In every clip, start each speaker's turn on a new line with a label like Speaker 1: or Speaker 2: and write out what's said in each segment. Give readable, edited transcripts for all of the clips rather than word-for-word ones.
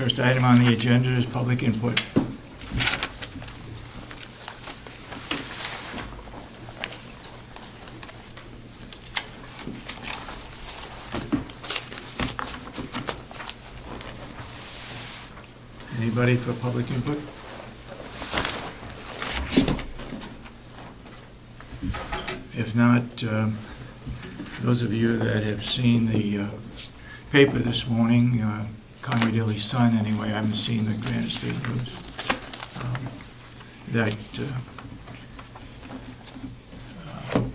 Speaker 1: First item on the agenda is public input. Anybody for public input? If not, those of you that have seen the paper this morning, Conway Daily Sun anyway, I haven't seen the Granite State News, that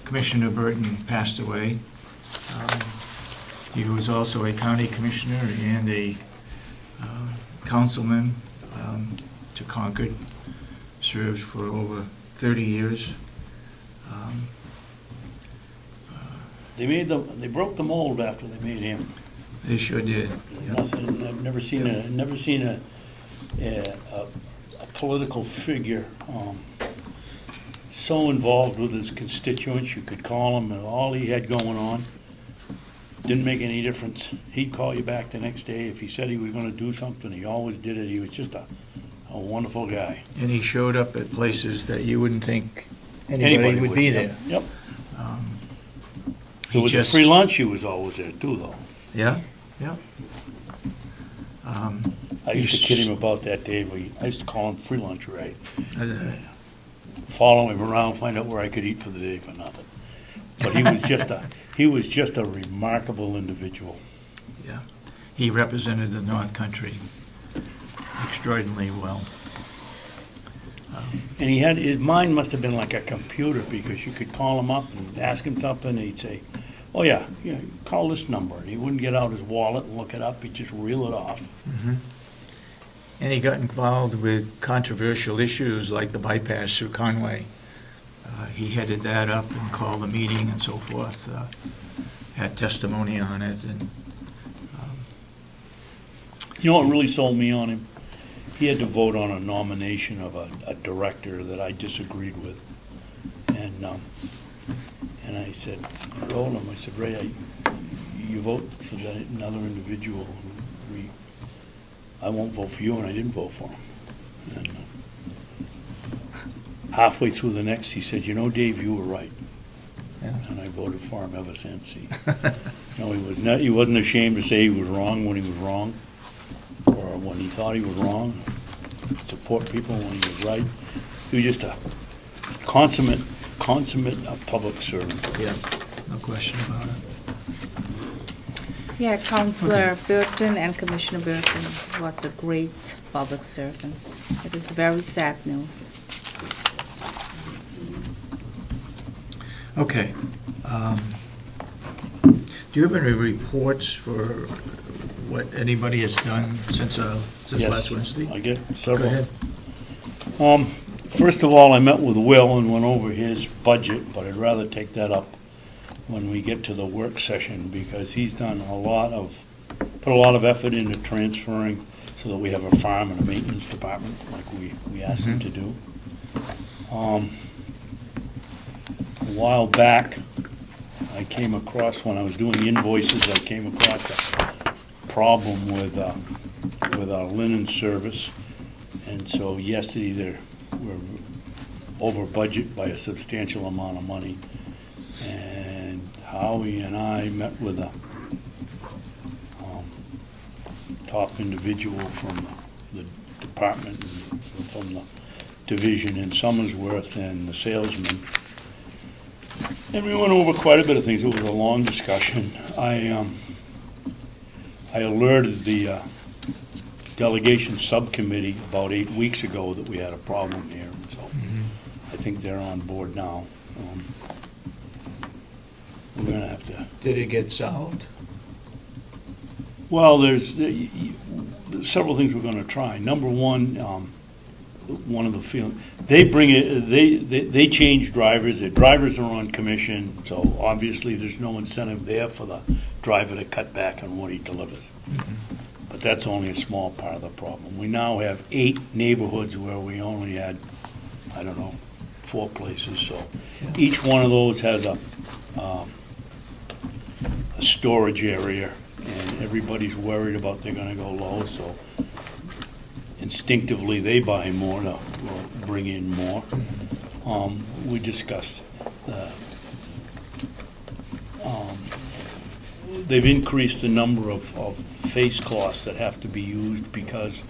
Speaker 1: Commissioner Burton passed away. He was also a county commissioner and a councilman to Concord, served for over 30 years.
Speaker 2: They broke the mold after they made him.
Speaker 1: They sure did.
Speaker 2: Nothing. I've never seen a political figure so involved with his constituents. You could call him, and all he had going on didn't make any difference. He'd call you back the next day if he said he was going to do something. He always did it. He was just a wonderful guy.
Speaker 1: And he showed up at places that you wouldn't think anybody would be there.
Speaker 2: Yep. If it was a free lunch, he was always there too, though.
Speaker 1: Yeah, yeah.
Speaker 2: I used to kid him about that, Dave. I used to call him free lunch, Ray.
Speaker 1: Uh,
Speaker 2: Follow him around, find out where I could eat for the day for nothing. But he was just a remarkable individual.
Speaker 1: Yeah, he represented the North Country extraordinarily well.
Speaker 2: And his mind must have been like a computer, because you could call him up and ask him something, and he'd say, oh yeah, call this number. And he wouldn't get out his wallet and look it up, he'd just reel it off.
Speaker 1: Mm-hmm. And he got involved with controversial issues like the bypass through Conway. He headed that up and called the meeting and so forth, had testimony on it. And
Speaker 2: you know what really sold me on him? He had to vote on a nomination of a director that I disagreed with. And I said, I told him, I said, Ray, you vote for that another individual. I won't vote for you, and I didn't vote for him. And halfway through the next, he said, you know, Dave, you were right.
Speaker 1: Yeah.
Speaker 2: And I voted for him ever since. He wasn't ashamed to say he was wrong when he was wrong, or when he thought he was wrong. Support people when he was right. He was just a consummate public servant.
Speaker 1: yeah, no question about it.
Speaker 3: Yeah, Councilor Burton and Commissioner Burton was a great public servant. It is very sad news.
Speaker 1: Okay. Do you have any reports for what anybody has done since
Speaker 2: Yes,
Speaker 1: last Wednesday?
Speaker 2: I get
Speaker 1: Go
Speaker 2: several.
Speaker 1: ahead.
Speaker 2: First of all, I met with Will and went over his budget, but I'd rather take that up when we get to the work session, because he's done put a lot of effort into transferring so that we have a farm and a maintenance department like we asked him to do. A while back, I came across, when I was doing invoices, I came across a problem with our linen service. And so yesterday, we're over budget by a substantial amount of money. And Howie and I met with a top individual from the department, from the division in Somersworth, and the salesman. And we went over quite a bit of things. It was a long discussion. I alerted the delegation subcommittee about 8 weeks ago that we had a problem here. So I think they're on board now. We're going to have to...
Speaker 1: Did it get solved?
Speaker 2: Well, there's several things we're going to try. Number one, one of the feelings, they change drivers. Their drivers are on commission, so obviously there's no incentive there for the driver to cut back on what he delivers. But that's only a small part of the problem. We now have 8 neighborhoods where we only had, 4 places. So each one of those has a storage area, and everybody's worried about they're going to go low. So instinctively they buy more, they'll bring in more. We discussed they've increased the number of face cloths that have to be used because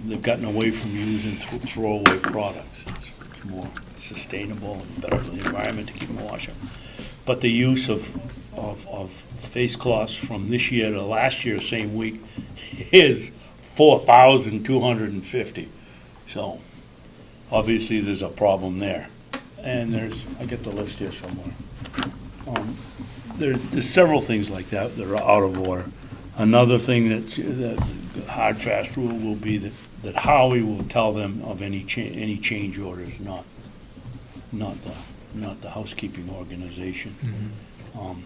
Speaker 2: they've gotten away from using throwaway products. It's more sustainable and better for the environment to keep them washing. But the use of face cloths from this year to last year, same week, is 4,250. So obviously there's a problem there. And I get the list here somewhere. There's several things like that that are out of order. Another thing that the hard, fast rule will be that Howie will tell them of any change orders, not the housekeeping organization. And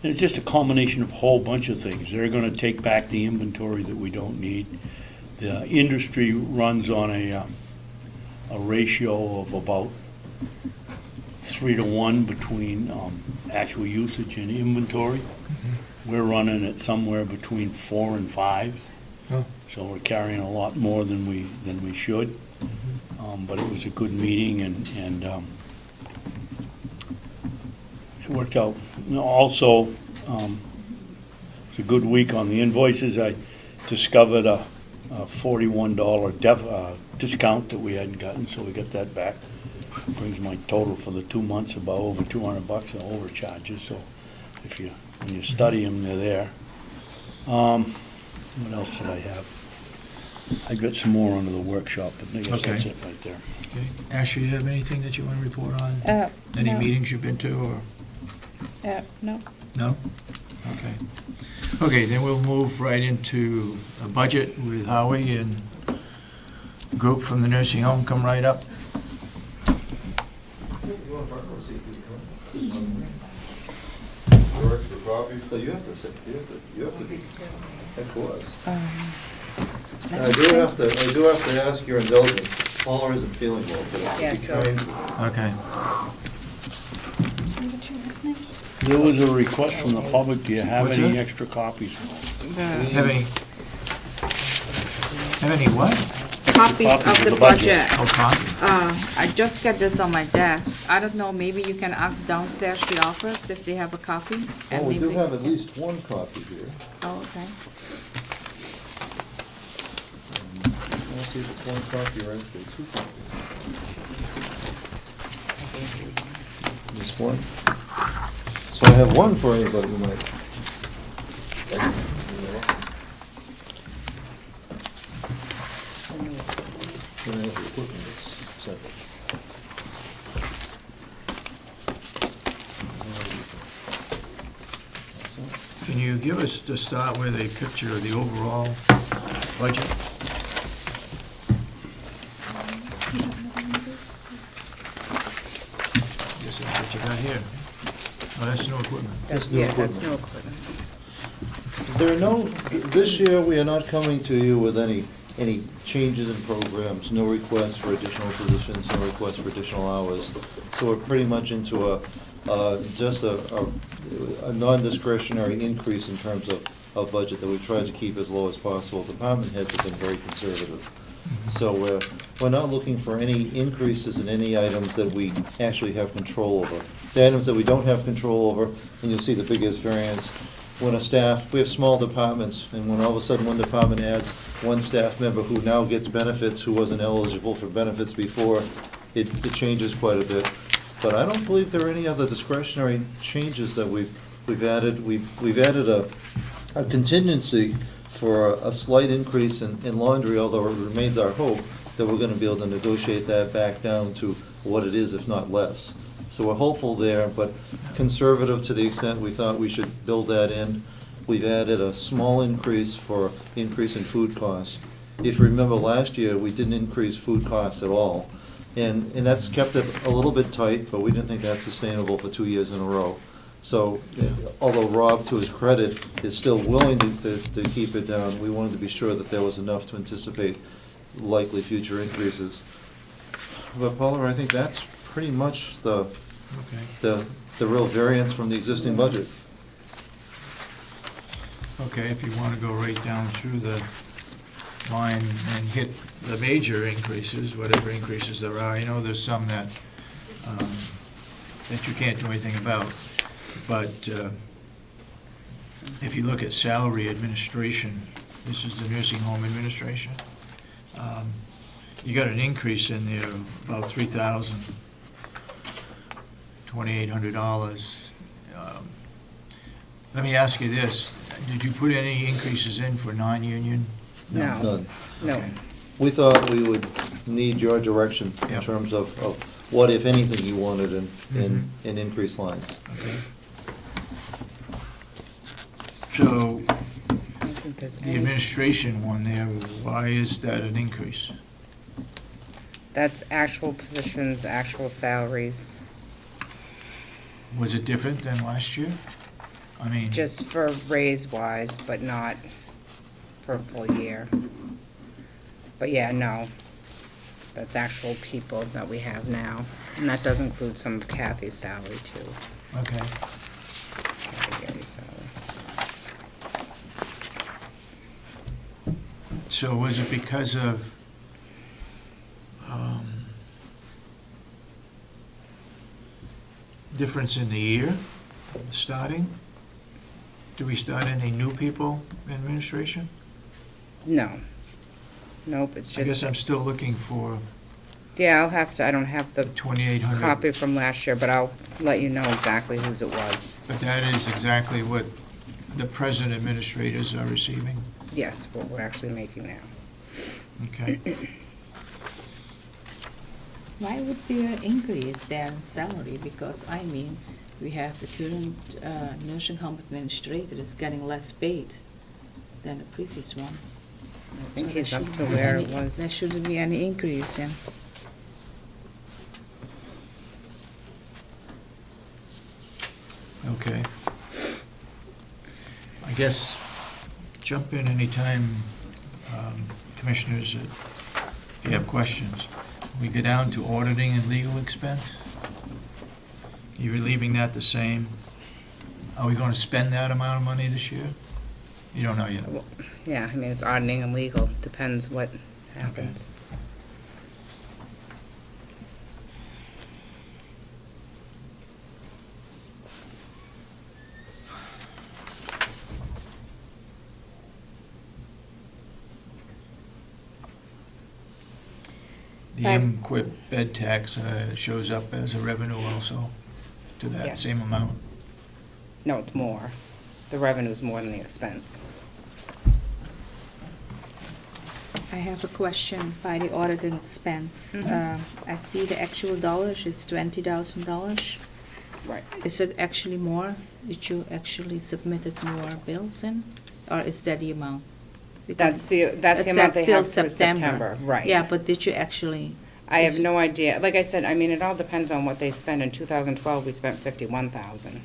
Speaker 2: it's just a combination of a whole bunch of things. They're going to take back the inventory that we don't need. The industry runs on a ratio of about 3-to-1 between actual usage and inventory. We're running it somewhere between 4 and 5.
Speaker 1: Oh.
Speaker 2: So we're carrying a lot more than we should. But it was a good meeting, and it worked out. Also, it's a good week on the invoices. I discovered a $41 discount that we hadn't gotten, so we got that back. Brings my total for the 2 months about over $200 in overcharges. So when you study them, they're there. What else did I have? I got some more under the workshop, but I guess that's it right there.
Speaker 1: Okay. Ashley, you have anything that you want to report on? Any
Speaker 3: no.
Speaker 1: meetings you've been to, or?
Speaker 3: No.
Speaker 1: No? Okay. Okay, then we'll move right into a budget with Howie and group from the nursing home. Come right up.
Speaker 4: You have to be headquarters. I do have to ask your indulgence. Paula isn't feeling well today.
Speaker 3: Yes,
Speaker 4: Be
Speaker 3: sir.
Speaker 4: kind.
Speaker 1: Okay.
Speaker 2: There was a request from the public. Do you have
Speaker 1: What's
Speaker 2: any
Speaker 1: that?
Speaker 2: extra copies?
Speaker 1: Have any what?
Speaker 3: Copies of the budget.
Speaker 1: Oh, copy.
Speaker 3: I just got this on my desk. I don't know, maybe you can ask downstairs the office if they have a copy. and
Speaker 4: Oh, we do
Speaker 3: maybe-
Speaker 4: have at least one copy here.
Speaker 3: Oh, okay.
Speaker 4: Let's see if it's one copy or actually two copies. This one. So I have one for anybody who might. Can I have the equipment? It's separate.
Speaker 1: Can you give us, to start with, a picture of the overall budget? Guess that's what you got here. Oh, that's new equipment.
Speaker 4: That's new
Speaker 3: Yeah, that's
Speaker 4: equipment.
Speaker 3: no equipment.
Speaker 4: There are no, this year, we are not coming to you with any changes in programs, no requests for additional positions, no requests for additional hours. So we're pretty much into just a non-discretionary increase in terms of budget that we tried to keep as low as possible. Department heads have been very conservative. So we're not looking for any increases in any items that we actually have control over. The items that we don't have control over, and you'll see the biggest variance, when we have small departments, and when all of a sudden one department adds one staff member who now gets benefits, who wasn't eligible for benefits before, it changes quite a bit. But I don't believe there are any other discretionary changes that we've added. We've added a contingency for a slight increase in laundry, although it remains our hope that we're gonna be able to negotiate that back down to what it is, if not less. So we're hopeful there, but conservative to the extent we thought we should build that in. We've added a small increase for increase in food costs. If you remember last year, we didn't increase food costs at all. And that's kept it a little bit tight, but we didn't think that's sustainable for 2 years in a row. So although Rob, to his credit, is still willing to keep it down, we wanted to be sure that there was enough to anticipate likely future increases. But Paula, I think that's pretty much the real variance from the existing budget.
Speaker 1: Okay, if you want to go right down through the line and hit the major increases, whatever increases there are. I know there's some that you can't do anything about, but if you look at salary administration, this is the nursing home administration, you got an increase in there of about $2,800. Let me ask you this, did you put any increases in for non-union?
Speaker 5: No.
Speaker 4: None.
Speaker 5: No.
Speaker 1: Okay.
Speaker 4: We thought we would need your direction in
Speaker 1: Yep.
Speaker 4: terms of what, if anything, you wanted
Speaker 1: Mhm.
Speaker 4: in increased lines.
Speaker 1: Okay. So,
Speaker 5: I don't think there's
Speaker 1: the
Speaker 5: any-
Speaker 1: administration one there, why is that an increase?
Speaker 5: That's actual positions, actual salaries,
Speaker 1: Was it different than last year? I mean,
Speaker 5: just for raise-wise, but not for a full year. But yeah, no, that's actual people that we have now, and that does include some of Kathy's salary too.
Speaker 1: okay.
Speaker 5: Kathy Gary's salary.
Speaker 1: So was it because of difference in the year, starting? Do we start any new people in administration?
Speaker 5: No. Nope, it's
Speaker 1: I guess
Speaker 5: just,
Speaker 1: I'm still looking for
Speaker 5: yeah, I'll have to, I don't have the
Speaker 1: 2,800.
Speaker 5: copy from last year, but I'll let you know exactly whose it was.
Speaker 1: But that is exactly what the present administrators are receiving?
Speaker 5: Yes, what we're actually making now.
Speaker 1: Okay.
Speaker 3: Why would there increase their salary? Because, I mean, we have the current nursing home administrator is getting less paid than the previous one.
Speaker 5: I think
Speaker 3: So
Speaker 5: he's
Speaker 3: there
Speaker 5: up to
Speaker 3: shouldn't be
Speaker 5: where
Speaker 3: any-
Speaker 5: it was.
Speaker 3: There shouldn't be any increase, yeah.
Speaker 1: Okay. I guess, jump in anytime, commissioners, if you have questions. We go down to auditing and legal expense. You're leaving that the same. Are we going to spend that amount of money this year? You don't know yet.
Speaker 5: Well, yeah, I mean, it's auditing and legal, depends what happens.
Speaker 1: The MQIP bed tax shows up as a revenue also to that
Speaker 5: Yes.
Speaker 1: same amount.
Speaker 5: No, it's more. The revenue's more than the expense.
Speaker 3: I have a question by the auditing expense.
Speaker 5: Mhm.
Speaker 3: I see the actual dollars is $20,000.
Speaker 5: Right.
Speaker 3: Is it actually more? Did you actually submitted more bills in? Or is that the amount? Because
Speaker 5: That's the
Speaker 3: it's
Speaker 5: amount they
Speaker 3: still
Speaker 5: have for September, right.
Speaker 3: Yeah, but did you actually?
Speaker 5: I have
Speaker 3: is-
Speaker 5: no idea. Like I said, I mean, it all depends on what they spend. In 2012, we spent 51,000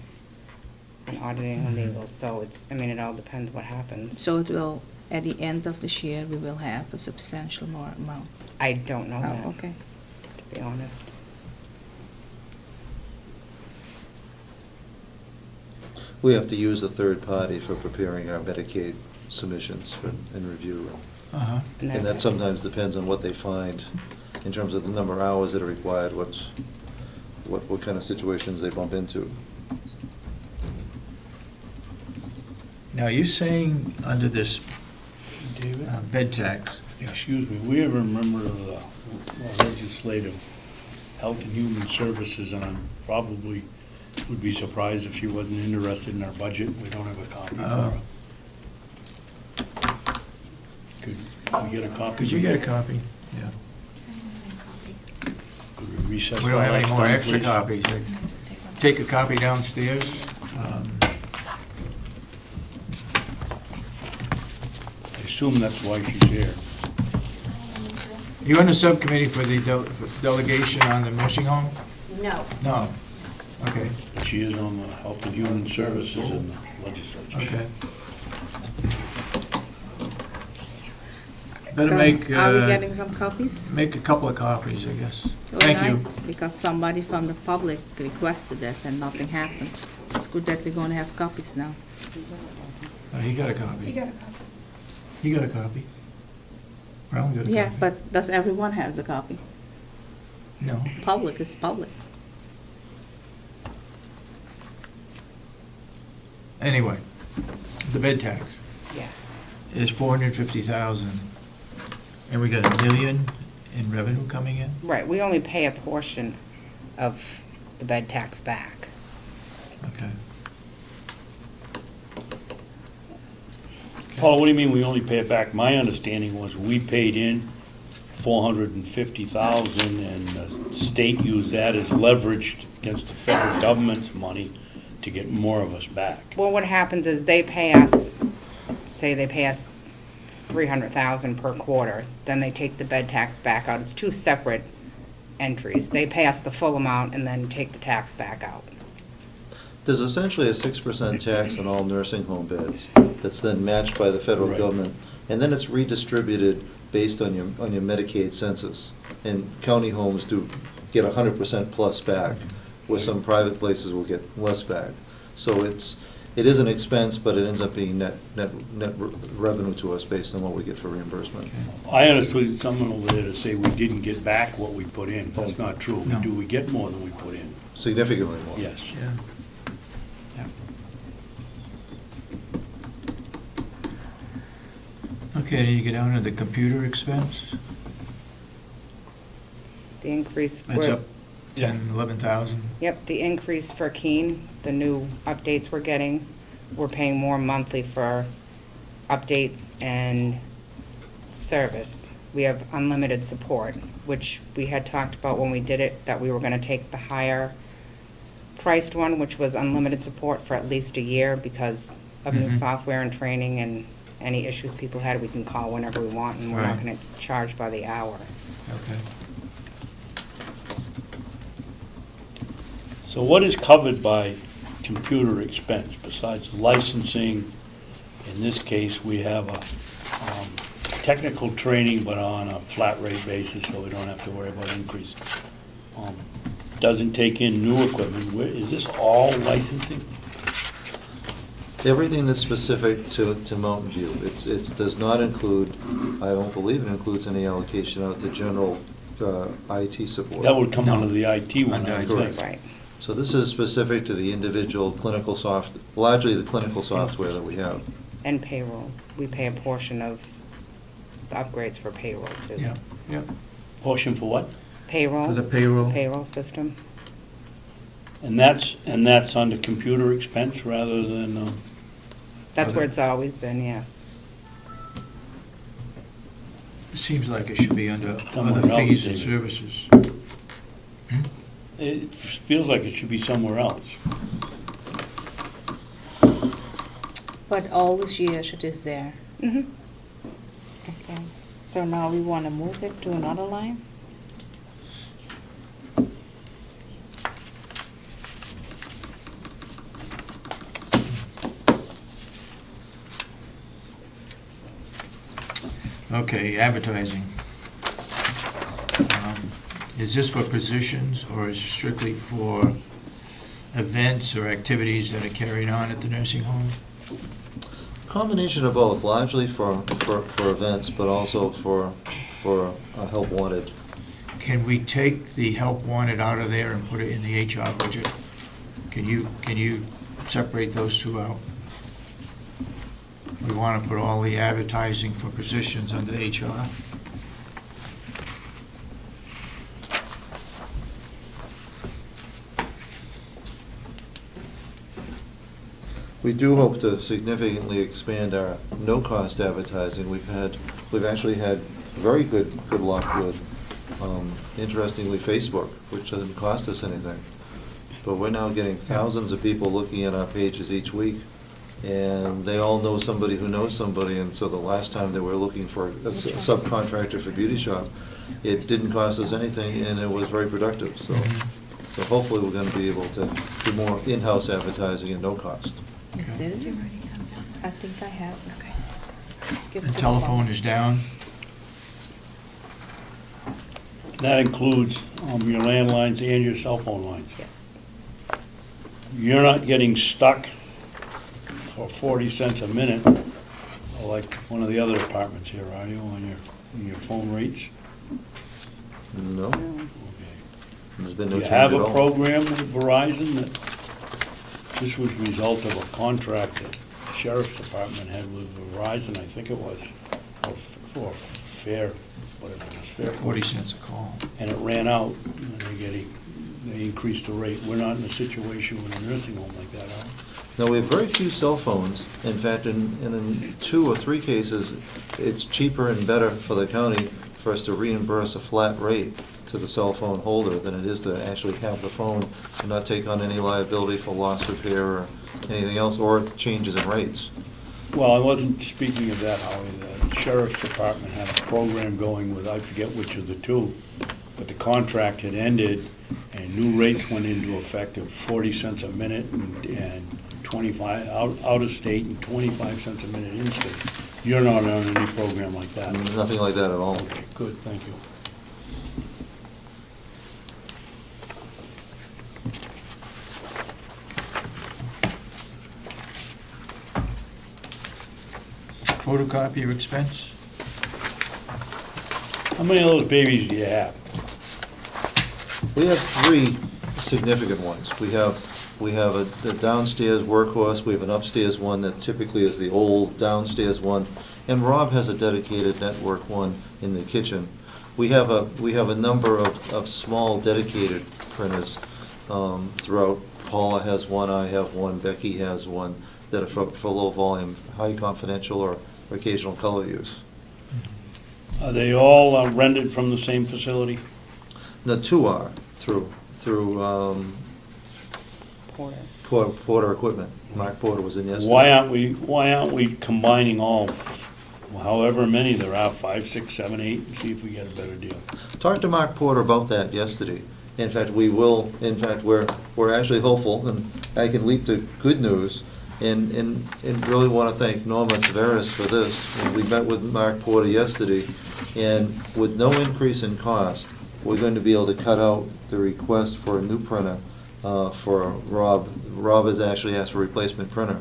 Speaker 5: on auditing and legal, so it's, I mean, it all depends what happens.
Speaker 3: So it will, at the end of this year, we will have a substantial more amount.
Speaker 5: I don't know that,
Speaker 3: Oh, okay.
Speaker 5: to be honest.
Speaker 4: We have to use a third party for preparing our Medicaid submissions and review.
Speaker 1: Uh-huh.
Speaker 5: And
Speaker 4: And that sometimes depends on what they find in terms of the number of hours that are required, what kind of situations they bump into.
Speaker 1: Now, you're saying under this
Speaker 2: David?
Speaker 1: bed tax,
Speaker 2: Excuse me, we have a member of the legislative health and human services on, probably would be surprised if she wasn't interested in our budget. We don't have a copy for her. Could we get a copy?
Speaker 1: could you get a copy? Yeah.
Speaker 2: Could we recess?
Speaker 1: We don't have any
Speaker 2: till
Speaker 1: more
Speaker 2: next
Speaker 1: extra
Speaker 2: time, please?
Speaker 1: copies. Take a copy downstairs.
Speaker 2: I assume that's why she's here.
Speaker 1: You on the subcommittee for the delegation on the nursing home?
Speaker 6: No.
Speaker 1: No. Okay,
Speaker 2: But she is on the health and human services in the legislature.
Speaker 1: okay. Better make,
Speaker 3: Are we getting some copies?
Speaker 1: make a couple of copies, I guess.
Speaker 3: Oh,
Speaker 1: Thank you.
Speaker 3: nice, because somebody from the public requested it and nothing happened. It's good that we're gonna have copies now.
Speaker 1: He got a copy.
Speaker 6: You got a copy.
Speaker 1: He got a copy. Brown got a
Speaker 3: Yeah,
Speaker 1: copy.
Speaker 3: but does everyone has a copy?
Speaker 1: No.
Speaker 3: Public is public.
Speaker 1: Anyway, the bed tax
Speaker 5: Yes.
Speaker 1: is 450,000, and we got $1 million in revenue coming in?
Speaker 5: Right, we only pay a portion of the bed tax back.
Speaker 1: Okay.
Speaker 2: Paula, what do you mean we only pay it back? My understanding was we paid in 450,000 and the state used that as leverage against the federal government's money to get more of us back.
Speaker 5: Well, what happens is they pay us, say they pay us 300,000 per quarter, then they take the bed tax back out. It's two separate entries. They pay us the full amount and then take the tax back out.
Speaker 4: There's essentially a 6% tax on all nursing home beds that's then matched by the federal
Speaker 2: Right.
Speaker 4: government, and then it's redistributed based on your Medicaid census. And county homes do get 100% plus back, where some private places will get less back. So it is an expense, but it ends up being net revenue to us based on what we get for reimbursement.
Speaker 2: I understood someone over there to say we didn't get back what we put in. That's not true.
Speaker 1: No.
Speaker 2: We get more than we put in?
Speaker 4: Significantly more.
Speaker 2: Yes.
Speaker 1: Yeah. Okay, then you get down to the computer expense.
Speaker 5: The increase.
Speaker 1: That's up 10,
Speaker 5: Yes.
Speaker 1: 11,000.
Speaker 5: Yep, the increase for Keene, the new updates we're getting, we're paying more monthly for updates and service. We have unlimited support, which we had talked about when we did it, that we were gonna take the higher priced one, which was unlimited support for at least a year because of new
Speaker 1: Mhm.
Speaker 5: software and training and any issues people had, we can call whenever we want and we're not
Speaker 1: Right.
Speaker 5: gonna charge by the hour.
Speaker 1: Okay.
Speaker 2: So what is covered by computer expense besides licensing? In this case, we have a technical training, but on a flat rate basis, so we don't have to worry about increase. Doesn't take in new equipment. Is this all licensing?
Speaker 4: Everything that's specific to Mountain View. It does not include, I don't believe it includes any allocation out to general IT support.
Speaker 2: That would come
Speaker 1: No.
Speaker 2: under the IT one, I would
Speaker 4: Correct.
Speaker 2: think.
Speaker 5: Right.
Speaker 4: So this is specific to the individual clinical largely the clinical software that we have.
Speaker 5: And payroll. We pay a portion of the upgrades for payroll too.
Speaker 1: Yeah, yeah.
Speaker 2: Portion for what?
Speaker 5: Payroll.
Speaker 1: For the payroll.
Speaker 5: Payroll system.
Speaker 2: And that's under computer expense rather than,
Speaker 5: That's
Speaker 1: Okay.
Speaker 5: where it's always been, yes.
Speaker 1: It seems like it should be under
Speaker 2: Somewhere
Speaker 1: other
Speaker 2: else,
Speaker 1: fees and
Speaker 2: David.
Speaker 1: services.
Speaker 2: it feels like it should be somewhere else.
Speaker 3: But all this years it is there.
Speaker 5: Mm-hmm.
Speaker 3: Okay. So now we want to move it to another line?
Speaker 1: Okay, advertising. Is this for positions, or is it strictly for events or activities that are carried on at the nursing home?
Speaker 4: Combination of both, largely for events, but also for help wanted.
Speaker 1: Can we take the help wanted out of there and put it in the HR budget? Can you separate those two out? We want to put all the advertising for positions under HR.
Speaker 4: We do hope to significantly expand our no-cost advertising. We've actually had very good luck with, interestingly, Facebook, which doesn't cost us anything. But we're now getting thousands of people looking at our pages each week, and they all know somebody who knows somebody, and so the last time they were looking for a subcontractor for beauty shop, it didn't cost us anything, and it was very productive, so hopefully we're gonna be able to do more in-house advertising at no cost.
Speaker 3: Is there? I think I have. Okay. Give it
Speaker 1: The
Speaker 3: to
Speaker 1: telephone is down.
Speaker 2: That includes your landlines and your cell phone lines.
Speaker 5: Yes.
Speaker 2: You're not getting stuck for 40 cents a minute, like one of the other departments here, are you, on your in your phone rates?
Speaker 4: No,
Speaker 2: Okay.
Speaker 4: there's been
Speaker 2: Do
Speaker 4: no
Speaker 2: you
Speaker 4: change
Speaker 2: have
Speaker 4: at
Speaker 2: a
Speaker 4: all.
Speaker 2: program with Verizon that, this was a result of a contract that the Sheriff's Department had with Verizon, I think it was, or Fair, whatever it was, Fair.
Speaker 1: 40 cents a call.
Speaker 2: And it ran out, and they increased the rate. We're not in a situation with a nursing home like that, are we?
Speaker 4: No, we have very few cell phones. In fact, in 2 or 3 cases, it's cheaper and better for the county for us to reimburse a flat rate to the cell phone holder than it is to actually have the phone and not take on any liability for loss repair or anything else, or changes in rates.
Speaker 2: Well, I wasn't speaking of that, Howie. The Sheriff's Department had a program going with, I forget which of the two, but the contract had ended and new rates went into effect of 40 cents a minute and 25 out of state and 25 cents a minute in state. You're not on any program like that.
Speaker 4: Nothing like that at all.
Speaker 2: Okay, good, thank you.
Speaker 1: Photocopier expense?
Speaker 2: How many of those babies do you have?
Speaker 4: We have 3 significant ones. We have the downstairs workhorse, we have an upstairs one that typically is the old downstairs one, and Rob has a dedicated network one in the kitchen. We have a number of small dedicated printers throughout. Paula has one, I have one, Becky has one, that are for low volume, high confidential or occasional color use.
Speaker 2: Are they all rented from the same facility?
Speaker 4: The 2 are through
Speaker 5: Porter.
Speaker 4: Porter Equipment. Mark Porter was in yesterday.
Speaker 2: Why aren't we combining all, however many there are, 5, 6, 7, 8, and see if we get a better deal?
Speaker 4: Talked to Mark Porter about that yesterday. In fact, we will, in fact, we're actually hopeful, and I can leap to good news, and really want to thank Norma Taveras for this. And we met with Mark Porter yesterday, and with no increase in cost, we're going to be able to cut out the request for a new printer for Rob. Rob has actually asked for a replacement printer.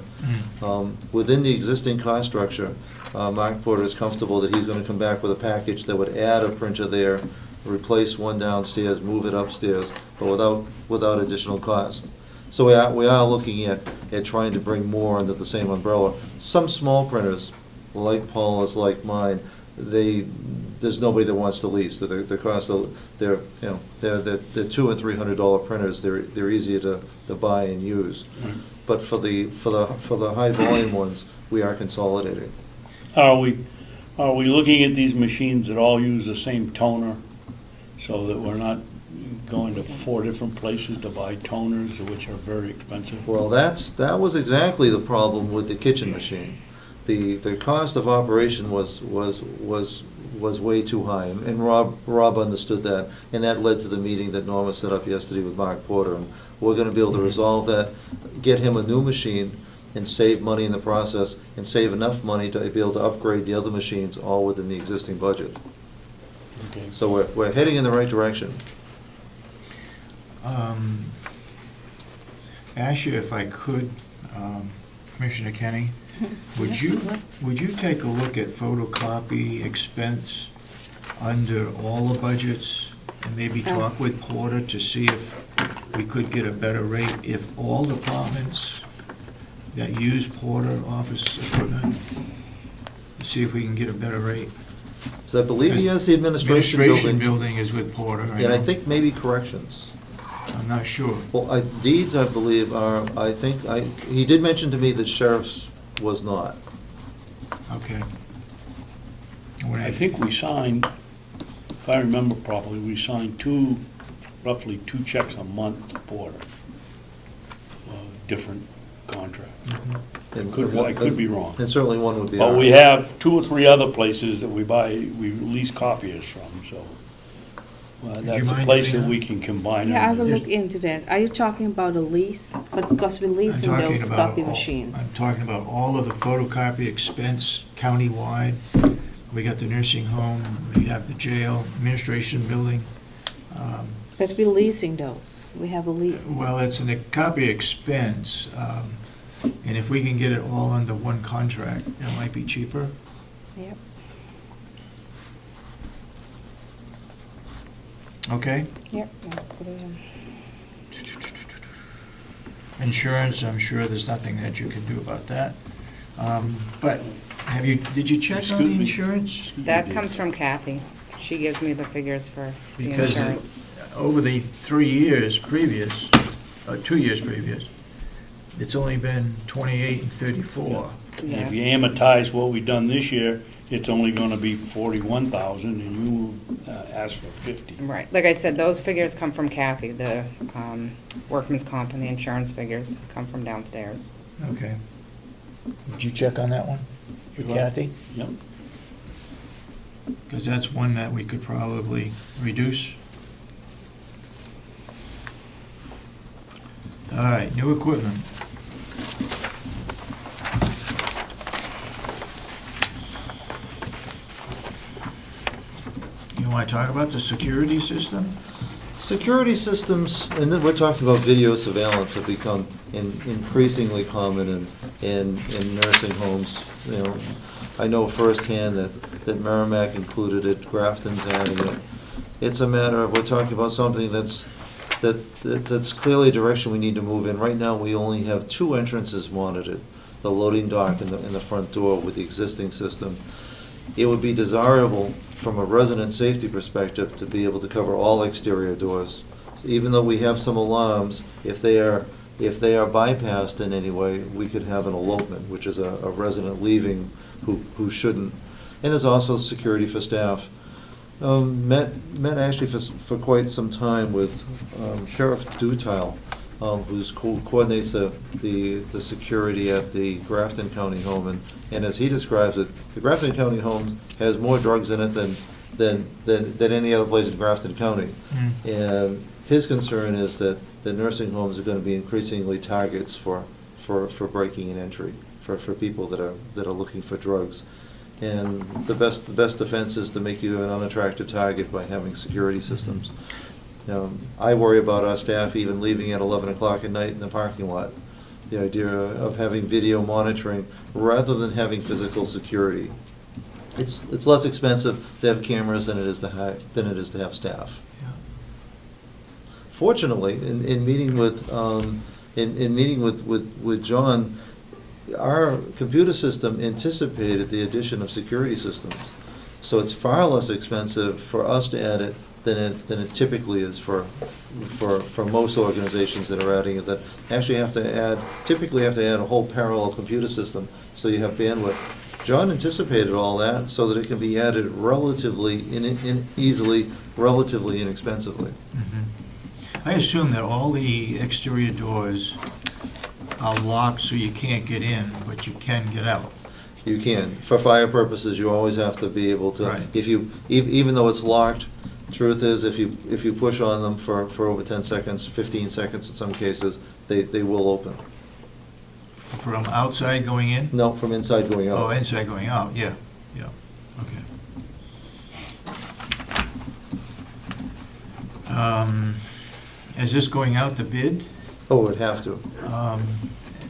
Speaker 4: Within the existing cost structure, Mark Porter is comfortable that he's going to come back with a package that would add a printer there, replace one downstairs, move it upstairs, but without additional cost. So we are looking at trying to bring more under the same umbrella. Some small printers, like Paula's, like mine, there's nobody that wants to lease. The cost of they're $200 and $300 printers. They're easier to buy and use.
Speaker 2: Right.
Speaker 4: But for the high volume ones, we are consolidating.
Speaker 2: Are we looking at these machines that all use the same toner, so that we're not going to 4 different places to buy toners, which are very expensive?
Speaker 4: Well, that was exactly the problem with the kitchen machine. The cost of operation was way too high, and Rob understood that, and that led to the meeting that Norma set up yesterday with Mark Porter. And we're going to be able to resolve that, get him a new machine, and save money in the process, and save enough money to be able to upgrade the other machines, all within the existing budget.
Speaker 2: Okay.
Speaker 4: So we're heading in the right direction.
Speaker 1: Asha, if I could, Commissioner Kenney, would you take a look at photocopy expense under all the budgets and maybe talk with Porter to see if we could get a better rate if all departments that use Porter office equipment, see if we can get a better rate?
Speaker 4: So I believe he has the administration building,
Speaker 1: building is with Porter.
Speaker 4: and I think maybe corrections.
Speaker 1: I'm not sure.
Speaker 4: Well, deeds, I believe, are, he did mention to me that sheriff's was not.
Speaker 1: Okay.
Speaker 2: I think we signed, if I remember properly, we signed roughly two checks a month to Porter. Different contract. I could be wrong.
Speaker 4: And certainly one would be
Speaker 2: But we
Speaker 4: ours.
Speaker 2: have 2 or 3 other places that we lease copiers from, so that's a
Speaker 1: mind
Speaker 2: place
Speaker 1: doing
Speaker 2: that
Speaker 1: that?
Speaker 2: we can combine.
Speaker 3: Yeah, I
Speaker 2: them.
Speaker 3: will look into that. Are you talking about a lease? But because we're leasing
Speaker 1: I'm talking
Speaker 3: those
Speaker 1: about
Speaker 3: copy
Speaker 1: I'm
Speaker 3: machines.
Speaker 1: talking about all of the photocopy expense countywide. We got the nursing home, we have the jail, administration building.
Speaker 3: But we're leasing those. We have a lease.
Speaker 1: Well, it's a copy expense, and if we can get it all under one contract, it might be cheaper.
Speaker 3: Yep.
Speaker 1: Okay?
Speaker 5: Yep. I'll put it in.
Speaker 1: Insurance, I'm sure there's nothing that you can do about that. But did you check on
Speaker 2: Excuse
Speaker 1: the
Speaker 2: me.
Speaker 1: insurance?
Speaker 5: That comes from Kathy. She gives me the figures for the
Speaker 1: Because
Speaker 5: insurance.
Speaker 1: over the 3 years previous, 2 years previous, it's only been 28 and 34.
Speaker 2: And
Speaker 5: Yeah.
Speaker 2: if you amortize what we've done this year, it's only gonna be 41,000, and you asked for 50.
Speaker 5: Right, like I said, those figures come from Kathy, the workman's comp and the insurance figures come from downstairs.
Speaker 1: Okay. Did you check on that one with
Speaker 2: Sure.
Speaker 1: Kathy?
Speaker 2: Yep.
Speaker 1: Because that's one that we could probably reduce. All right, new equipment. You want to talk about the security system?
Speaker 4: Security systems, and then we're talking about video surveillance, have become increasingly common in nursing homes. You know, I know firsthand that Merrimack included it, Grafton's adding it. It's a matter of, we're talking about something that's clearly a direction we need to move in. Right now, we only have 2 entrances monitored, the loading dock and the front door with the existing system. It would be desirable from a resident safety perspective to be able to cover all exterior doors. Even though we have some alarms, if they are bypassed in any way, we could have an elopement, which is a resident leaving who shouldn't. And there's also security for staff. Met actually for quite some time with Sheriff Dutile, who coordinates the security at the Grafton County Home, and as he describes it, the Grafton County Home has more drugs in it than any other place in Grafton County. And his concern is that the nursing homes are going to be increasingly targets for breaking and entry, for people that are looking for drugs. And the best defense is to make you an unattractive target by having security systems. I worry about our staff even leaving at 11 o'clock at night in the parking lot. The idea of having video monitoring rather than having physical security. It's less expensive to have cameras than it is to have staff.
Speaker 1: Yeah.
Speaker 4: Fortunately, in meeting with John, our computer system anticipated the addition of security systems. So it's far less expensive for us to add it than it typically is for most organizations that are adding it, that actually typically have to add a whole parallel computer system, so you have bandwidth. John anticipated all that so that it can be added relatively easily, relatively inexpensively.
Speaker 1: I assume that all the exterior doors are locked so you can't get in, but you can get out.
Speaker 4: You can. For fire purposes, you always have to be able to,
Speaker 1: Right.
Speaker 4: even though it's locked, truth is, if you push on them for over 10 seconds, 15 seconds in some cases, they will open.
Speaker 1: From outside going in?
Speaker 4: No, from inside going out.
Speaker 1: Oh, inside going out, yeah, okay. Is this going out to bid?
Speaker 4: Oh, it'd have to.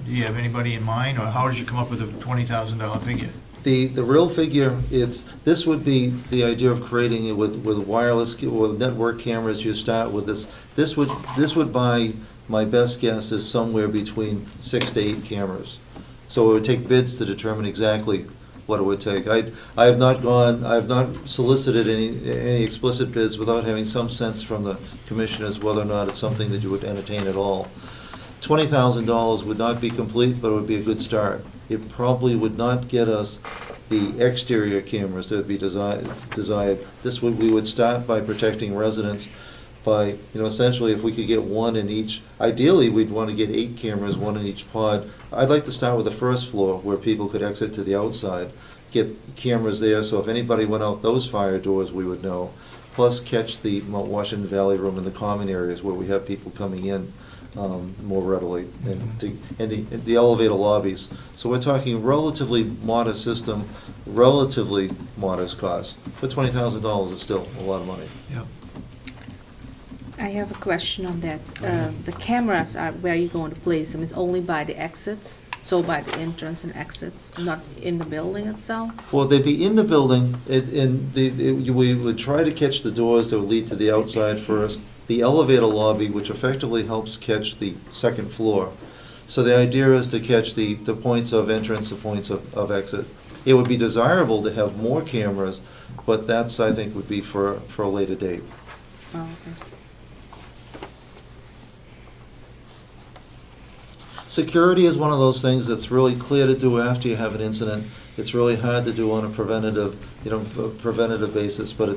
Speaker 1: Do you have anybody in mind, or how did you come up with a $20,000 figure?
Speaker 4: The real figure, this would be the idea of creating it with wireless, with network cameras. You start with this. This would buy, my best guess is somewhere between 6 to 8 cameras. So it would take bids to determine exactly what it would take. I have not solicited any explicit bids without having some sense from the commissioners whether or not it's something that you would entertain at all. $20,000 would not be complete, but it would be a good start. It probably would not get us the exterior cameras that would be desired. We would start by protecting residents by, essentially if we could get one in each, ideally we'd want to get 8 cameras, one in each pod. I'd like to start with the first floor where people could exit to the outside, get cameras there, so if anybody went out those fire doors, we would know. Plus catch the Mount Washington Valley room and the common areas where we have people coming in more readily, and the elevator lobbies. So we're talking relatively modest system, relatively modest cost. But $20,000 is still a lot of money.
Speaker 1: Yep.
Speaker 3: I have a question on that. The cameras are where you're going to place them, is only by the exits? So by the entrance and exits, not in the building itself?
Speaker 4: Well, they'd be in the building, we would try to catch the doors that would lead to the outside first, the elevator lobby, which effectively helps catch the second floor. So the idea is to catch the points of entrance, the points of exit. It would be desirable to have more cameras, but that's, I think, would be for a later date.
Speaker 3: Oh, okay.
Speaker 4: Security is one of those things that's really clear to do after you have an incident. It's really hard to do on a preventative basis, but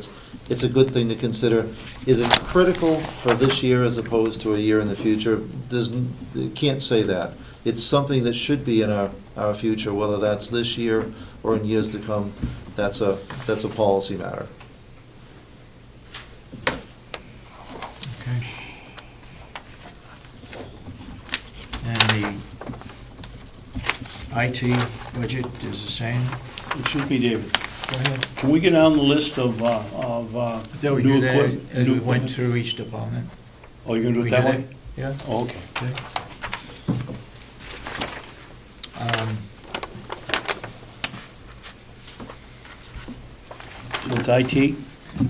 Speaker 4: it's a good thing to consider. Is it critical for this year as opposed to a year in the future? You can't say that. It's something that should be in our future, whether that's this year or in years to come. That's a policy matter.
Speaker 1: Okay. And the IT budget is the same?
Speaker 2: It should be, David.
Speaker 1: Go ahead.
Speaker 2: Can we get on the list of
Speaker 1: Thought we
Speaker 2: new
Speaker 1: do that
Speaker 2: equipment?
Speaker 1: as we went through each department.
Speaker 2: Oh, you're gonna do
Speaker 1: We
Speaker 2: it that
Speaker 1: did
Speaker 2: way?
Speaker 1: Yeah.
Speaker 2: Oh, okay.
Speaker 1: Okay.
Speaker 2: So it's IT?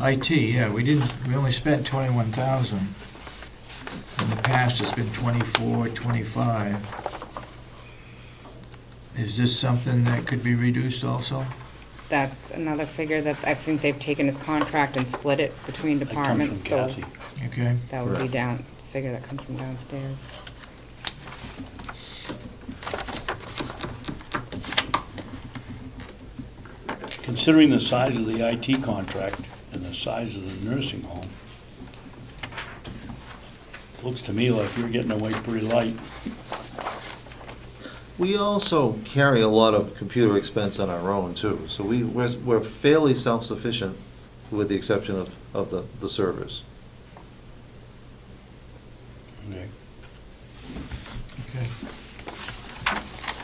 Speaker 1: IT, yeah, we only spent 21,000. In the past, it's been 24, 25. Is this something that could be reduced also?
Speaker 5: That's another figure that I think they've taken his contract and split it between
Speaker 2: That comes
Speaker 5: departments,
Speaker 2: from
Speaker 5: so
Speaker 2: Kathy.
Speaker 1: Okay.
Speaker 5: that would be
Speaker 4: Correct.
Speaker 5: down, figure that comes from downstairs.
Speaker 2: Considering the size of the IT contract and the size of the nursing home, looks to me like you're getting away pretty light.
Speaker 4: We also carry a lot of computer expense on our own, too. So we're fairly self-sufficient, with the exception of the servers.
Speaker 2: Okay.
Speaker 1: Okay.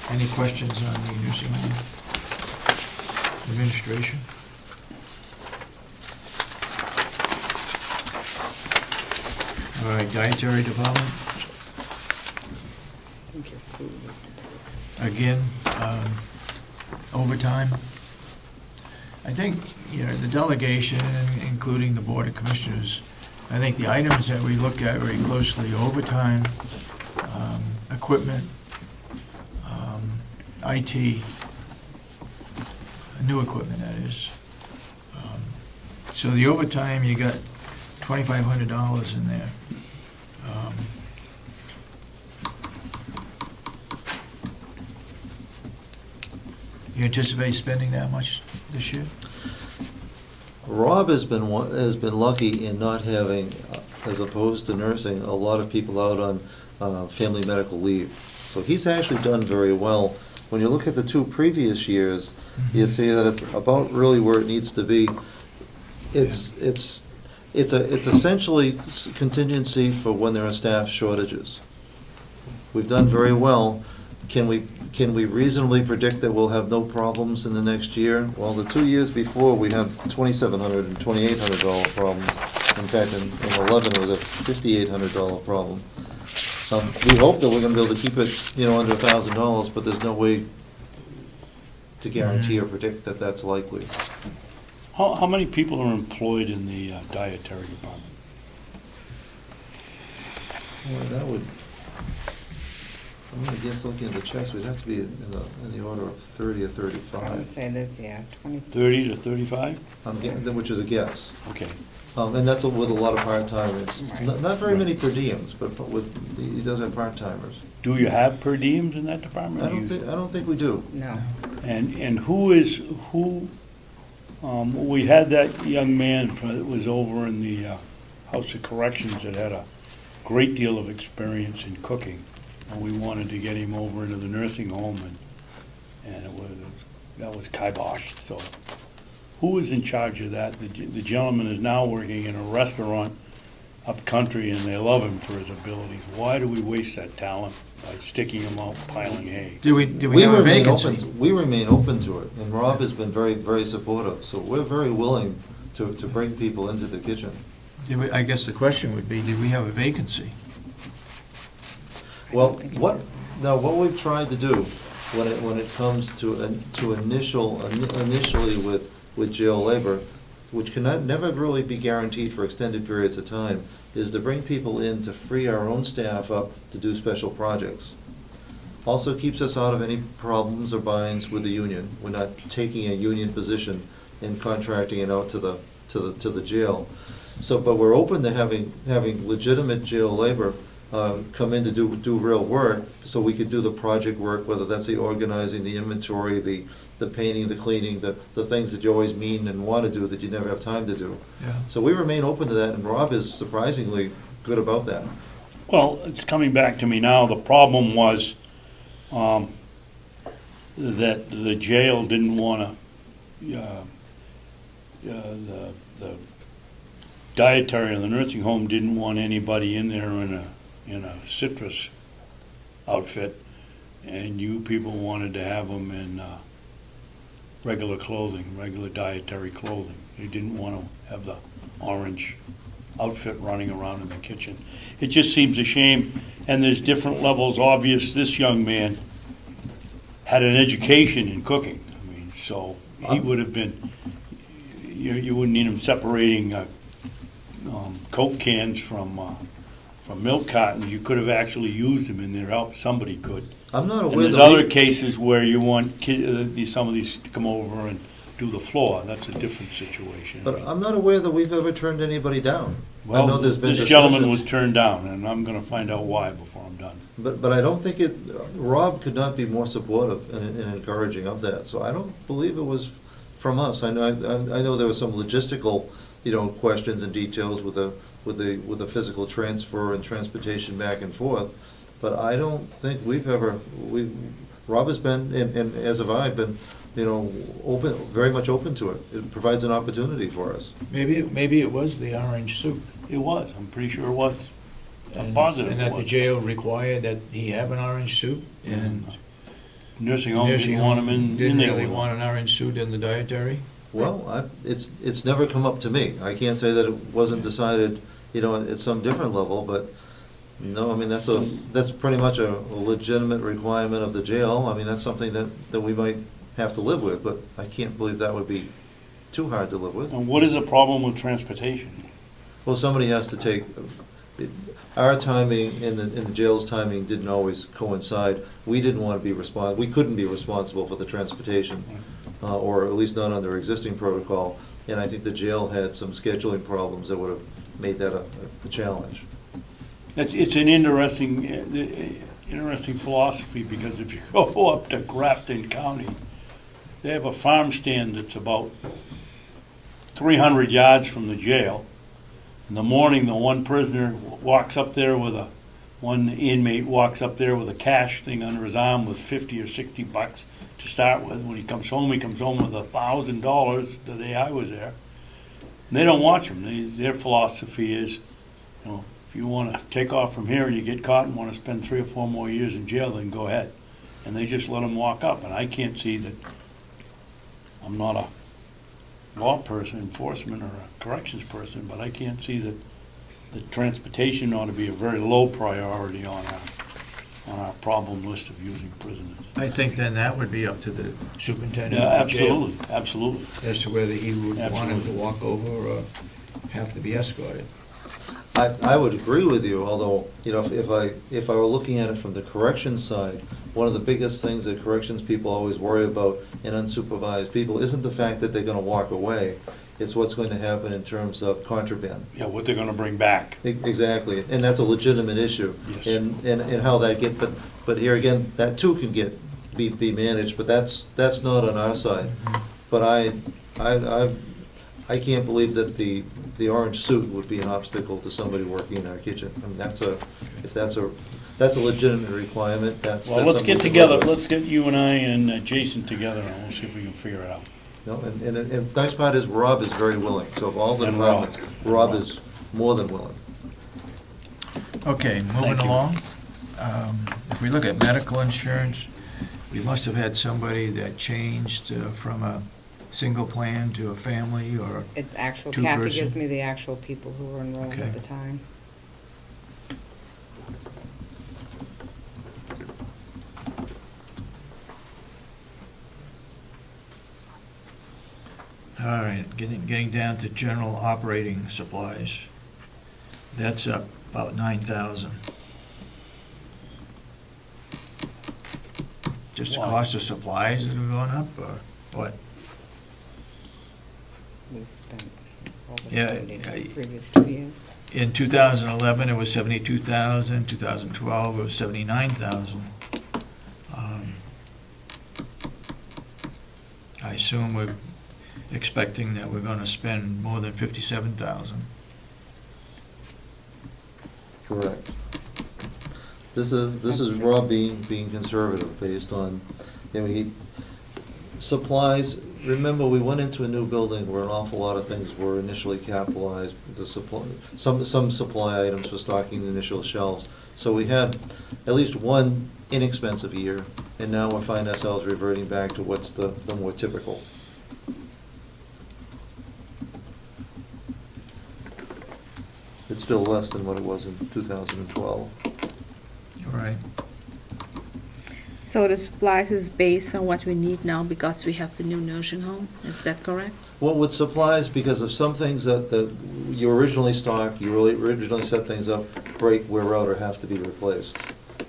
Speaker 1: Any questions on the nursing home administration? All right, dietary development.
Speaker 5: Thank you. Food is the biggest.
Speaker 1: Again, overtime. I think, the delegation, including the Board of Commissioners, I think the items that we look at very closely, overtime, equipment, IT, new equipment, that is. So the overtime, you got $2,500 in there. You anticipate spending that much this year?
Speaker 4: Rob has been lucky in not having, as opposed to nursing, a lot of people out on family medical leave. So he's actually done very well. When you look at the 2 previous years, you see that it's about really where it needs to be. It's essentially contingency for when there are staff shortages. We've done very well. Can we reasonably predict that we'll have no problems in the next year? Well, the 2 years before, we had $2,700 and $2,800 problems. In fact, in 11, it was a $5,800 problem. We hope that we're gonna be able to keep it, under $1,000, but there's no way to guarantee or predict that that's likely.
Speaker 2: How many people are employed in the dietary department?
Speaker 4: Well, that would, I'm gonna guess, looking at the checks, we'd have to be in the order of 30 or
Speaker 5: I would
Speaker 4: 35,
Speaker 5: say this, 20.
Speaker 2: 30 to 35?
Speaker 4: which is a guess.
Speaker 2: Okay.
Speaker 4: And that's with a lot of part-timers.
Speaker 5: Right.
Speaker 4: Not very many per diems, but he does have part-timers.
Speaker 2: Do you have per diems in that department?
Speaker 4: I don't think we do.
Speaker 5: No.
Speaker 2: And we had that young man that was over in the House of Corrections that had a great deal of experience in cooking. And we wanted to get him over into the nursing home, and that was kiboshed. So who is in charge of that? The gentleman is now working in a restaurant up country, and they love him for his abilities. Why do we waste that talent by sticking him out piling hay?
Speaker 1: Do we have a
Speaker 4: remain
Speaker 1: vacancy?
Speaker 4: open. We remain open to it, and Rob has been very, very supportive. So we're very willing to bring people into the kitchen.
Speaker 1: I guess the question would be, do we have a vacancy?
Speaker 5: I
Speaker 4: Well,
Speaker 5: don't think it
Speaker 4: what
Speaker 5: is.
Speaker 4: we've tried to do when it comes to initially with jail labor, which never really be guaranteed for extended periods of time, is to bring people in to free our own staff up to do special projects. Also keeps us out of any problems or binds with the union. We're not taking a union position and contracting it out to the jail. So, but we're open to having legitimate jail labor come in to do real work, so we could do the project work, whether that's the organizing, the inventory, the painting, the cleaning, the things that you always mean and want to do that you never have time to do.
Speaker 1: Yeah.
Speaker 4: So we remain open to that, and Rob is surprisingly good about that.
Speaker 2: Well, it's coming back to me now. The problem was that the jail didn't want to, the dietary in the nursing home didn't want anybody in there in a citrus outfit, and you people wanted to have them in regular clothing, regular dietary clothing. They didn't want to have the orange outfit running around in the kitchen. It just seems a shame, and there's different levels. Obvious, this young man had an education in cooking. I mean, so he would have been, you wouldn't need him separating Coke cans from milk cartons. You could have actually used them in there. Somebody could.
Speaker 4: I'm not
Speaker 2: And
Speaker 4: aware
Speaker 2: there's
Speaker 4: that
Speaker 2: other cases where you want some of these to come over and do the floor. That's a different situation.
Speaker 4: But I'm not aware that we've ever turned anybody down. I know
Speaker 2: Well,
Speaker 4: there's been
Speaker 2: this gentleman was
Speaker 4: discussions,
Speaker 2: turned down, and I'm gonna find out why before I'm done.
Speaker 4: but I don't think Rob could not be more supportive and encouraging of that, so I don't believe it was from us. I know there were some logistical, questions and details with the physical transfer and transportation back and forth, but I don't think Rob has been, and as have I, been, open, very much open to it. It provides an opportunity for us.
Speaker 1: Maybe it was the orange suit.
Speaker 2: It was, I'm pretty sure it was. I'm
Speaker 1: And-
Speaker 2: positive
Speaker 1: And
Speaker 2: it
Speaker 1: that the
Speaker 2: was.
Speaker 1: jail required that he have an orange suit, and
Speaker 2: Nursing home
Speaker 1: nursing
Speaker 2: didn't want him
Speaker 1: home
Speaker 2: in
Speaker 1: didn't
Speaker 2: there
Speaker 1: really
Speaker 2: with him.
Speaker 1: want an orange suit in the dietary?
Speaker 4: Well, it's never come up to me. I can't say that it wasn't decided, at some different level, but no, I mean, that's pretty much a legitimate requirement of the jail. I mean, that's something that we might have to live with, but I can't believe that would be too hard to live with.
Speaker 2: And what is the problem with transportation?
Speaker 4: Well, somebody has to take, our timing and the jail's timing didn't always coincide. We didn't want to be we couldn't be responsible for the transportation, or at least not under existing protocol. And I think the jail had some scheduling problems that would have made that a challenge.
Speaker 2: It's an interesting philosophy, because if you go up to Grafton County, they have a farm stand that's about 300 yards from the jail. In the morning, the one prisoner walks up there one inmate walks up there with a cash thing under his arm with 50 or 60 bucks to start with. When he comes home with $1,000 the day I was there. And they don't watch him. Their philosophy is, if you want to take off from here and you get caught and want to spend 3 or 4 more years in jail, then go ahead. And they just let them walk up. And I can't see that. I'm not a law person, enforcement, or a corrections person, but I can't see that the transportation ought to be a very low priority on our problem list of using prisoners.
Speaker 1: I think then that would be up to the superintendent
Speaker 2: Yeah,
Speaker 1: of the jail
Speaker 2: absolutely.
Speaker 1: as to whether he would want him to
Speaker 2: Absolutely.
Speaker 1: walk over or have to be escorted.
Speaker 4: I would agree with you, although, if I were looking at it from the corrections side, one of the biggest things that corrections people always worry about in unsupervised people isn't the fact that they're gonna walk away, it's what's going to happen in terms of contraband.
Speaker 2: Yeah, what they're gonna bring back.
Speaker 4: Exactly, and that's a legitimate issue.
Speaker 2: Yes.
Speaker 4: And how that but here again, that too can be managed, but that's not on our side. But I can't believe that the orange suit would be an obstacle to somebody working in our kitchen. I mean, if that's a legitimate requirement, that's
Speaker 2: Well, let's
Speaker 4: something
Speaker 2: get
Speaker 4: to
Speaker 2: together,
Speaker 4: live with.
Speaker 2: let's get you and I and Jason together, and we'll see if we can figure it out.
Speaker 4: No, and the nice part is Rob is very willing, so of all the
Speaker 2: And Rob.
Speaker 4: departments, Rob is more than willing.
Speaker 1: Okay, moving
Speaker 2: Thank you.
Speaker 1: along. If we look at medical insurance, we must have had somebody that changed from a single plan to a family or
Speaker 5: It's actual,
Speaker 1: Two
Speaker 5: Kathy
Speaker 1: person.
Speaker 5: gives me the actual people who were enrolled
Speaker 1: Okay.
Speaker 5: at the time.
Speaker 1: All right, getting down to general operating supplies. That's up about 9,000. Just the
Speaker 2: Why?
Speaker 1: cost of supplies that have gone up, or what?
Speaker 5: We spent over
Speaker 1: Yeah,
Speaker 5: 70
Speaker 1: I-
Speaker 5: the previous 2 years.
Speaker 1: In 2011, it was 72,000, 2012, it was 79,000. I assume we're expecting that we're gonna spend more than 57,000.
Speaker 4: Correct. This is Rob being conservative based on, supplies, remember, we went into a new building where an awful lot of things were initially capitalized, the supply, some supply items for stocking the initial shelves. So we had at least one inexpensive year, and now we find ourselves reverting back to what's the more typical. It's still less than what it was in 2012.
Speaker 1: All right.
Speaker 3: So the supplies is based on what we need now because we have the new nursing home, is that correct?
Speaker 4: Well, with supplies, because of some things that you originally stocked, you really originally set things up, break, wear out, or have to be replaced.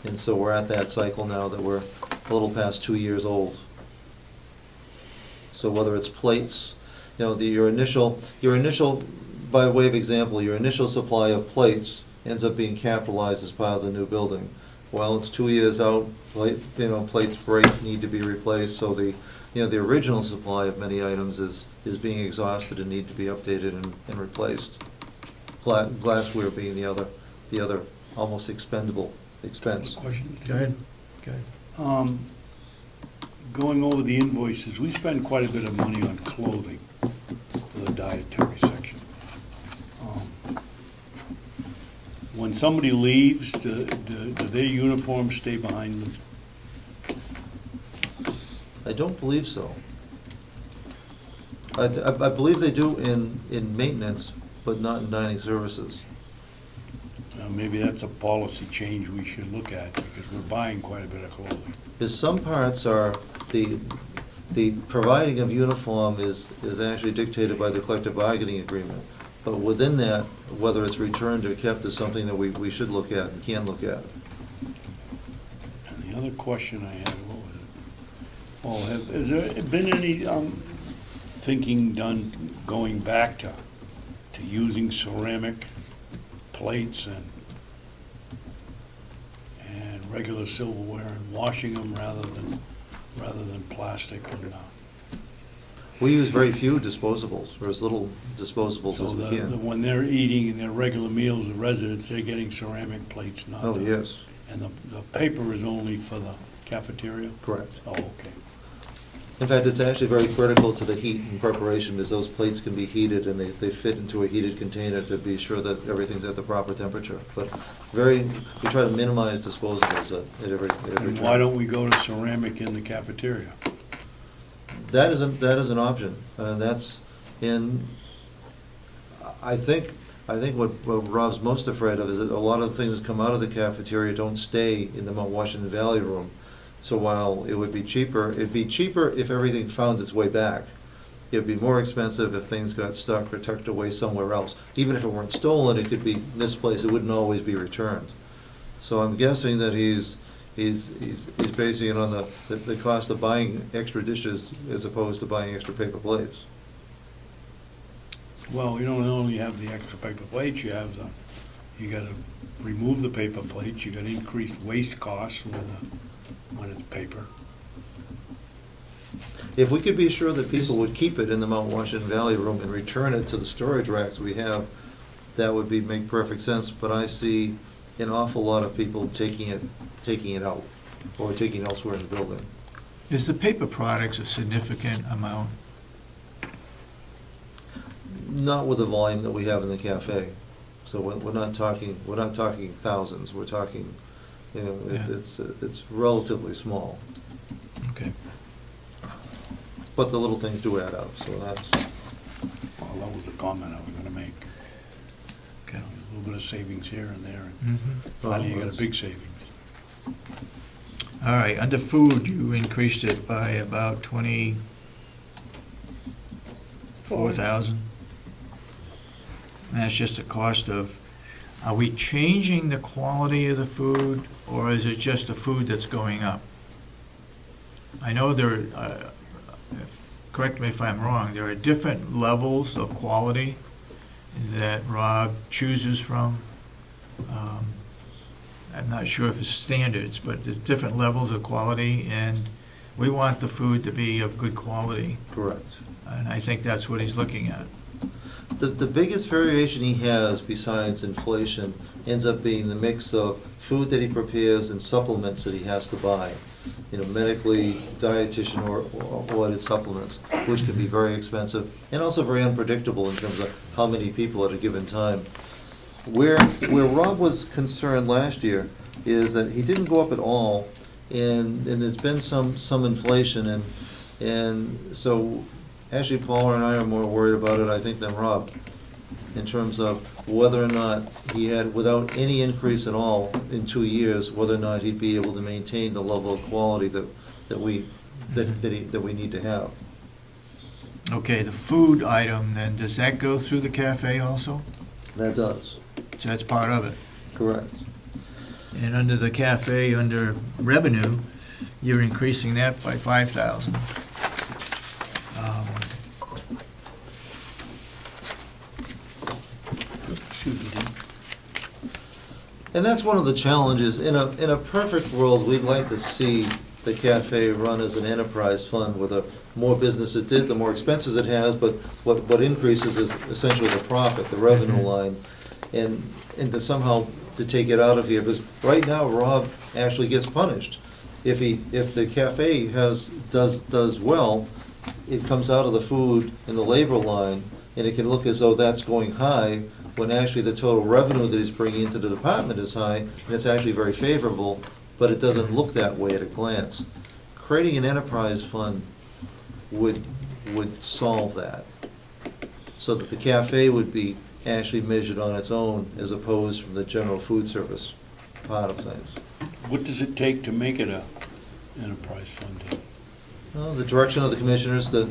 Speaker 4: And so we're at that cycle now that we're a little past 2 years old. So whether it's plates, your initial, by way of example, your initial supply of plates ends up being capitalized as part of the new building. Well, it's 2 years out, plates break, need to be replaced, so the original supply of many items is being exhausted and need to be updated and replaced. Glassware being the other almost expendable expense.
Speaker 2: Question?
Speaker 1: Go ahead. Go ahead.
Speaker 2: Going over the invoices, we spend quite a bit of money on clothing for the dietary section. When somebody leaves, do their uniforms stay behind them?
Speaker 4: I don't believe so. I believe they do in maintenance, but not in dining services.
Speaker 2: Maybe that's a policy change we should look at, because we're buying quite a bit of clothing.
Speaker 4: Because some parts are, the providing of uniform is actually dictated by the collective bargaining agreement. But within that, whether it's returned or kept is something that we should look at and can look at.
Speaker 2: And the other question I had, what was it? Has there been any thinking done going back to using ceramic plates and regular silverware and washing them rather than plastic? And,
Speaker 4: We use very few disposables, or as little disposables
Speaker 2: so
Speaker 4: as we can.
Speaker 2: when they're eating in their regular meals, the residents, they're getting ceramic plates, not
Speaker 4: Oh,
Speaker 2: the-
Speaker 4: yes,
Speaker 2: And the paper is only for the cafeteria?
Speaker 4: correct.
Speaker 2: Oh, okay.
Speaker 4: In fact, it's actually very critical to the heat and preparation, because those plates can be heated and they fit into a heated container to be sure that everything's at the proper temperature. But we try to minimize disposables at every
Speaker 2: And
Speaker 4: turn.
Speaker 2: why don't we go to ceramic in the cafeteria?
Speaker 4: That is an option. That's in, I think what Rob's most afraid of is that a lot of the things that come out of the cafeteria don't stay in the Mount Washington Valley room. So while it'd be cheaper if everything found its way back. It'd be more expensive if things got stuck or tucked away somewhere else. Even if it weren't stolen, it could be misplaced. It wouldn't always be returned. So I'm guessing that he's basing it on the cost of buying extra dishes as opposed to buying extra paper plates.
Speaker 2: Well, you don't only have the extra paper plates, you gotta remove the paper plates, you got increased waste costs when it's paper.
Speaker 4: If we could be sure that people would keep it in the Mount Washington Valley room and return it to the storage racks we have, that would make perfect sense, but I see an awful lot of people taking it out, or taking elsewhere in the building.
Speaker 1: Is the paper products a significant amount?
Speaker 4: Not with the volume that we have in the cafe. So we're not talking thousands, we're talking,
Speaker 1: Yeah.
Speaker 4: it's relatively small.
Speaker 1: Okay.
Speaker 4: But the little things do add up, so that's,
Speaker 2: Well, that was a comment I was gonna make.
Speaker 1: Okay.
Speaker 2: A little bit of savings here and there, and
Speaker 1: Mhm.
Speaker 2: finally you got a big savings.
Speaker 1: All right, under food, you increased it by about 20, 4,000. And that's just the cost of, are we changing the quality of the food, or is it just the food that's going up? I know correct me if I'm wrong, there are different levels of quality that Rob chooses from. I'm not sure if it's standards, but there's different levels of quality, and we want the food to be of good quality,
Speaker 4: Correct.
Speaker 1: and I think that's what he's looking at.
Speaker 4: The biggest variation he has besides inflation ends up being the mix of food that he prepares and supplements that he has to buy. You know, medically, dietitian or ordered supplements, which can be very expensive and also very unpredictable in terms of how many people at a given time. Where Rob was concerned last year is that he didn't go up at all, and there's been some inflation, and so actually Paula and I are more worried about it, I think, than Rob, in terms of whether or not he had, without any increase at all in 2 years, whether or not he'd be able to maintain the level of quality that we need to have.
Speaker 1: Okay, the food item, then, does that go through the cafe also?
Speaker 4: That does,
Speaker 1: So that's part of it.
Speaker 4: correct.
Speaker 1: And under the cafe, under revenue, you're increasing that by 5,000.
Speaker 2: Excuse me, Dean.
Speaker 4: And that's one of the challenges. In a perfect world, we'd like to see the cafe run as an enterprise fund with the more business it did, the more expenses it has, but what increases is essentially the profit, the revenue line. And to somehow to take it out of here, because right now Rob actually gets punished. If the cafe does well, it comes out of the food and the labor line, and it can look as though that's going high, when actually the total revenue that he's bringing into the department is high, and it's actually very favorable, but it doesn't look that way at a glance. Creating an enterprise fund would solve that, so that the cafe would be actually measured on its own as opposed from the general food service part of things.
Speaker 2: What does it take to make it a enterprise fund? Dean?
Speaker 4: Well, the direction of the commissioners to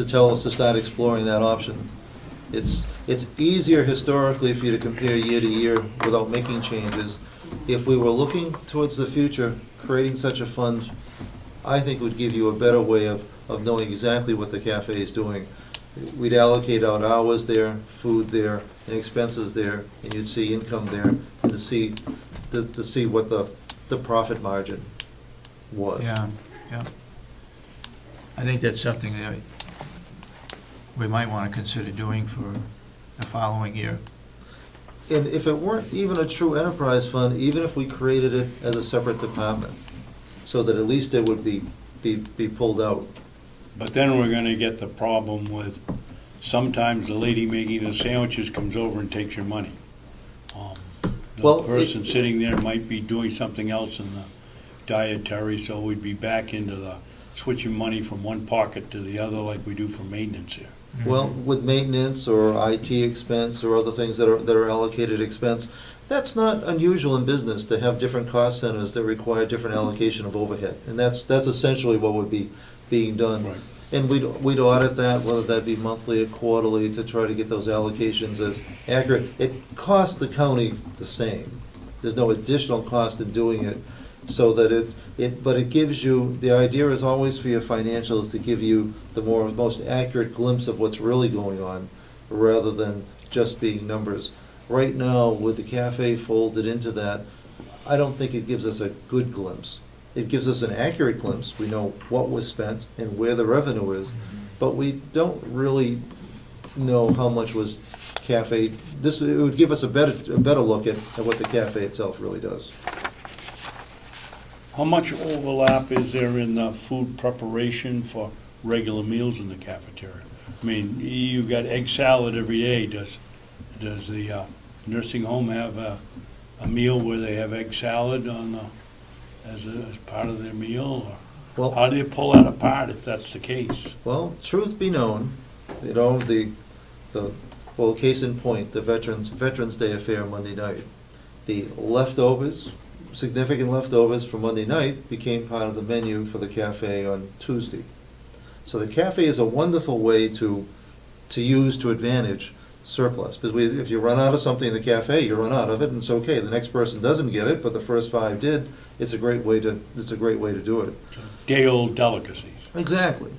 Speaker 4: tell us to start exploring that option. It's easier historically for you to compare year to year without making changes. If we were looking towards the future, creating such a fund, I think would give you a better way of knowing exactly what the cafe is doing. We'd allocate out hours there, food there, and expenses there, and you'd see income there, and to see what the profit margin was.
Speaker 1: Yeah. I think that's something that we might want to consider doing for the following year.
Speaker 4: And if it weren't even a true enterprise fund, even if we created it as a separate department, so that at least it would be pulled out.
Speaker 2: But then we're gonna get the problem with, sometimes the lady making the sandwiches comes over and takes your money. The
Speaker 4: Well,
Speaker 2: person sitting there might be doing something else in the dietary, so we'd be back into the switching money from one pocket to the other like we do for maintenance here.
Speaker 4: Well, with maintenance or IT expense or other things that are allocated expense, that's not unusual in business to have different cost centers that require different allocation of overhead. And that's essentially what would be being done.
Speaker 2: Right.
Speaker 4: And we'd audit that, whether that be monthly or quarterly, to try to get those allocations as accurate. It costs the county the same. There's no additional cost in doing it, so that but it gives you, the idea is always for your financials to give you the most accurate glimpse of what's really going on, rather than just being numbers. Right now, with the cafe folded into that, I don't think it gives us a good glimpse. It gives us an accurate glimpse. We know what was spent and where the revenue is, but we don't really know how much was cafe. It would give us a better look at what the cafe itself really does.
Speaker 2: How much overlap is there in the food preparation for regular meals in the cafeteria? I mean, you got egg salad every day. Does the nursing home have a meal where they have egg salad as part of their meal? Or
Speaker 4: Well,
Speaker 2: how do you pull that apart if that's the case?
Speaker 4: Well, truth be known, case in point, the Veterans Day affair Monday night. The leftovers, significant leftovers from Monday night, became part of the menu for the cafe on Tuesday. So the cafe is a wonderful way to to use to advantage surplus. Because if you run out of something in the cafe, you run out of it, and it's okay. The next person doesn't get it, but the first 5 did. It's a great way to do it.
Speaker 2: Day-old delicacies.
Speaker 4: Exactly.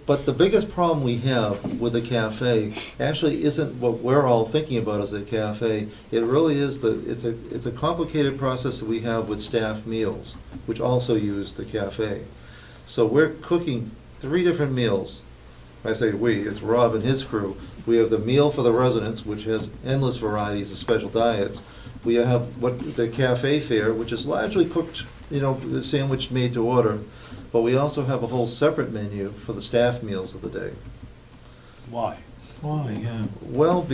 Speaker 4: But the biggest problem we have with the cafe actually isn't what we're all thinking about as a cafe. It really is it's a complicated process that we have with staff meals, which also use the cafe. So we're cooking 3 different meals. I say we, it's Rob and his crew. We have the meal for the residents, which has endless varieties of special diets. We have the cafe fare, which is largely cooked, sandwiched made to order. But we also have a whole separate menu for the staff meals of the day.
Speaker 2: Why?
Speaker 1: Why, yeah.
Speaker 4: Well,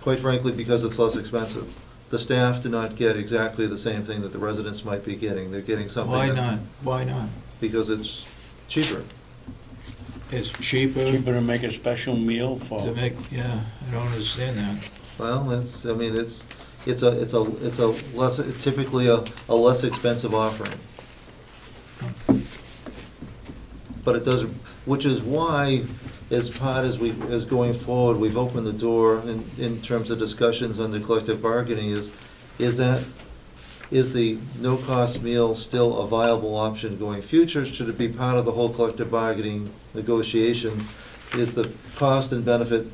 Speaker 4: quite frankly, because it's less expensive. The staff do not get exactly the same thing that the residents might be getting. They're getting something.
Speaker 1: Why not? Why not?
Speaker 4: Because it's cheaper.
Speaker 1: It's cheaper
Speaker 2: Cheaper to make a special meal for,
Speaker 1: to make, yeah, I don't understand that.
Speaker 4: Well, it's typically a less expensive offering. But it does, which is why, as going forward, we've opened the door in terms of discussions under collective bargaining is the no-cost meal still a viable option going future? Should it be part of the whole collective bargaining negotiation? Is the cost and benefit,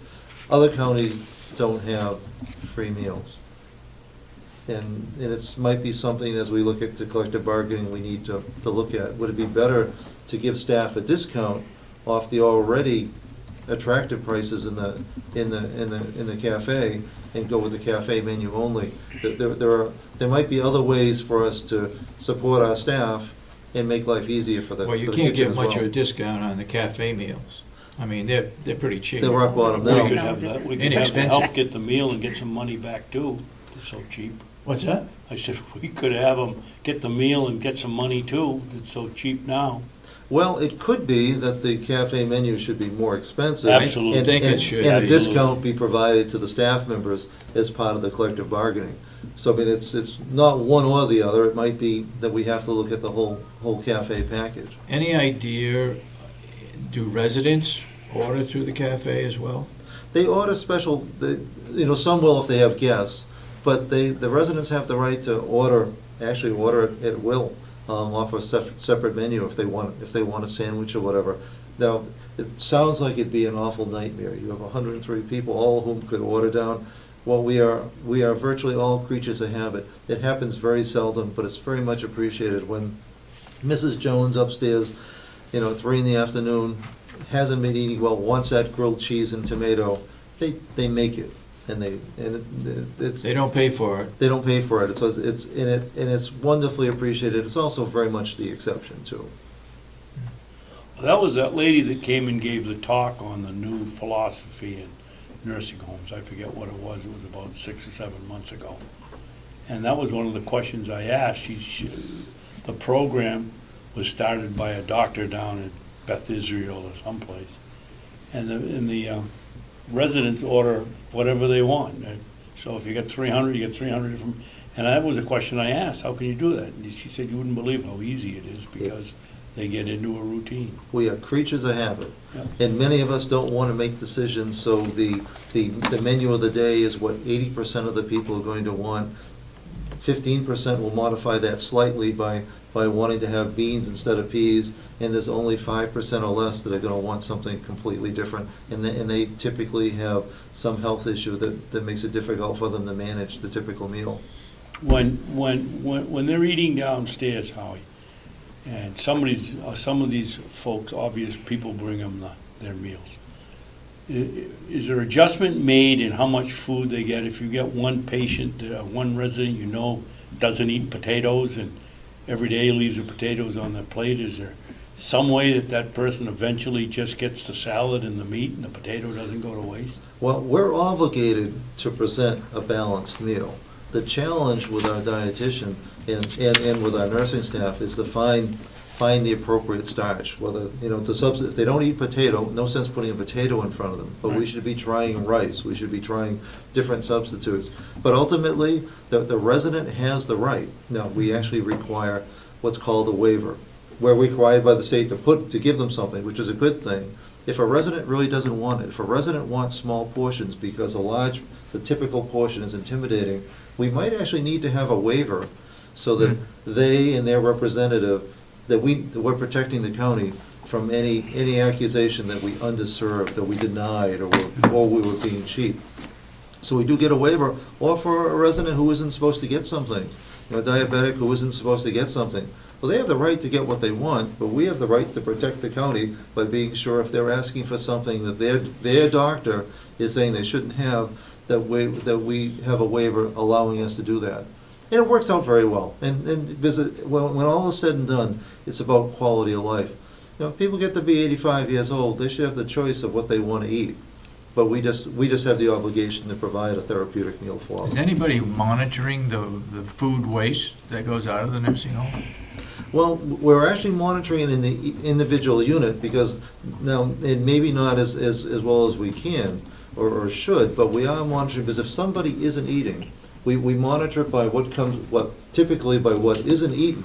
Speaker 4: other counties don't have free meals. And it might be something, as we look at the collective bargaining, we need to look at. Would it be better to give staff a discount off the already attractive prices in the cafe and go with the cafe menu only? There might be other ways for us to support our staff and make life easier for the
Speaker 1: Well, you
Speaker 4: for the
Speaker 1: can't
Speaker 4: kitchen
Speaker 1: get
Speaker 4: as
Speaker 1: much
Speaker 4: well.
Speaker 1: of a discount on the cafe meals. I mean, they're pretty cheap.
Speaker 4: They're rock bottom
Speaker 2: we
Speaker 4: now.
Speaker 2: could have that, we could have the
Speaker 1: Inexpensive.
Speaker 2: help get the meal and get some money back too. It's so cheap.
Speaker 1: What's that?
Speaker 2: I said, we could have them get the meal and get some money too. It's so cheap now.
Speaker 4: Well, it could be that the cafe menu should be more expensive.
Speaker 2: Absolutely.
Speaker 1: I think it should
Speaker 4: And a
Speaker 1: be.
Speaker 4: discount be provided to the staff members as part of the collective bargaining. So, I mean, it's not one or the other. It might be that we have to look at the whole cafe package.
Speaker 1: Any idea, do residents order through the cafe as well?
Speaker 4: They order special, some will if they have guests, but the residents have the right to order it at will, off a separate menu if they want a sandwich or whatever. Now, it sounds like it'd be an awful nightmare. You have 103 people, all of whom could order down. Well, we are virtually all creatures of habit. It happens very seldom, but it's very much appreciated when Mrs. Jones upstairs, 3 in the afternoon, hasn't been eating well, wants that grilled cheese and tomato. They make it, and it's.
Speaker 1: They don't pay for it.
Speaker 4: They don't pay for it. It's wonderfully appreciated. It's also very much the exception too.
Speaker 2: That was that lady that came and gave the talk on the new philosophy in nursing homes. I forget what it was. It was about 6 or 7 months ago. And that was one of the questions I asked. The program was started by a doctor down in Beth Israel or someplace. And the residents order whatever they want. So if you get 300, you get 300 different. And that was a question I asked, how can you do that? And she said, you wouldn't believe how easy it is because they get into a routine.
Speaker 4: We are creatures of habit,
Speaker 2: Yep.
Speaker 4: and many of us don't want to make decisions, so the menu of the day is what 80% of the people are going to want. 15% will modify that slightly by wanting to have beans instead of peas, and there's only 5% or less that are going to want something completely different, and they typically have some health issue that makes it difficult for them to manage the typical meal.
Speaker 2: When they're eating downstairs, Howie, and some of these folks, obvious people bring them their meals. Is there adjustment made in how much food they get? If you get one patient, one resident doesn't eat potatoes and every day leaves the potatoes on their plate, is there some way that person eventually just gets the salad and the meat and the potato doesn't go to waste?
Speaker 4: Well, we're obligated to present a balanced meal. The challenge with our dietitian and with our nursing staff is to find the appropriate starch. Whether, to substitute, if they don't eat potato, no sense putting a potato in front of them. But we should be trying rice. We should be trying different substitutes. But ultimately, the resident has the right. Now, we actually require what's called a waiver. We're required by the state to give them something, which is a good thing. if a resident really doesn't want it, if a resident wants small portions because the typical portion is intimidating, we might actually need to have a waiver so that they and their representative, that we're protecting the county from any accusation that we underserved, or we denied, or we were being cheap. So we do get a waiver, or for a resident who isn't supposed to get something, a diabetic who isn't supposed to get something. Well, they have the right to get what they want, but we have the right to protect the county by being sure if they're asking for something that their doctor is saying they shouldn't have, that we have a waiver allowing us to do that. And it works out very well. And when all is said and done, it's about quality of life. People get to be 85 years old, they should have the choice of what they want to eat. But we just have the obligation to provide a therapeutic meal for them.
Speaker 1: Is anybody monitoring the food waste that goes out of the nursing home?
Speaker 4: Well, we're actually monitoring in the individual unit, because now, and maybe not as well as we can or should, but we are monitoring, because if somebody isn't eating, we monitor it by typically by what isn't eaten.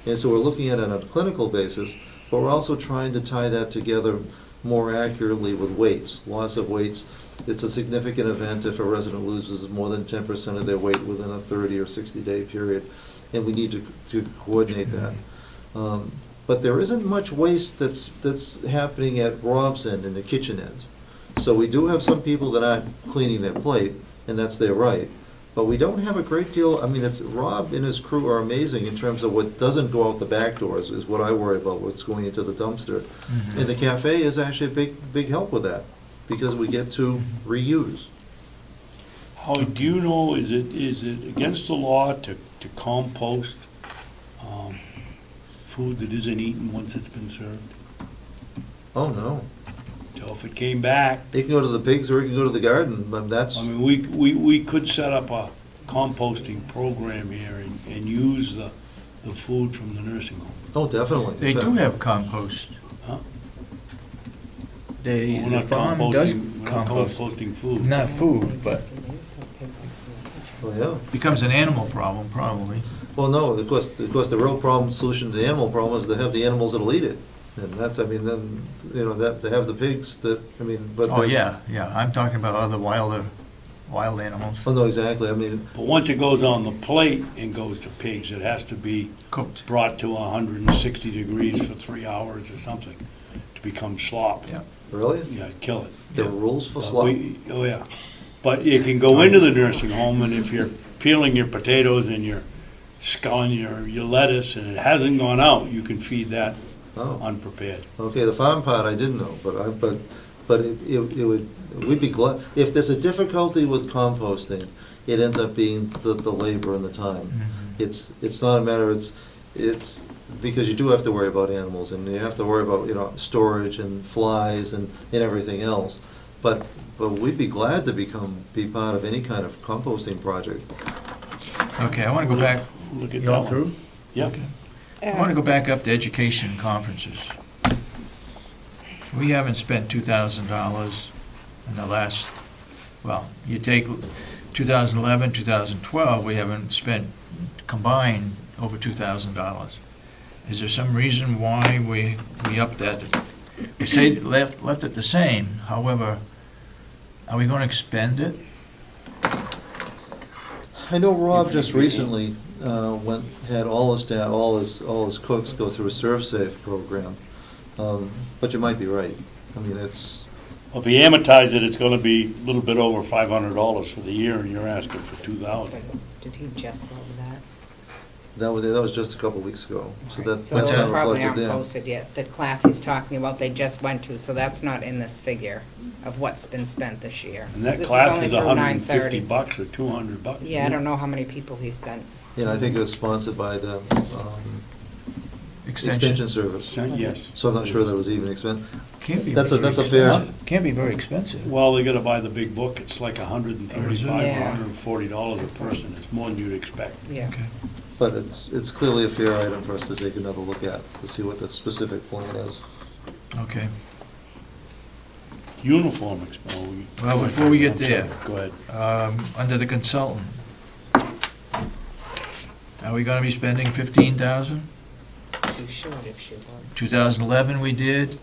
Speaker 4: And so we're looking at it on a clinical basis, but we're also trying to tie that together more accurately with weights, loss of weights. It's a significant event if a resident loses more than 10% of their weight within a 30 or 60-day period, and we need to coordinate that. But there isn't much waste that's happening at Rob's end, in the kitchen end. So we do have some people that aren't cleaning their plate, and that's their right. But we don't have a great deal, Rob and his crew are amazing in terms of what doesn't go out the back doors, is what I worry about, what's going into the dumpster.
Speaker 1: Mm-hmm.
Speaker 4: And the cafe is actually a big help with that, because we get to reuse.
Speaker 2: Howard, do you know, is it against the law to compost food that isn't eaten once it's been served?
Speaker 4: Oh, no.
Speaker 2: So if it came back,
Speaker 4: It can go to the pigs or it can go to the garden, but that's,
Speaker 2: I mean, we could set up a composting program here and use the food from the nursing home.
Speaker 4: oh, definitely.
Speaker 1: They do have compost.
Speaker 2: Huh?
Speaker 1: The
Speaker 2: We're not
Speaker 1: farm does
Speaker 2: composting, we're not
Speaker 1: compost.
Speaker 2: composting food.
Speaker 1: Not food, but
Speaker 4: Oh, yeah.
Speaker 1: becomes an animal problem, probably.
Speaker 4: Well, no, of course, the real problem, solution to the animal problem is to have the animals that'll eat it. And that's, then, that, to have the pigs that, but.
Speaker 1: Oh, yeah, I'm talking about other wild animals,
Speaker 4: Oh, no, exactly,
Speaker 2: But once it goes on the plate and goes to pigs, it has to be
Speaker 1: cooked.
Speaker 2: brought to 160 degrees for 3 hours or something to become slop.
Speaker 1: Yeah.
Speaker 4: really?
Speaker 2: Yeah, kill it.
Speaker 4: There are rules for slop?
Speaker 2: Oh, yeah. But it can go into the nursing home, and if you're peeling your potatoes and you're sculling your lettuce and it hasn't gone out, you can feed that
Speaker 4: Oh,
Speaker 2: unprepared.
Speaker 4: okay, the farm part I didn't know, but we'd be glad, if there's a difficulty with composting, it ends up being the labor and the time.
Speaker 1: Mhm.
Speaker 4: It's not a matter, it's because you do have to worry about animals, and you have to worry about, storage and flies and everything else. But we'd be glad to be part of any kind of composting project.
Speaker 1: Okay, I want to go back.
Speaker 2: Look at
Speaker 1: You all
Speaker 2: that one.
Speaker 1: through?
Speaker 2: Yeah.
Speaker 1: Okay. I want to go back up to education conferences. We haven't spent $2,000 in the last, you take 2011, 2012, we haven't spent combined over $2,000. Is there some reason why we upped that? We say left it the same, however, are we going to expend it?
Speaker 4: I know Rob just recently had all his staff, all his cooks go through a ServSafe program, but you might be right. It's,
Speaker 2: Well, if you amortize it, it's gonna be a little bit over $500 for the year, and you're asking for $2,000.
Speaker 5: Did he just go over that?
Speaker 4: that was just a couple weeks ago, so that's
Speaker 5: So those
Speaker 4: not
Speaker 5: probably
Speaker 4: reflected
Speaker 5: aren't
Speaker 4: there.
Speaker 5: posted yet. The class he's talking about, they just went to, so that's not in this figure of what's been spent this year.
Speaker 2: And that
Speaker 5: This
Speaker 2: class
Speaker 5: only
Speaker 2: is
Speaker 5: through
Speaker 2: $150
Speaker 5: 9:30.
Speaker 2: or $200.
Speaker 5: Yeah, I don't know how many people he sent.
Speaker 4: And I think it was sponsored by the
Speaker 1: Extension.
Speaker 4: Extension Service,
Speaker 2: Yes.
Speaker 4: so I'm not sure that it was even expensive.
Speaker 1: Can't be
Speaker 4: That's a
Speaker 1: very
Speaker 4: fair-
Speaker 1: expensive. Can't be very expensive.
Speaker 2: Well, they gotta buy the big book. It's like $135
Speaker 5: Yeah.
Speaker 2: or $140 a person. It's more than you'd expect.
Speaker 5: Yeah.
Speaker 1: Okay.
Speaker 4: But it's clearly a fair item for us to take another look at, to see what the specific plan is.
Speaker 1: Okay.
Speaker 2: Uniform expense.
Speaker 1: Well, before we get there,
Speaker 2: Go ahead.
Speaker 1: Under the consultant, are we going to be spending $15,000?
Speaker 5: You should if she would.
Speaker 1: 2011 we did.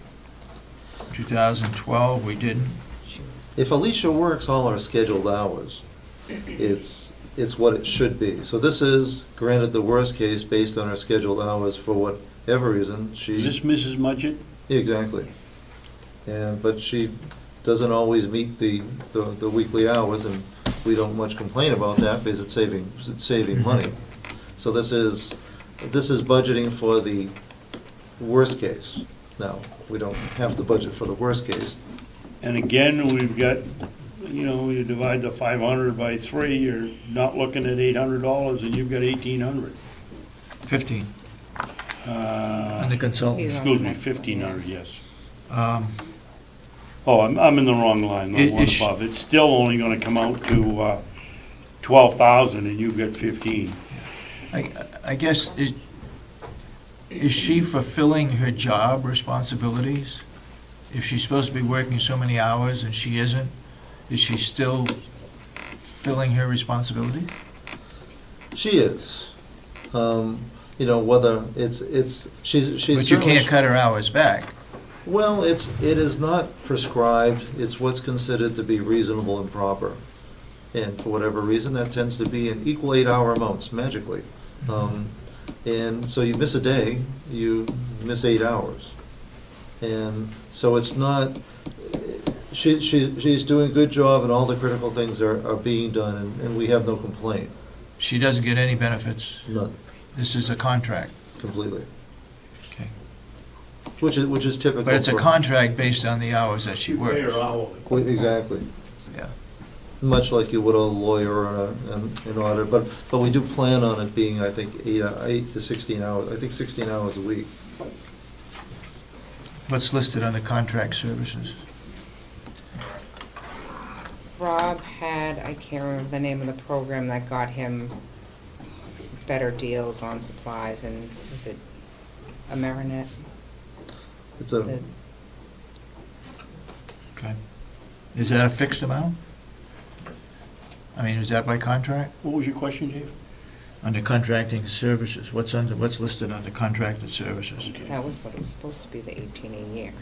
Speaker 1: 2012, we didn't.
Speaker 5: She was-
Speaker 4: If Alicia works all our scheduled hours, it's what it should be. So this is, granted, the worst case based on our scheduled hours for whatever reason,
Speaker 2: Is this Mrs. Mudgett?
Speaker 4: Exactly. But she doesn't always meet the weekly hours, and we don't much complain about that because it's saving money. So this is budgeting for the worst case. Now, we don't have to budget for the worst case.
Speaker 2: And again, we've got, you divide the 500 by 3, you're not looking at $800, and you've got 1,800.
Speaker 1: 15,
Speaker 2: Uh,
Speaker 1: under consultants.
Speaker 5: He's on
Speaker 2: Excuse
Speaker 5: the
Speaker 2: me,
Speaker 5: next one,
Speaker 2: 1,500, yes.
Speaker 1: Um,
Speaker 2: Oh, I'm in the wrong line, the one
Speaker 1: Is-
Speaker 2: above. It's still only gonna come out to 12,000, and you've got 15.
Speaker 1: I guess, is she fulfilling her job responsibilities? If she's supposed to be working so many hours and she isn't, is she still fulfilling her responsibility?
Speaker 4: She is. Whether she's
Speaker 1: But you
Speaker 4: certainly-
Speaker 1: can't cut her hours back.
Speaker 4: Well, it is not prescribed, it's what's considered to be reasonable and proper. And for whatever reason, that tends to be in equal 8-hour amounts, magically. And so you miss a day, you miss 8 hours. And so it's not, she's doing a good job and all the critical things are being done, and we have no complaint,
Speaker 1: She doesn't get any benefits.
Speaker 4: none,
Speaker 1: This is a contract.
Speaker 4: completely.
Speaker 1: Okay.
Speaker 4: Which is typical.
Speaker 1: But it's a
Speaker 4: for-
Speaker 1: contract based on the hours that she works.
Speaker 4: Exactly.
Speaker 1: Yeah.
Speaker 4: Much like you would a lawyer or an auditor, but we do plan on it being, I think, 8 to 16 hours, I think 16 hours a week.
Speaker 1: What's listed under contract services?
Speaker 5: Rob had, I can't remember the name of the program that got him better deals on supplies, and is it Amerinet?
Speaker 4: It's a,
Speaker 5: That's-
Speaker 1: Okay. Is that a fixed amount? I mean, is that by contract?
Speaker 2: What was your question, Dave?
Speaker 1: Under contracting services, what's listed under contracted services?
Speaker 5: That was what it was supposed to be, the 18 a year.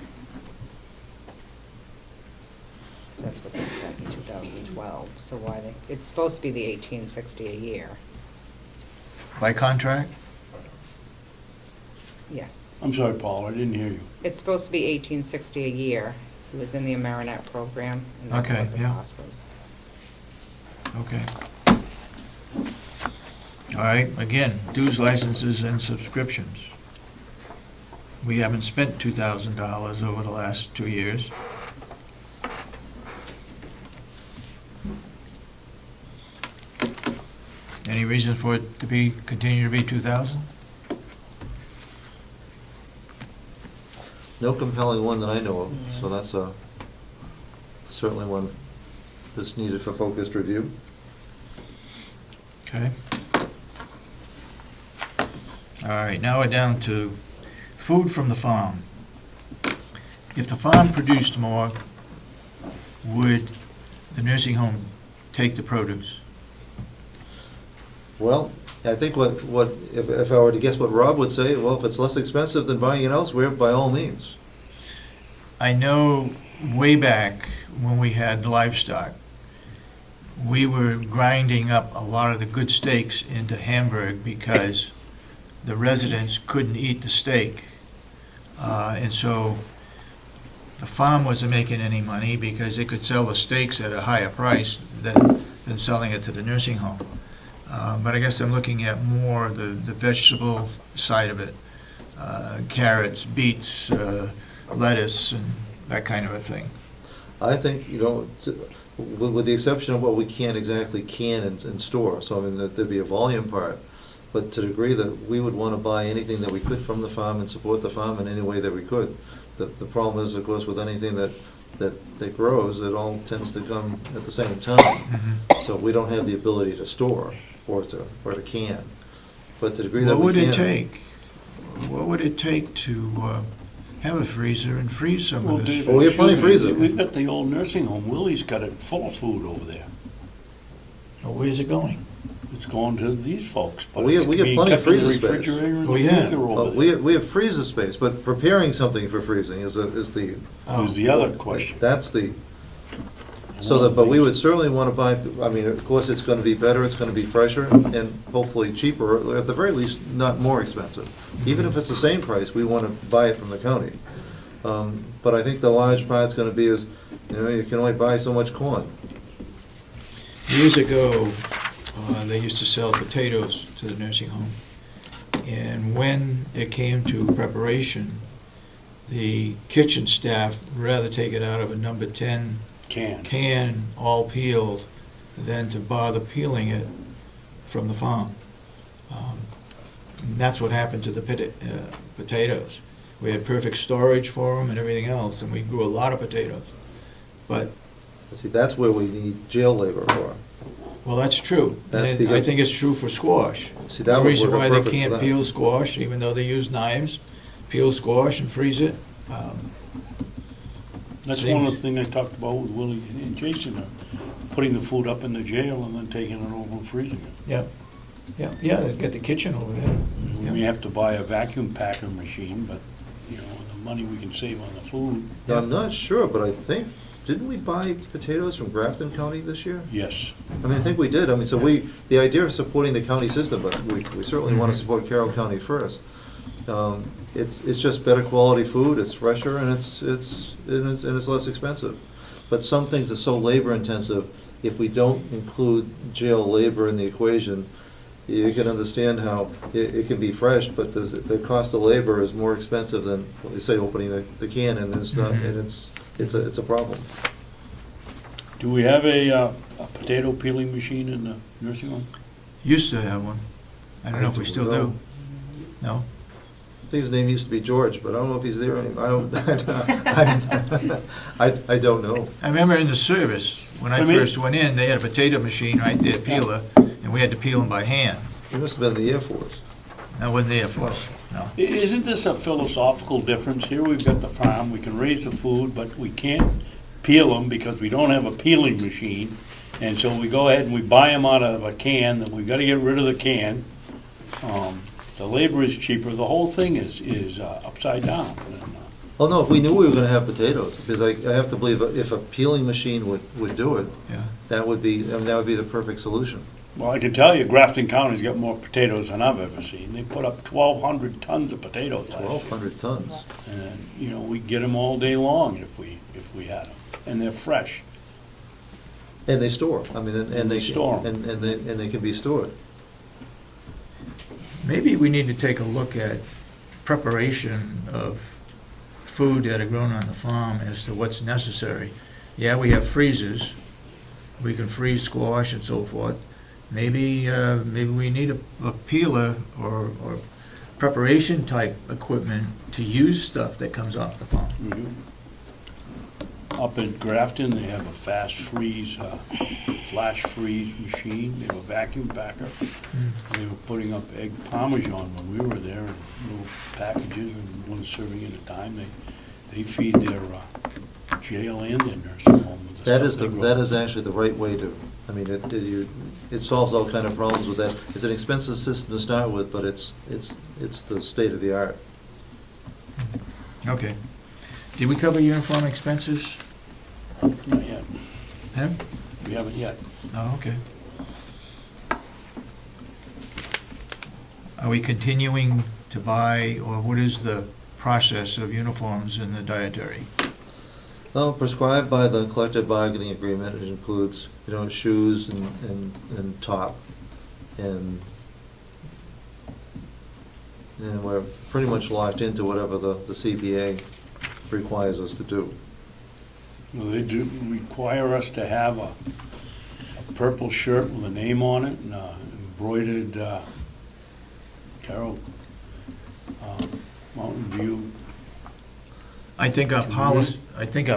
Speaker 5: That's what they spent in 2012, so why it's supposed to be the 1860 a year,
Speaker 1: By contract?
Speaker 5: yes.
Speaker 2: I'm sorry, Paul, I didn't hear you.
Speaker 5: It's supposed to be 1860 a year. He was in the Amerinet program, and that's
Speaker 1: Okay,
Speaker 5: what the
Speaker 1: yeah.
Speaker 5: cost was.
Speaker 1: Okay. All right, again, dues, licenses, and subscriptions. We haven't spent $2,000 over the last 2 years. Any reason for it to continue to be 2,000?
Speaker 4: no compelling one that I know of, so that's certainly one that's needed for focused review.
Speaker 1: Okay. All right, now we're down to food from the farm. If the farm produced more, would the nursing home take the produce?
Speaker 4: Well, I think if I were to guess what Rob would say, well, if it's less expensive than buying it elsewhere, by all means.
Speaker 1: I know way back when we had livestock, we were grinding up a lot of the good steaks into Hamburg because the residents couldn't eat the steak. And so the farm wasn't making any money because they could sell the steaks at a higher price than selling it to the nursing home. But I guess I'm looking at more the vegetable side of it, carrots, beets, lettuce, and that kind of a thing.
Speaker 4: I think, with the exception of what we can't exactly can and store, so I mean, there'd be a volume part, but to the degree that we would want to buy anything that we could from the farm and support the farm in any way that we could. The problem is, of course, with anything that grows, it all tends to come at the same time. So we don't have the ability to store or to can. But to the degree that
Speaker 1: What
Speaker 4: we can.
Speaker 1: would it take? What would it take to have a freezer and freeze some
Speaker 2: Well,
Speaker 1: of this?
Speaker 2: David,
Speaker 4: Well, we have plenty of
Speaker 2: excuse me,
Speaker 4: freezer.
Speaker 2: We've got the old nursing home. Willie's got it full of food over there.
Speaker 1: Or where's it going?
Speaker 2: It's going to these folks, but
Speaker 4: We
Speaker 2: it's
Speaker 4: have
Speaker 2: being
Speaker 4: plenty of
Speaker 2: kept in the
Speaker 4: freezer space.
Speaker 2: refrigerator and the
Speaker 1: Oh, yeah.
Speaker 2: freezer over
Speaker 4: We
Speaker 2: there.
Speaker 4: have freezer space, but preparing something for freezing is the,
Speaker 2: Is the other question.
Speaker 4: that's the, so that, but we would certainly want to buy, I mean, of course, it's going to be better, it's going to be fresher, and hopefully cheaper, or at the very least, not more expensive. Even if it's the same price, we want to buy it from the county. But I think the large part's going to be is, you know, you can only buy so much corn.
Speaker 1: Years ago, they used to sell potatoes to the nursing home. And when it came to preparation, the kitchen staff would rather take it out of a number 10 can, all peeled, than to bother peeling it from the farm. And that's what happened to the potatoes. We had perfect storage for them and everything else, and we grew a lot of potatoes. But,
Speaker 4: See, that's where we need jail labor for.
Speaker 1: well, that's true.
Speaker 4: That's
Speaker 1: And I
Speaker 4: because-
Speaker 1: think it's true for squash.
Speaker 4: See, that
Speaker 1: The
Speaker 4: would
Speaker 1: reason
Speaker 4: work
Speaker 1: why they
Speaker 4: perfect for
Speaker 1: can't
Speaker 4: that.
Speaker 1: peel squash, even though they use knives, peel squash and freeze it.
Speaker 2: That's one of the things I talked about with Willie and Jason, putting the food up in the jail and then taking it over and freezing it.
Speaker 1: Yeah, they've got the kitchen over there.
Speaker 2: We may have to buy a vacuum packer machine, but, you know, the money we can save on the food,
Speaker 4: Now, I'm not sure, but I think, didn't we buy potatoes from Grafton County this year?
Speaker 2: yes.
Speaker 4: I mean, I think we did. I mean, so the idea of supporting the county system, but we certainly want to support Carroll County first. It's just better quality food, it's fresher, and it's less expensive. But some things are so labor intensive, if we don't include jail labor in the equation, you can understand how it can be fresh, but the cost of labor is more expensive than, what you say, opening the can, and it's not, and it's a problem.
Speaker 2: Do we have a potato peeling machine in the nursing home?
Speaker 1: Used to have one. I don't know if we still do. No?
Speaker 4: I think his name used to be George, but I don't know if he's there anymore. I don't know.
Speaker 1: I remember in the service, when I
Speaker 2: I mean-
Speaker 1: first went in, they had a potato machine right there, peeler, and we had to peel them by hand.
Speaker 4: He must have been in the Air Force.
Speaker 1: I wasn't there for it, no.
Speaker 2: Isn't this a philosophical difference? Here we've got the farm, we can raise the food, but we can't peel them because we don't have a peeling machine. And so we go ahead and we buy them out of a can, then we've got to get rid of the can. The labor is cheaper, the whole thing is upside down.
Speaker 4: Oh, no, if we knew we were gonna have potatoes, because I have to believe if a peeling machine would do it,
Speaker 1: Yeah.
Speaker 4: that would be the perfect solution.
Speaker 2: Well, I can tell you, Grafton County's got more potatoes than I've ever seen. They put up 1,200 tons of potatoes last year.
Speaker 4: 1,200 tons.
Speaker 2: And, you know, we get them all day long if we had them, and they're fresh.
Speaker 4: And they store, I mean, and they.
Speaker 2: Store 'em.
Speaker 4: And they can be stored.
Speaker 1: Maybe we need to take a look at preparation of food that are grown on the farm as to what's necessary. Yeah, we have freezers. We can freeze squash and so forth. Maybe we need a peeler or preparation type equipment to use stuff that comes off the farm.
Speaker 2: Up at Grafton, they have a fast freeze, flash freeze machine. They have a vacuum packer. They were putting up egg parmesan when we were there in little packages, and one serving at a time. They feed their jail and their nursing home with the
Speaker 4: That
Speaker 2: stuff they grow.
Speaker 4: is actually the right way to, I mean, it solves all kind of problems with that. It's an expensive system to start with, but it's the state of the art.
Speaker 1: Okay. Did we cover uniform expenses?
Speaker 2: Not yet.
Speaker 1: Huh?
Speaker 2: We haven't yet.
Speaker 1: Oh, okay. Are we continuing to buy, or what is the process of uniforms in the dietary?
Speaker 4: Well, prescribed by the collective bargaining agreement, it includes, shoes and top. And we're pretty much locked into whatever the CBA requires us to do.
Speaker 2: Well, they do require us to have a purple shirt with a name on it and embroidered Carroll Mountain View.
Speaker 1: I think our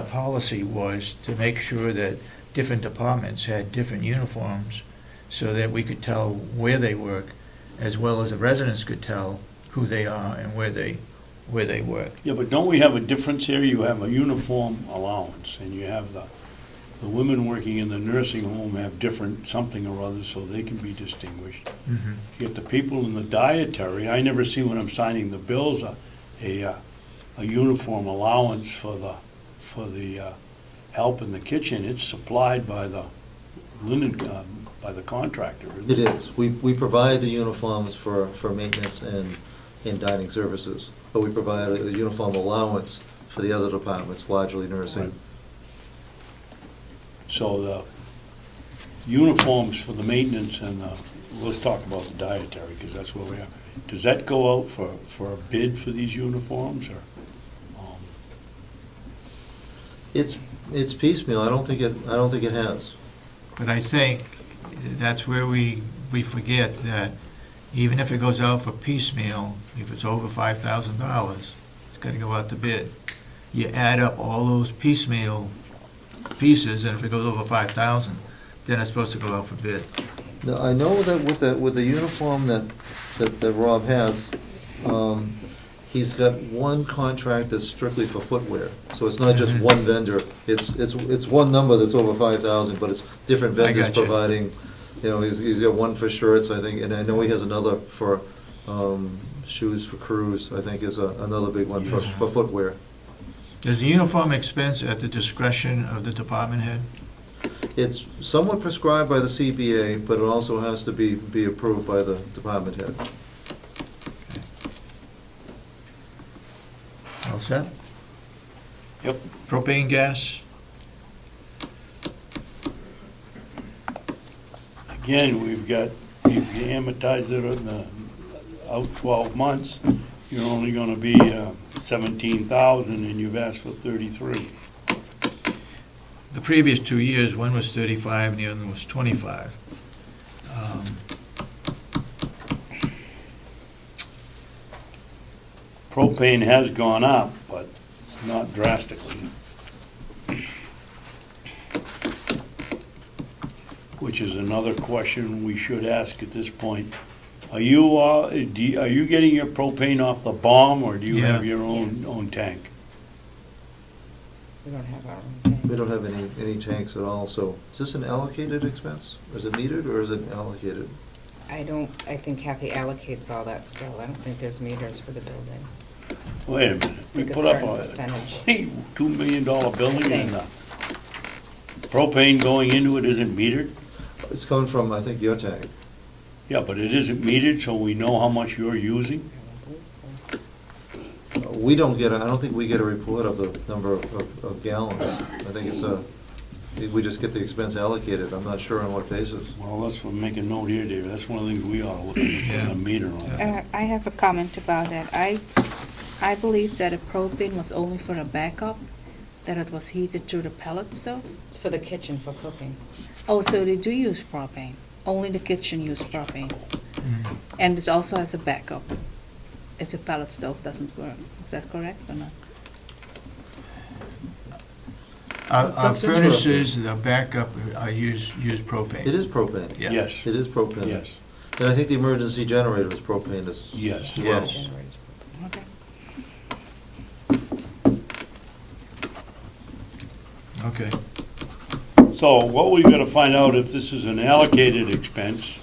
Speaker 1: policy was to make sure that different departments had different uniforms so that we could tell where they work, as well as the residents could tell who they are and where they work.
Speaker 2: Yeah, but don't we have a difference here? You have a uniform allowance, and you have the the women working in the nursing home have different something or other, so they can be distinguished.
Speaker 1: Mhm.
Speaker 2: You get the people in the dietary, I never see when I'm signing the bills, a uniform allowance for the help in the kitchen. It's supplied by the linen, by the contractor, isn't
Speaker 4: It
Speaker 2: it?
Speaker 4: is. We provide the uniforms for maintenance and in dining services, but we provide a uniform allowance for the other departments, largely nursing.
Speaker 2: Right. So the uniforms for the maintenance and let's talk about the dietary, because that's where we are. Does that go out for a bid for these uniforms, or?
Speaker 4: It's piecemeal. I don't think it has.
Speaker 1: But I think that's where we forget that even if it goes out for piecemeal, if it's over $5,000, it's got to go out to bid. You add up all those piecemeal pieces, and if it goes over 5,000, then it's supposed to go out for bid.
Speaker 4: Now, I know that with the uniform that Rob has, he's got one contract that's strictly for footwear. So it's not just
Speaker 1: Mhm.
Speaker 4: one vendor. It's one number that's over 5,000, but it's different
Speaker 1: I
Speaker 4: vendors
Speaker 1: gotcha.
Speaker 4: providing, he's got one for shirts, I think, and I know he has another for shoes for crews, I think is another big one for
Speaker 2: Yes.
Speaker 4: footwear.
Speaker 1: Is the uniform expense at the discretion of the department head?
Speaker 4: It's somewhat prescribed by the CBA, but it also has to be approved by the department head.
Speaker 1: All set?
Speaker 2: Yep.
Speaker 1: Propane gas?
Speaker 2: Again, we've got, if you amortize it on out 12 months, you're only gonna be 17,000, and you've asked for 33.
Speaker 1: The previous 2 years, one was 35 and the other was 25.
Speaker 2: Propane has gone up, but not drastically. Which is another question we should ask at this point. Are you getting your propane off the bomb, or do you
Speaker 1: Yeah.
Speaker 2: have your
Speaker 5: Yes.
Speaker 2: own tank?
Speaker 5: We don't have our own tank.
Speaker 4: We don't have any tanks at all, so is this an allocated expense? Is it metered or is it allocated?
Speaker 5: I think Kathy allocates all that still. I don't think there's meters for the building.
Speaker 2: Wait a minute, we
Speaker 5: Like a
Speaker 2: put up
Speaker 5: certain
Speaker 2: a
Speaker 5: percentage.
Speaker 2: $2 million building, and
Speaker 5: Tank.
Speaker 2: propane going into it isn't metered?
Speaker 4: It's coming from, I think, your tank.
Speaker 2: Yeah, but it isn't metered, so we know how much you're using?
Speaker 5: I don't believe so.
Speaker 4: We don't I don't think we get a report of the number of gallons. I think we just get the expense allocated. I'm not sure on what basis.
Speaker 2: Well, let's make a note here, David, that's one of the things we ought to look at, is putting
Speaker 1: Yeah.
Speaker 2: a meter on it.
Speaker 3: I have a comment about that. I believe that a propane was only for a backup, that it was heated through the pellet stove.
Speaker 5: It's for the kitchen for cooking.
Speaker 3: Oh, so they do use propane. Only the kitchen use propane.
Speaker 1: Mhm.
Speaker 3: And it's also as a backup if the pellet stove doesn't work. Is that correct or not?
Speaker 1: Our
Speaker 4: That's
Speaker 1: furnaces, the backup, use propane.
Speaker 4: It is propane.
Speaker 1: Yeah.
Speaker 2: Yes,
Speaker 4: It is propane.
Speaker 2: yes,
Speaker 4: And I think the emergency generator is propane as
Speaker 2: yes.
Speaker 4: as well.
Speaker 1: Yes.
Speaker 5: Generators.
Speaker 3: Okay.
Speaker 1: Okay.
Speaker 2: So what we gotta find out if this is an allocated expense,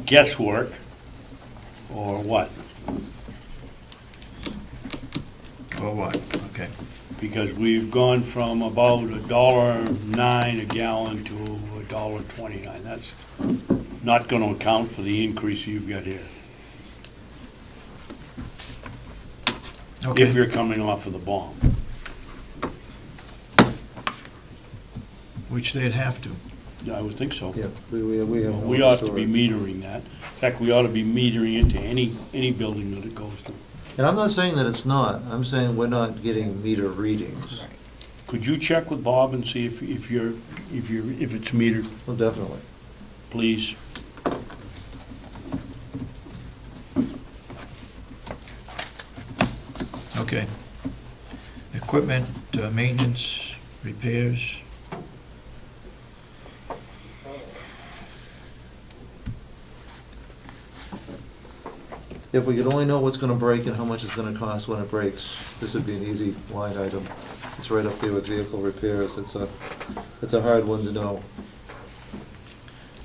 Speaker 2: guesswork, or what?
Speaker 1: Or what? Okay.
Speaker 2: Because we've gone from about $1.09 a gallon to $1.29. That's not gonna account for the increase you've got here, if
Speaker 1: Okay.
Speaker 2: you're coming off of the bomb.
Speaker 1: Which they'd have to.
Speaker 2: I would think so.
Speaker 4: Yeah, we have.
Speaker 2: We ought to be metering that. In fact, we ought to be metering it to any building that it goes to.
Speaker 4: And I'm not saying that it's not. I'm saying we're not getting meter readings.
Speaker 5: Right.
Speaker 2: Could you check with Bob and see if it's metered,
Speaker 4: Well, definitely.
Speaker 2: please?
Speaker 1: Okay. Equipment, maintenance, repairs.
Speaker 4: If we could only know what's gonna break and how much it's gonna cost when it breaks, this would be an easy line item. It's right up there with vehicle repairs. It's It's a hard one to know.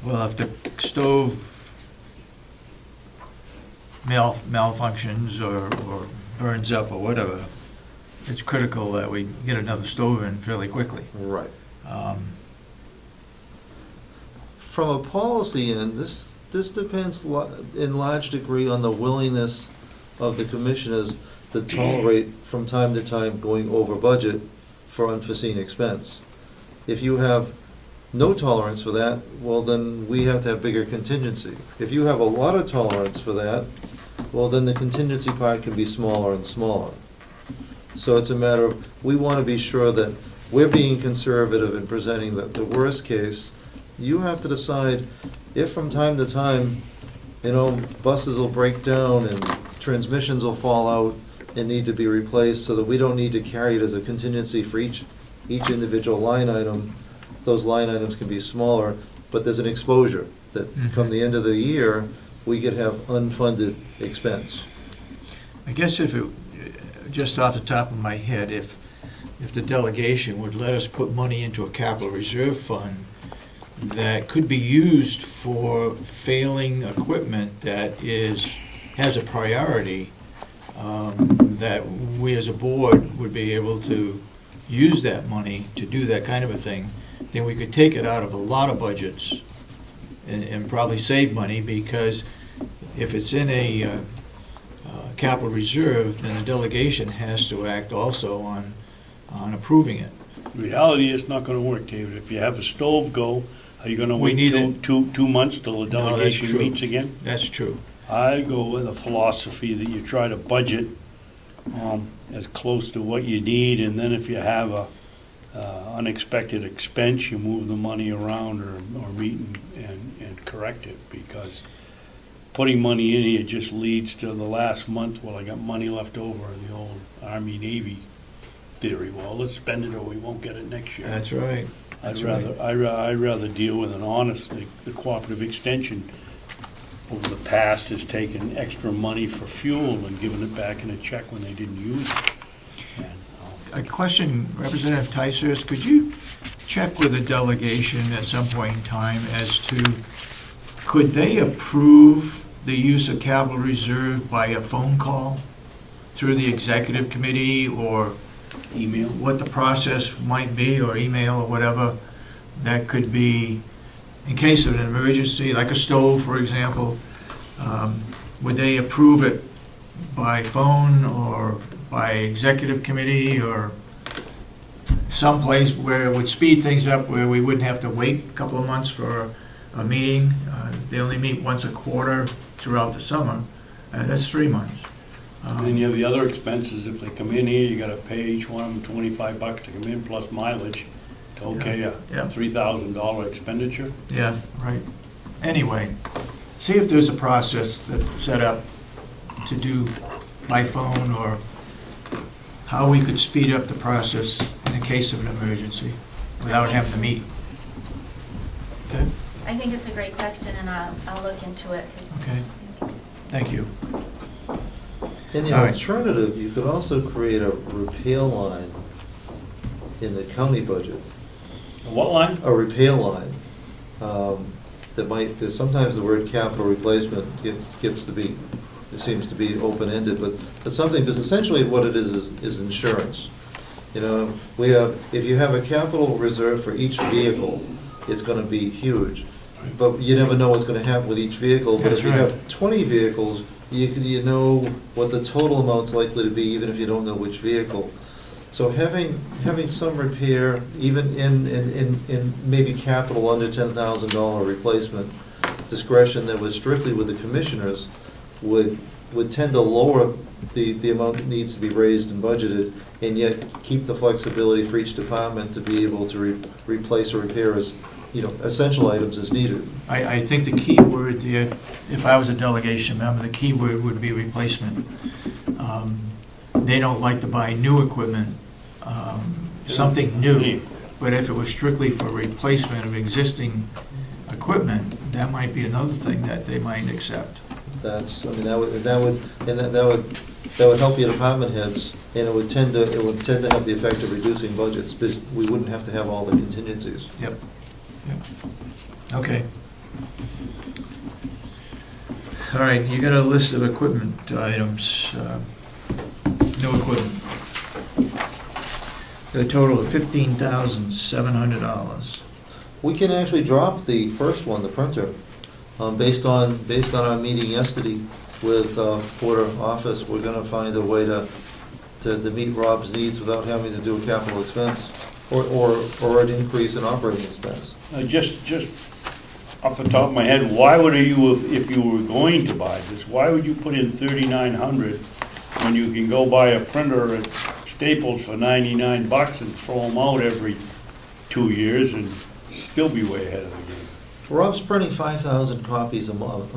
Speaker 1: Well, if the stove malfunctions or burns up or whatever, it's critical that we get another stove in fairly quickly.
Speaker 4: Right.
Speaker 1: Um,
Speaker 4: From a policy end, this depends in large degree on the willingness of the commissioners to tolerate from time to time going over budget for unforeseen expense. If you have no tolerance for that, well, then we have to have bigger contingency. If you have a lot of tolerance for that, well, then the contingency part can be smaller and smaller. So it's a matter of, we want to be sure that we're being conservative in presenting the worst case. You have to decide if from time to time, buses will break down and transmissions will fall out and need to be replaced, so that we don't need to carry it as a contingency for each individual line item. Those line items can be smaller, but there's an exposure that come the end of the year, we could have unfunded expense.
Speaker 1: I guess just off the top of my head, if the delegation would let us put money into a capital reserve fund that could be used for failing equipment that has a priority, that we as a board would be able to use that money to do that kind of a thing, then we could take it out of a lot of budgets and probably save money, because if it's in a capital reserve, then the delegation has to act also on approving it.
Speaker 2: Reality, it's not gonna work, David. If you have a stove go, are you gonna
Speaker 1: We
Speaker 2: wait
Speaker 1: need
Speaker 2: till two months till the
Speaker 1: No, that's
Speaker 2: delegation
Speaker 1: true.
Speaker 2: meets again?
Speaker 1: That's true.
Speaker 2: I go with a philosophy that you try to budget as close to what you need, and then if you have a unexpected expense, you move the money around or meet and correct it, because putting money in here just leads to the last month, well, I got money left over, the old Army-Navy theory. Well, let's spend it or we won't get it next year.
Speaker 1: That's right.
Speaker 2: I'd
Speaker 1: That's right.
Speaker 2: rather deal with an honest, the cooperative extension over the past has taken extra money for fuel and given it back in a check when they didn't use it. And,
Speaker 1: A question, Representative Ticehurst, could you check with the delegation at some point in time as to, could they approve the use of capital reserve by a phone call through the executive committee, or
Speaker 2: email?
Speaker 1: what the process might be, or email or whatever, that could be, in case of an emergency, like a stove, for example, would they approve it by phone or by executive committee, or someplace where it would speed things up, where we wouldn't have to wait a couple of months for a meeting? They only meet once a quarter throughout the summer. That's 3 months.
Speaker 2: And then you have the other expenses. If they come in here, you gotta pay each one of them $25 to come in, plus mileage. Okay,
Speaker 1: Yeah.
Speaker 2: $3,000 expenditure.
Speaker 1: Yeah, right. Anyway, see if there's a process that's set up to do by phone, or how we could speed up the process in the case of an emergency without having to meet. Okay?
Speaker 6: I think it's a great question, and I'll look into it. 'Cause
Speaker 1: Okay. Thank you.
Speaker 4: In the
Speaker 1: All right.
Speaker 4: alternative, you could also create a repair line in the county budget.
Speaker 2: What line?
Speaker 4: A repair line, that might, because sometimes the word capital replacement gets to be, it seems to be open-ended, but something, because essentially what it is insurance. If you have a capital reserve for each vehicle, it's gonna be huge, but you never know what's gonna happen with each vehicle. But
Speaker 1: That's
Speaker 4: if you
Speaker 1: right.
Speaker 4: have 20 vehicles, you know what the total amount's likely to be, even if you don't know which vehicle. So having some repair, even in maybe capital under $10,000 replacement discretion that was strictly with the commissioners, would tend to lower the amount that needs to be raised and budgeted, and yet keep the flexibility for each department to be able to replace or repair as, essential items as needed.
Speaker 1: I think the key word there, if I was a delegation member, the key word would be replacement. They don't like to buy new equipment, something new, but if it was strictly for replacement of existing equipment, that might be another thing that they might accept.
Speaker 4: That's, I mean, that would help your department heads, and it would tend to have the effect of reducing budgets, because we wouldn't have to have all the contingencies.
Speaker 1: Yep. Yep. Okay. All right, you got a list of equipment items, new equipment. A total of $15,700.
Speaker 4: We can actually drop the first one, the printer, based on our meeting yesterday with Porter Office. We're gonna find a way to meet Rob's needs without having to do a capital expense or an increase in operating expense.
Speaker 2: Just off the top of my head, why would you, if you were going to buy this, why would you put in $3,900 when you can go buy a printer at Staples for $99 and throw them out every 2 years and still be way ahead of the game?
Speaker 4: Rob's printing 5,000 copies a month,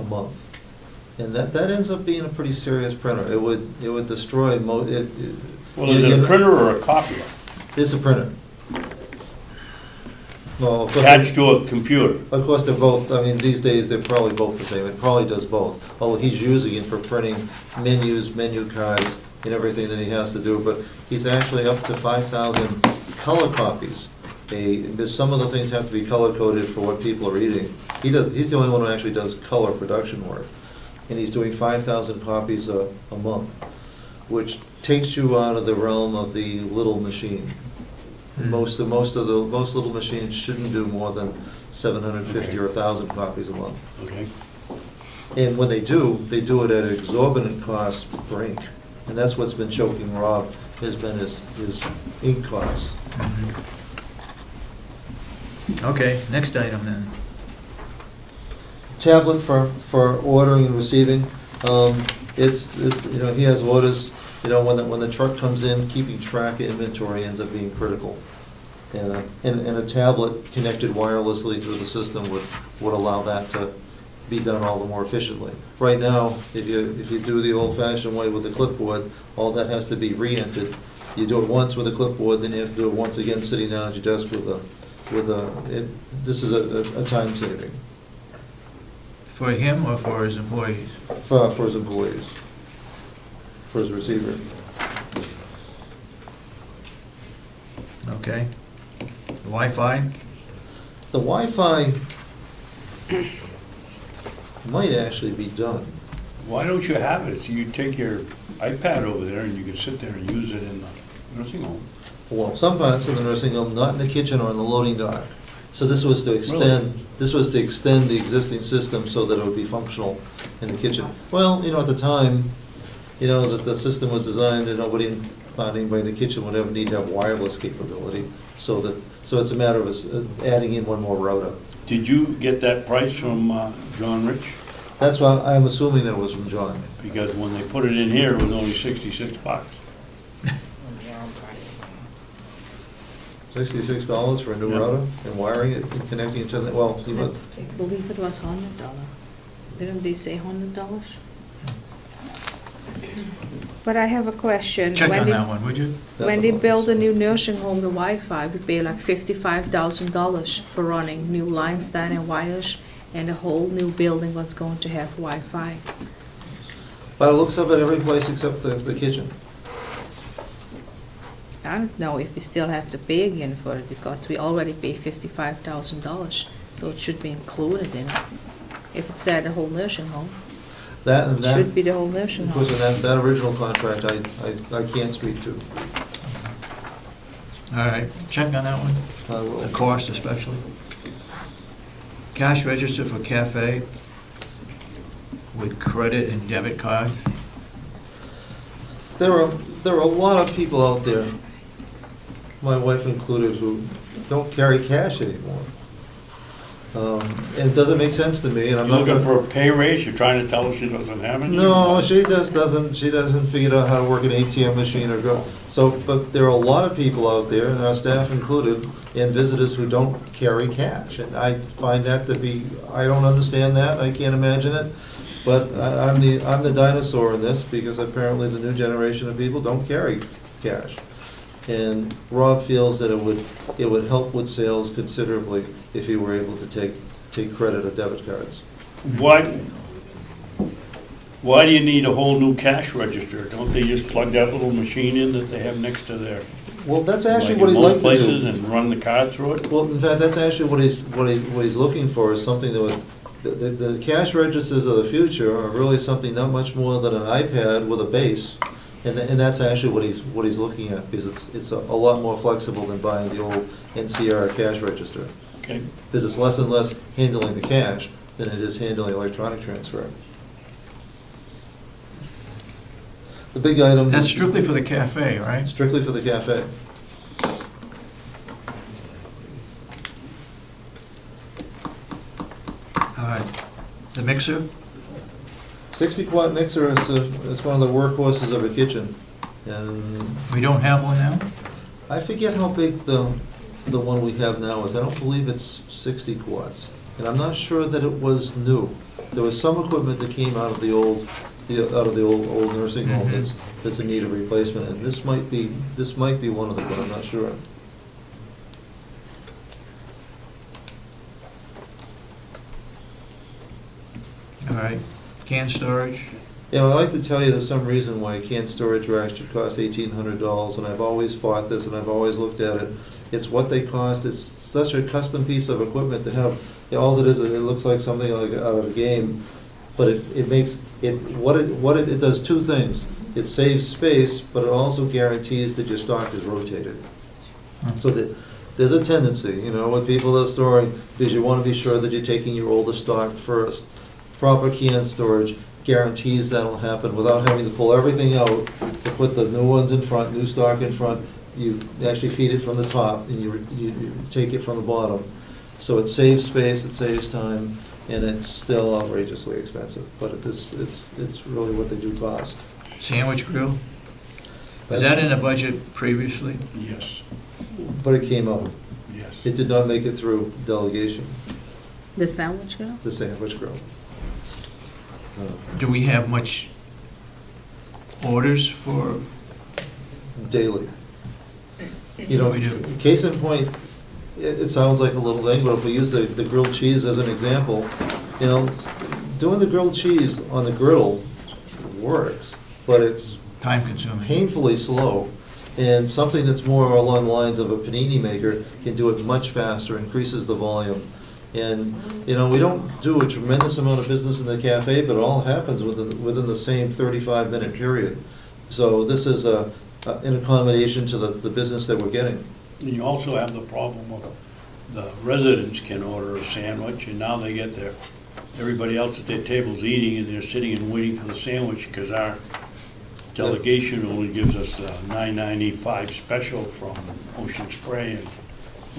Speaker 4: and that ends up being a pretty serious printer. It would destroy
Speaker 2: Well, is it a printer or a copier?
Speaker 4: It's a printer. Well, of course,
Speaker 2: Attached to a computer?
Speaker 4: of course, they're both, I mean, these days, they're probably both the same. It probably does both, although he's using it for printing menus, menu cards, and everything that he has to do, but he's actually up to 5,000 color copies. Because some of the things have to be color-coded for what people are eating. He's the only one who actually does color production work, and he's doing 5,000 copies a month, which takes you out of the realm of the little machine. Most little machines shouldn't do more than 750 or 1,000 copies a month.
Speaker 2: Okay.
Speaker 4: And when they do it at exorbitant cost per ink. And that's what's been choking Rob, has been his ink costs.
Speaker 1: Okay, next item then.
Speaker 4: Tablet for ordering and receiving. It's, he has orders, when the truck comes in, keeping track of inventory ends up being critical. And a tablet connected wirelessly through the system would allow that to be done all the more efficiently. Right now, if you do the old-fashioned way with the clipboard, all that has to be re-entered. You do it once with a clipboard, then you have to do it once again sitting down at your desk this is a time saving.
Speaker 1: For him or for his employees?
Speaker 4: For his employees, for his receiver.
Speaker 1: Okay. Wi-Fi?
Speaker 4: The Wi-Fi might actually be done.
Speaker 2: Why don't you have it? So you take your iPad over there and you can sit there and use it in the nursing home.
Speaker 4: Well, some parts of the nursing home, not in the kitchen or in the loading dock. So this was to extend the existing system so that it would be functional in the kitchen. Well, at the time, that the system was designed, and nobody thought anybody in the kitchen would ever need to have wireless capability. So it's a matter of us adding in one more router.
Speaker 2: Did you get that price from John Rich?
Speaker 4: That's why I'm assuming that it was from John.
Speaker 2: Because when they put it in here, it was only $66.
Speaker 4: $66 for a new
Speaker 2: Yeah.
Speaker 4: router and wiring it and connecting it to the, well,
Speaker 3: I believe it was $100. Didn't they say $100? But I have a question.
Speaker 1: Check
Speaker 3: When
Speaker 1: on
Speaker 3: they-
Speaker 1: that one, would you?
Speaker 3: When they build a new nursing home, the Wi-Fi, we pay like $55,000 for running new lines down and wires, and the whole new building was going to have Wi-Fi.
Speaker 4: By the looks of it, every place except the kitchen.
Speaker 3: I don't know if we still have to pay again for it, because we already pay $55,000, so it should be included in it. If it said the whole nursing home,
Speaker 4: That and
Speaker 3: it
Speaker 4: that.
Speaker 3: should be the whole nursing
Speaker 4: Of course,
Speaker 3: home.
Speaker 4: in that original contract, I can't speak to.
Speaker 1: All right, check on that one,
Speaker 4: I will.
Speaker 1: the cost especially. Cash register for cafe with credit and debit card.
Speaker 4: There are a lot of people out there, my wife included, who don't carry cash anymore. And it doesn't make sense to me, and I'm
Speaker 2: You're
Speaker 4: not
Speaker 2: looking
Speaker 4: gonna.
Speaker 2: for a pay raise? You're trying to tell us she doesn't have any?
Speaker 4: No, she doesn't figure out how to work an ATM machine or go. So, but there are a lot of people out there, and our staff included, and visitors who don't carry cash. And I find that to be, I don't understand that, I can't imagine it. But I'm the dinosaur in this, because apparently the new generation of people don't carry cash. And Rob feels that it would help with sales considerably if he were able to take credit or debit cards.
Speaker 2: What, Why do you need a whole new cash register? Don't they just plug that little machine in that they have next to their,
Speaker 4: Well, that's actually
Speaker 2: like
Speaker 4: what
Speaker 2: in
Speaker 4: he'd like
Speaker 2: most
Speaker 4: to
Speaker 2: places,
Speaker 4: do.
Speaker 2: and run the card through it?
Speaker 4: Well, in fact, that's actually what he's looking for, is something that would, the cash registers of the future are really something not much more than an iPad with a base. And that's actually what he's looking at, because it's a lot more flexible than buying the old NCR cash register.
Speaker 2: Okay,
Speaker 4: Because it's less and less handling the cash than it is handling electronic transfer. The big item.
Speaker 1: That's strictly for the cafe, right?
Speaker 4: Strictly for the cafe.
Speaker 1: All right. The mixer?
Speaker 4: 60-quart mixer is one of the workhorses of a kitchen. And
Speaker 1: We don't have one now?
Speaker 4: I forget how big the one we have now is. I don't believe it's 60 quats. And I'm not sure that it was new. There was some equipment that came out of the old nursing home that's in need of replacement. And this might be one of them, but I'm not sure.
Speaker 1: All right. Can storage?
Speaker 4: You know, I like to tell you there's some reason why canned storage racks should cost $1,800, and I've always fought this, and I've always looked at it. It's what they cost. It's such a custom piece of equipment to have. All it is, it looks like something like out of a game, but it makes it it does two things. It saves space, but it also guarantees that your stock is rotated. So that there's a tendency, you know, with people that are storing, because you want to be sure that you're taking your older stock first. Proper canned storage guarantees that'll happen without having to pull everything out to put the new ones in front, new stock in front. You actually feed it from the top, and you take it from the bottom. So it saves space, it saves time, and it's still outrageously expensive. But it's really what they do cost.
Speaker 1: Sandwich grill? Was that in the budget previously?
Speaker 2: yes,
Speaker 4: But it came out.
Speaker 2: yes.
Speaker 4: It did not make it through delegation,
Speaker 3: The sandwich grill?
Speaker 4: the sandwich grill.
Speaker 1: Do we have much orders for?
Speaker 4: Daily. You know,
Speaker 1: We do.
Speaker 4: case in point, it sounds like a little thing, but if we use the grilled cheese as an example, you know, doing the grilled cheese on the griddle works, but it's
Speaker 1: Time consuming.
Speaker 4: painfully slow. And something that's more along the lines of a panini maker can do it much faster, increases the volume. And, you know, we don't do a tremendous amount of business in the cafe, but it all happens within the same 35-minute period. So this is an accommodation to the business that we're getting.
Speaker 2: And you also have the problem of the residents can order a sandwich, and now they get everybody else at their tables eating, and they're sitting and waiting for the sandwich, because our delegation only gives us the $9.95 special from Ocean Spray, and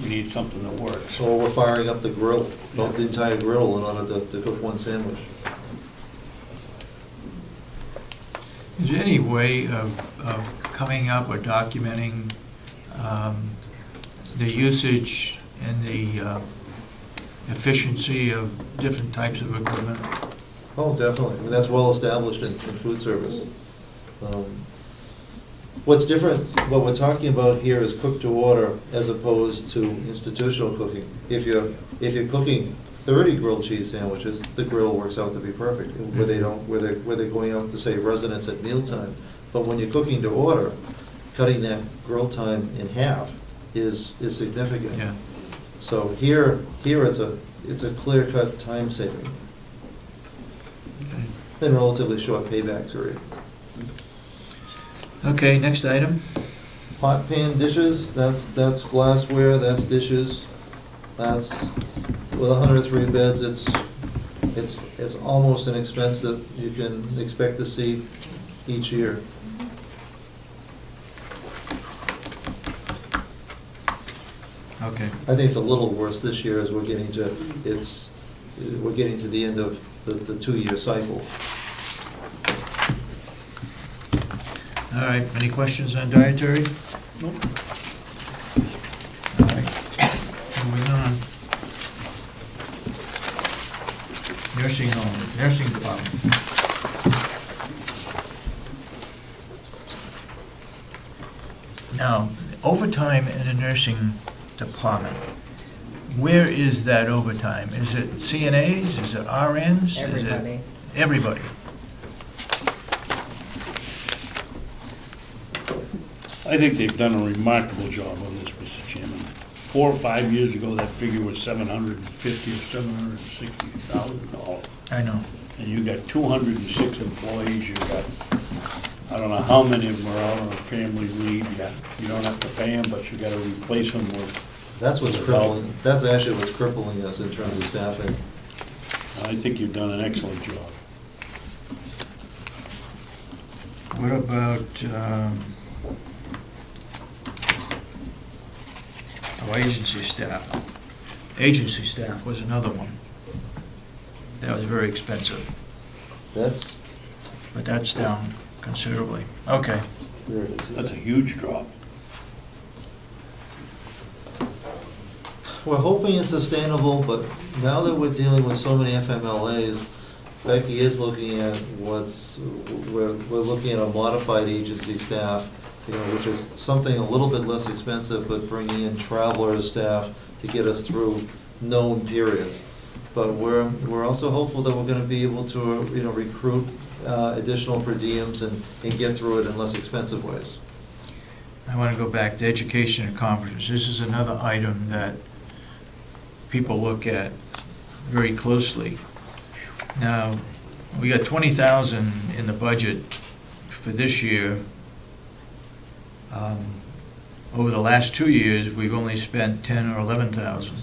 Speaker 2: we need something that works.
Speaker 4: So we're firing up the grill, the entire grill, in order to cook one sandwich.
Speaker 1: Is there any way of coming up or documenting the usage and the efficiency of different types of equipment?
Speaker 4: Oh, definitely. I mean, that's well established in food service. What's different, what we're talking about here is cook to order as opposed to institutional cooking. If you're cooking 30 grilled cheese sandwiches, the grill works out to be perfect, where they're going out to, say, residents at mealtime. But when you're cooking to order, cutting that grill time in half is significant.
Speaker 1: Yeah.
Speaker 4: So here it's a clear-cut time saving
Speaker 1: Okay.
Speaker 4: and relatively short payback period.
Speaker 1: Okay, next item.
Speaker 4: Pot pan dishes, that's glassware, that's dishes. That's, with 103 beds, it's almost an expense that you can expect to see each year.
Speaker 1: Okay.
Speaker 4: I think it's a little worse this year as we're getting to the end of the 2-year cycle.
Speaker 1: All right, any questions on dietary?
Speaker 2: Nope.
Speaker 1: All right, moving on. Nursing home, nursing department. Now, overtime in the nursing department, where is that overtime? Is it CNAs, is it RNs? Is it
Speaker 5: Everybody.
Speaker 1: everybody?
Speaker 2: I think they've done a remarkable job on this, Mr. Chairman. 4 or 5 years ago, that figure was $750,000 or $760,000.
Speaker 1: I know.
Speaker 2: And you got 206 employees, you got, I don't know how many of them are out on family leave. You don't have to pay them, but you gotta replace them with,
Speaker 4: That's what's crippling, that's actually what's crippling us in terms of staffing.
Speaker 2: I think you've done an excellent job.
Speaker 1: What about, agency staff? Agency staff was another one. That was very expensive,
Speaker 4: That's,
Speaker 1: but that's down considerably. Okay.
Speaker 4: there it is.
Speaker 2: That's a huge drop.
Speaker 4: We're hoping it's sustainable, but now that we're dealing with so many FMLAs, Becky is looking at we're looking at a modified agency staff, which is something a little bit less expensive, but bringing in travelers staff to get us through known periods. But we're also hopeful that we're gonna be able to, recruit additional per diems and get through it in less expensive ways.
Speaker 1: I want to go back to education and conferences. This is another item that people look at very closely. Now, we got 20,000 in the budget for this year. Over the last 2 years, we've only spent 10 or 11,000.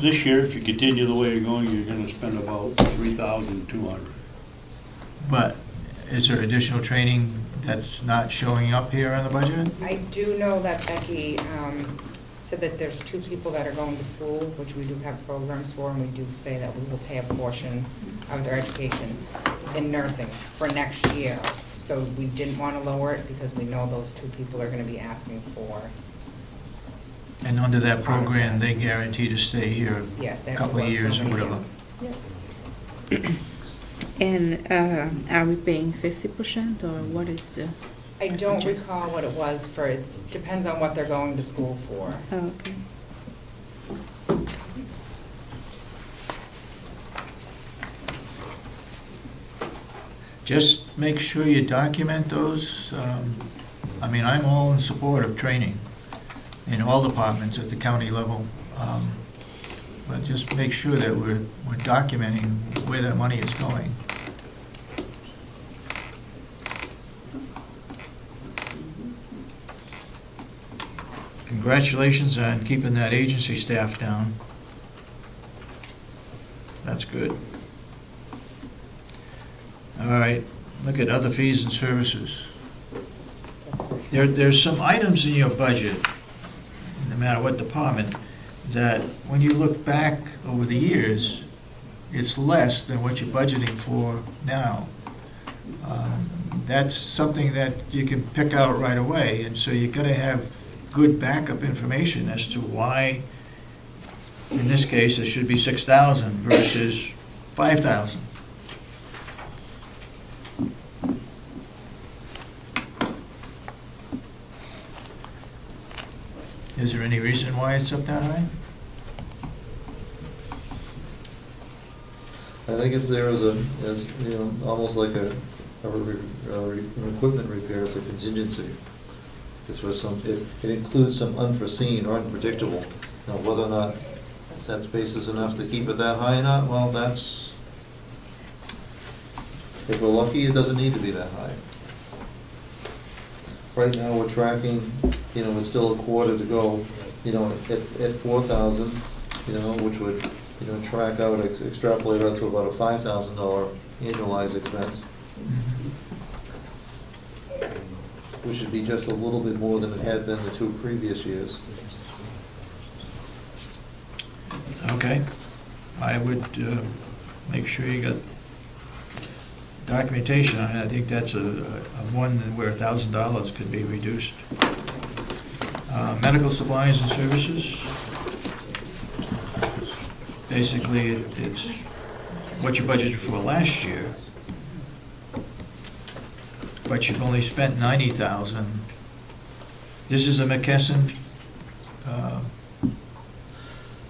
Speaker 2: This year, if you continue the way you're going, you're gonna spend about $3,200.
Speaker 1: But is there additional training that's not showing up here in the budget?
Speaker 5: I do know that Becky said that there's 2 people that are going to school, which we do have programs for, and we do say that we will pay a portion of their education in nursing for next year. So we didn't want to lower it because we know those 2 people are going to be asking for.
Speaker 1: And under that program, they guarantee to stay here
Speaker 5: Yes, they
Speaker 1: a
Speaker 5: have to
Speaker 1: couple of
Speaker 5: work so
Speaker 1: years or
Speaker 5: many
Speaker 1: whatever.
Speaker 3: And are we paying 50% or what is the?
Speaker 5: I don't
Speaker 3: percentage?
Speaker 5: recall what it was for, it depends on what they're going to school for.
Speaker 3: Oh, okay.
Speaker 1: Just make sure you document those. I'm all in support of training in all departments at the county level. But just make sure that we're documenting where that money is going. Congratulations on keeping that agency staff down. That's good. All right, look at other fees and services. There's some items in your budget, no matter what department, that when you look back over the years, it's less than what you're budgeting for now. That's something that you can pick out right away, and so you gotta have good backup information as to why, in this case, it should be 6,000 versus 5,000. Is there any reason why it's up that high?
Speaker 4: I think it's there as almost like an equipment repair, it's a contingency. It's for it includes some unforeseen or unpredictable. Now, whether or not that space is enough to keep it that high or not, well, that's, if we're lucky, it doesn't need to be that high. Right now, we're tracking, it's still a quarter to go, at 4,000, which would, track out, extrapolate out to about a $5,000 annualized expense, which would be just a little bit more than it had been the 2 previous years.
Speaker 1: Okay, I would make sure you got documentation on it. I think that's a one where $1,000 could be reduced. Medical supplies and services. Basically, it's what you budgeted for last year, but you've only spent 90,000. This is a McKesson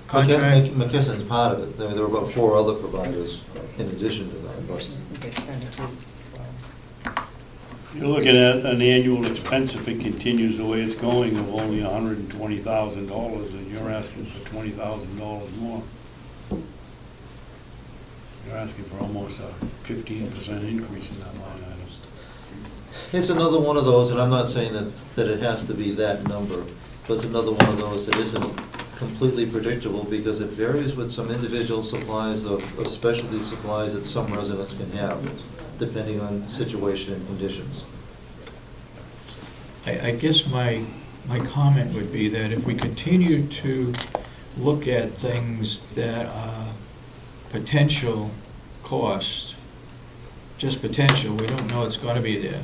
Speaker 1: contract.
Speaker 4: McKesson's part of it. There were about 4 other providers in addition to that, but
Speaker 5: They spend at least
Speaker 2: You're looking at an annual expense, if it continues the way it's going, of only $120,000, and you're asking for $20,000 more. You're asking for almost a 15% increase in that line item.
Speaker 4: It's another one of those, and I'm not saying that it has to be that number, but it's another one of those that isn't completely predictable because it varies with some individual supplies of specialty supplies that some residents can have, depending on situation and conditions.
Speaker 1: I guess my comment would be that if we continue to look at things that are potential costs, just potential, we don't know it's going to be there.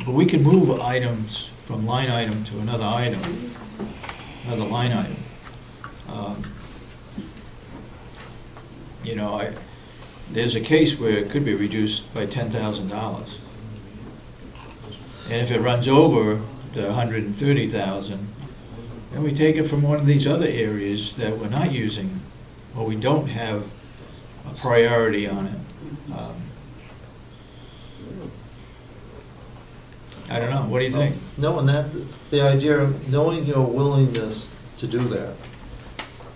Speaker 1: But we can move items from line item to another item, another line item. You know, there's a case where it could be reduced by $10,000. And if it runs over the $130,000, then we take it from one of these other areas that we're not using, or we don't have a priority on it. I don't know, what do you think?
Speaker 4: No, and the idea of knowing your willingness to do that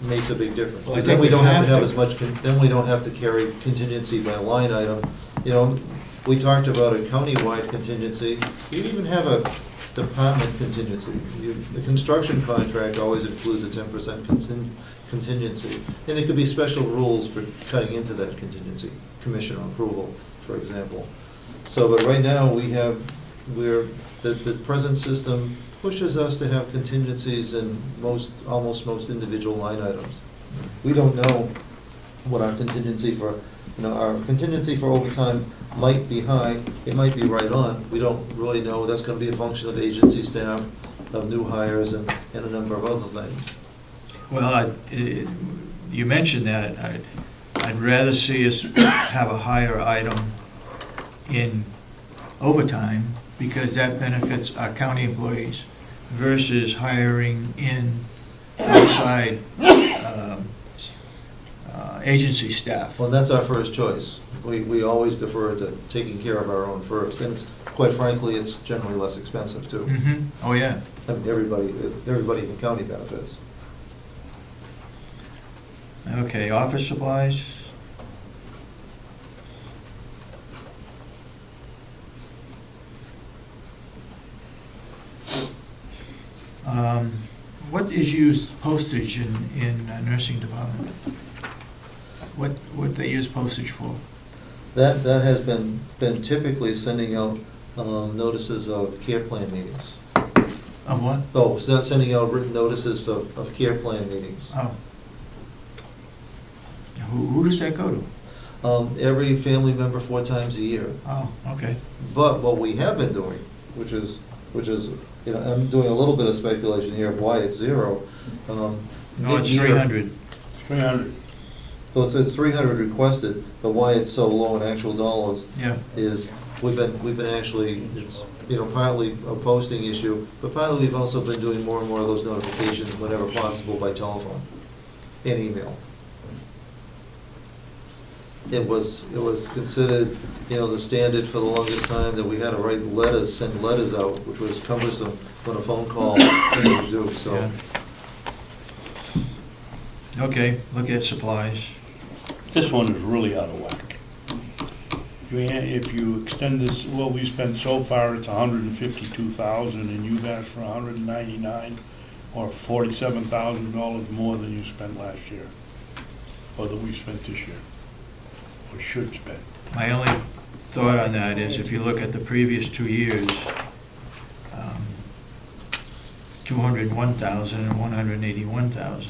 Speaker 4: makes a big difference.
Speaker 1: Well, I
Speaker 4: Because then
Speaker 1: think
Speaker 4: we don't have to have
Speaker 1: to.
Speaker 4: as much, then we don't have to carry contingency by line item. You know, we talked about a countywide contingency. You even have a department contingency. The construction contract always includes a 10% contingency. And there could be special rules for cutting into that contingency, commissioner approval, for example. So, but right now, the present system pushes us to have contingencies in almost most individual line items. We don't know what our contingency for, our contingency for overtime might be high, it might be right on. We don't really know. That's gonna be a function of agency staff, of new hires, and a number of other things.
Speaker 1: Well, you mentioned that. I'd rather see us have a higher item in overtime, because that benefits our county employees versus hiring in outside agency staff.
Speaker 4: Well, that's our first choice. We always defer to taking care of our own first, and quite frankly, it's generally less expensive too.
Speaker 1: Mm-hmm. Oh, yeah.
Speaker 4: I mean, everybody in the county benefits.
Speaker 1: Okay, office supplies. What is used postage in nursing department? What they use postage for?
Speaker 4: That has been typically sending out notices of care plan meetings.
Speaker 1: Of what?
Speaker 4: Oh, so sending out written notices of care plan meetings.
Speaker 1: Oh. Who does that go to?
Speaker 4: Every family member 4 times a year.
Speaker 1: Oh, okay.
Speaker 4: But what we have been doing, which is, I'm doing a little bit of speculation here of why it's 0.
Speaker 1: No, it's
Speaker 4: Mid-year-
Speaker 1: 300.
Speaker 2: 300.
Speaker 4: Well, it's 300 requested, but why it's so low in actual dollars
Speaker 1: Yeah.
Speaker 4: is we've been actually, it's, partly a posting issue, but partly we've also been doing more and more of those notifications whenever possible by telephone and email. It was considered, the standard for the longest time that we had to write letters, send letters out, which was cumbersome when a phone call would do, so.
Speaker 1: Yeah. Okay, look at supplies.
Speaker 2: This one is really out of whack. If you extend this, what we spent so far, it's $152,000, and you've asked for $199, or $47,000 more than you spent last year, or that we spent this year, or should spend.
Speaker 1: My only thought on that is if you look at the previous 2 years, 201,000 and 181,000.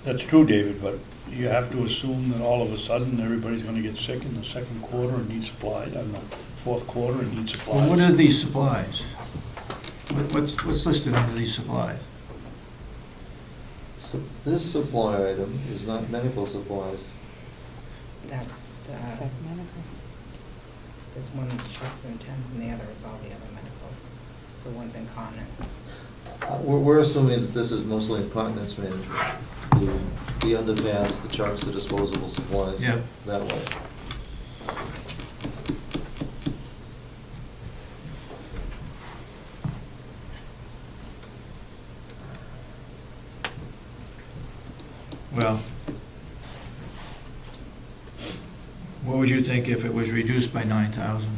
Speaker 2: That's true, David, but you have to assume that all of a sudden, everybody's gonna get sick in the second quarter and need supplies, in the fourth quarter and need supplies.
Speaker 1: Well, what are these supplies? What's listed under these supplies?
Speaker 4: So this supply item is not medical supplies.
Speaker 5: That's, there's one that's checks and tens, and the other is all the other medical. So one's incontinence.
Speaker 4: We're assuming that this is mostly incontinence management. The underpads, the chucks, the disposable supplies.
Speaker 1: Yeah.
Speaker 4: That way.
Speaker 1: What would you think if it was reduced by 9,000?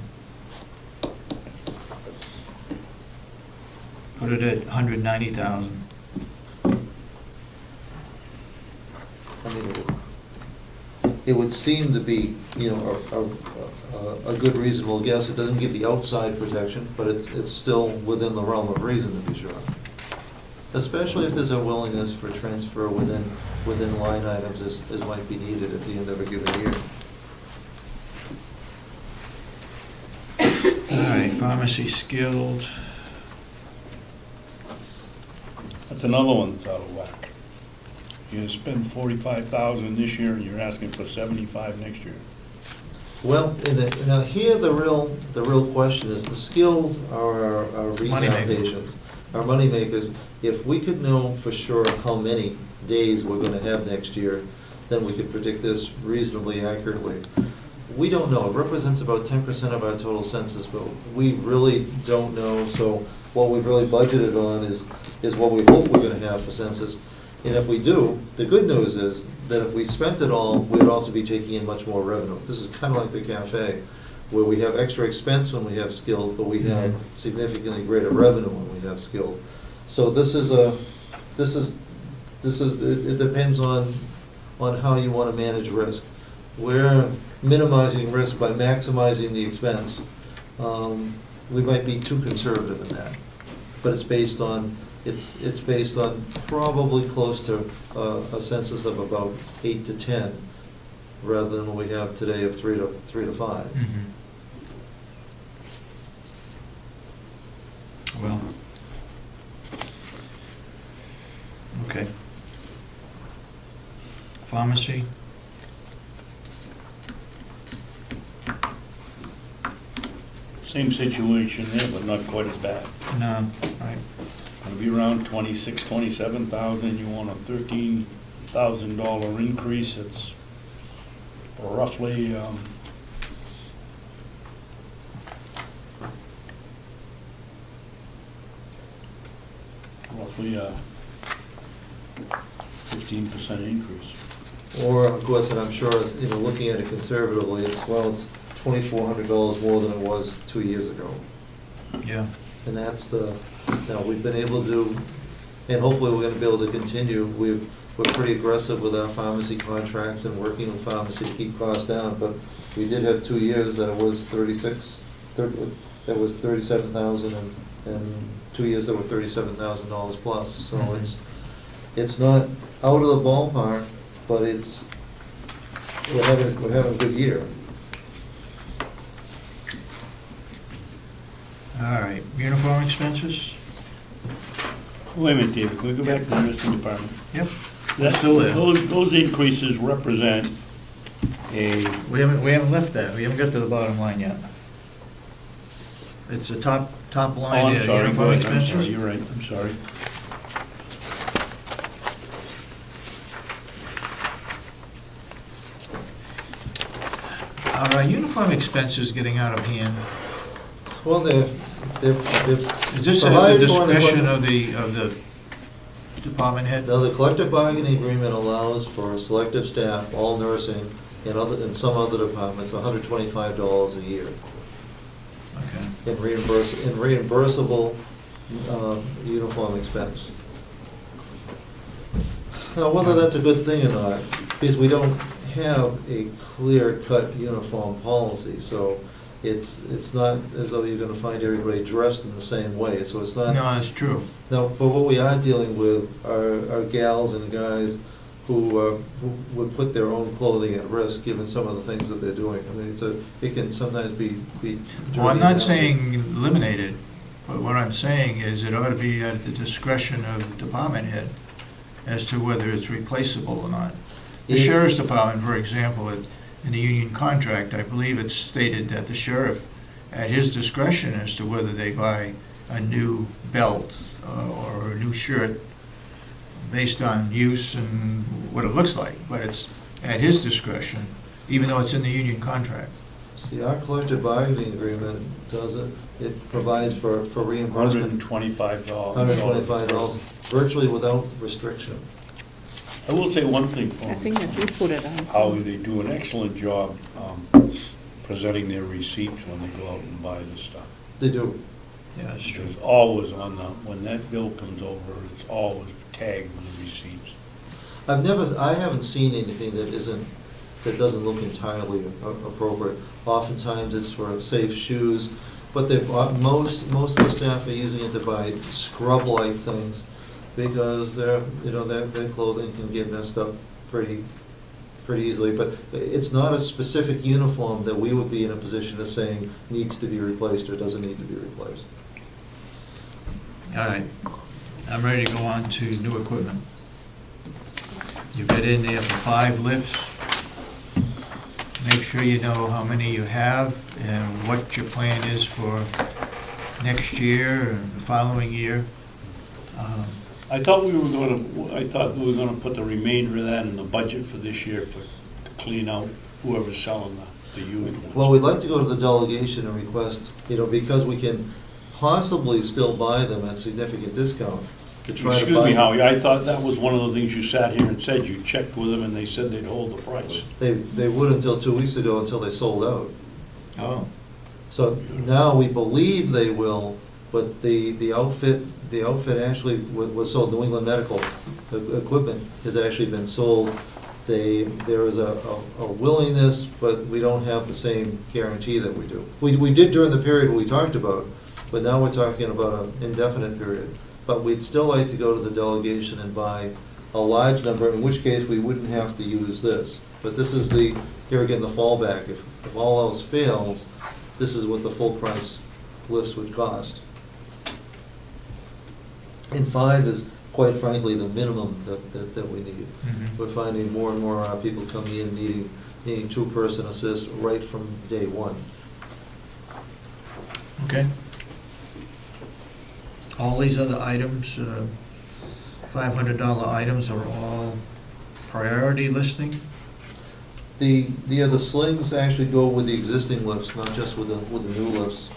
Speaker 1: Put it at 190,000.
Speaker 4: I mean, it would seem to be, you know, a good reasonable guess. It doesn't give the outside protection, but it's still within the realm of reason, to be sure. Especially if there's a willingness for transfer within line items as might be needed at the end of a given year.
Speaker 1: All right, pharmacy skilled.
Speaker 2: That's another one that's out of whack. You spend 45,000 this year, and you're asking for 75 next year.
Speaker 4: Well, now here, the real question is, the skilled are our retail
Speaker 1: Moneymaker.
Speaker 4: patients, our moneymakers. If we could know for sure how many days we're gonna have next year, then we could predict this reasonably accurately. We don't know. It represents about 10% of our total census, but we really don't know. So what we've really budgeted on is what we hope we're gonna have for census. And if we do, the good news is that if we spent it all, we would also be taking in much more revenue. This is kind of like the cafe, where we have extra expense when we have skilled, but we have significantly greater revenue when we have skilled. So it depends on how you want to manage risk. We're minimizing risk by maximizing the expense. We might be too conservative in that, but it's based on probably close to a census of about 8 to 10, rather than what we have today of 3 to 5.
Speaker 1: Mhm. Well, okay. Pharmacy,
Speaker 2: Same situation there, but not quite as bad.
Speaker 1: no, right.
Speaker 2: It'll be around 26, 27,000. You want a $13,000 increase. It's roughly, roughly a 15% increase.
Speaker 4: Or, of course, and I'm sure, you know, looking at it conservatively, it's $2,400 more than it was 2 years ago.
Speaker 1: Yeah.
Speaker 4: And that's we've been able to, and hopefully we're gonna be able to continue. We're pretty aggressive with our pharmacy contracts and working with pharmacy to keep costs down, but we did have 2 years that it was that was 37,000, and 2 years that were $37,000 plus. So
Speaker 1: Mhm.
Speaker 4: it's not out of the ballpark, but we're having a good year.
Speaker 1: All right, uniform expenses?
Speaker 2: Wait a minute, David, can we go back to the nursing department?
Speaker 1: Yep.
Speaker 2: That's
Speaker 1: Still there.
Speaker 2: Those increases represent a,
Speaker 1: We haven't left that, we haven't got to the bottom line yet. It's the top
Speaker 2: oh,
Speaker 1: line
Speaker 2: I'm
Speaker 1: there,
Speaker 2: sorry,
Speaker 1: uniform
Speaker 2: go ahead, I'm sorry,
Speaker 1: expenses.
Speaker 2: you're right, I'm sorry.
Speaker 1: Are our uniform expenses getting out of hand?
Speaker 4: Well, they're
Speaker 1: Is this at the
Speaker 4: provided for in the
Speaker 1: discretion
Speaker 4: budget.
Speaker 1: of the department head?
Speaker 4: Now, the collective bargaining agreement allows for selective staff, all nursing, and some other departments, $125 a year
Speaker 1: Okay.
Speaker 4: in reimbursable uniform expense. Now, whether that's a good thing or not, because we don't have a clear-cut uniform policy, so it's not as though you're gonna find everybody dressed in the same way, so it's not.
Speaker 1: No, that's true.
Speaker 4: No, but what we are dealing with are gals and guys who would put their own clothing at risk, given some of the things that they're doing. I mean, it can sometimes be.
Speaker 1: Well, I'm
Speaker 4: dirty
Speaker 1: not
Speaker 4: and
Speaker 1: saying eliminate it, but what I'm saying is it ought to be at the discretion of the department head as to whether it's replaceable or not. The
Speaker 4: Yes.
Speaker 1: sheriff's department, for example, in the union contract, I believe it's stated that the sheriff, at his discretion as to whether they buy a new belt or a new shirt based on use and what it looks like, but it's at his discretion, even though it's in the union contract.
Speaker 4: See, our collective bargaining agreement does it. It provides for reimbursement,
Speaker 2: $125.
Speaker 4: $125, virtually without restriction.
Speaker 2: I will say one thing for
Speaker 3: I think that we put it on.
Speaker 2: how they do an excellent job presenting their receipts when they go out and buy the stuff.
Speaker 4: They do.
Speaker 1: Yeah, that's true.
Speaker 2: It's always on the, when that bill comes over, it's always tagged with the receipts.
Speaker 4: I haven't seen anything that doesn't look entirely appropriate. Oftentimes it's for safe shoes, but most of the staff are using it to buy scrub-like things because their clothing can get messed up pretty easily. But it's not a specific uniform that we would be in a position of saying needs to be replaced or doesn't need to be replaced.
Speaker 1: All right, I'm ready to go on to new equipment. You got in there for 5 lifts. Make sure you know how many you have and what your plan is for next year and the following year.
Speaker 2: I thought we were gonna put the remainder of that in the budget for this year to clean out whoever's selling the used ones.
Speaker 4: Well, we'd like to go to the delegation and request, because we can possibly still buy them at significant discount to try to buy.
Speaker 2: Excuse me, Howie, I thought that was one of the things you sat here and said, you checked with them and they said they'd hold the price.
Speaker 4: They would until 2 weeks ago, until they sold out.
Speaker 1: Oh,
Speaker 4: So now we believe they will, but the outfit actually was sold. New England Medical Equipment has actually been sold. There is a willingness, but we don't have the same guarantee that we do. We did during the period we talked about, but now we're talking about an indefinite period. But we'd still like to go to the delegation and buy a large number, in which case we wouldn't have to use this. But this is here again, the fallback. If all else fails, this is what the full price lifts would cost. And 5 is, quite frankly, the minimum that we need.
Speaker 1: mhm.
Speaker 4: We're finding more and more people coming in needing 2-person assist right from day one.
Speaker 1: Okay. All these other items, $500 items are all priority listing?
Speaker 4: The slings actually go with the existing lifts, not just with the new lifts.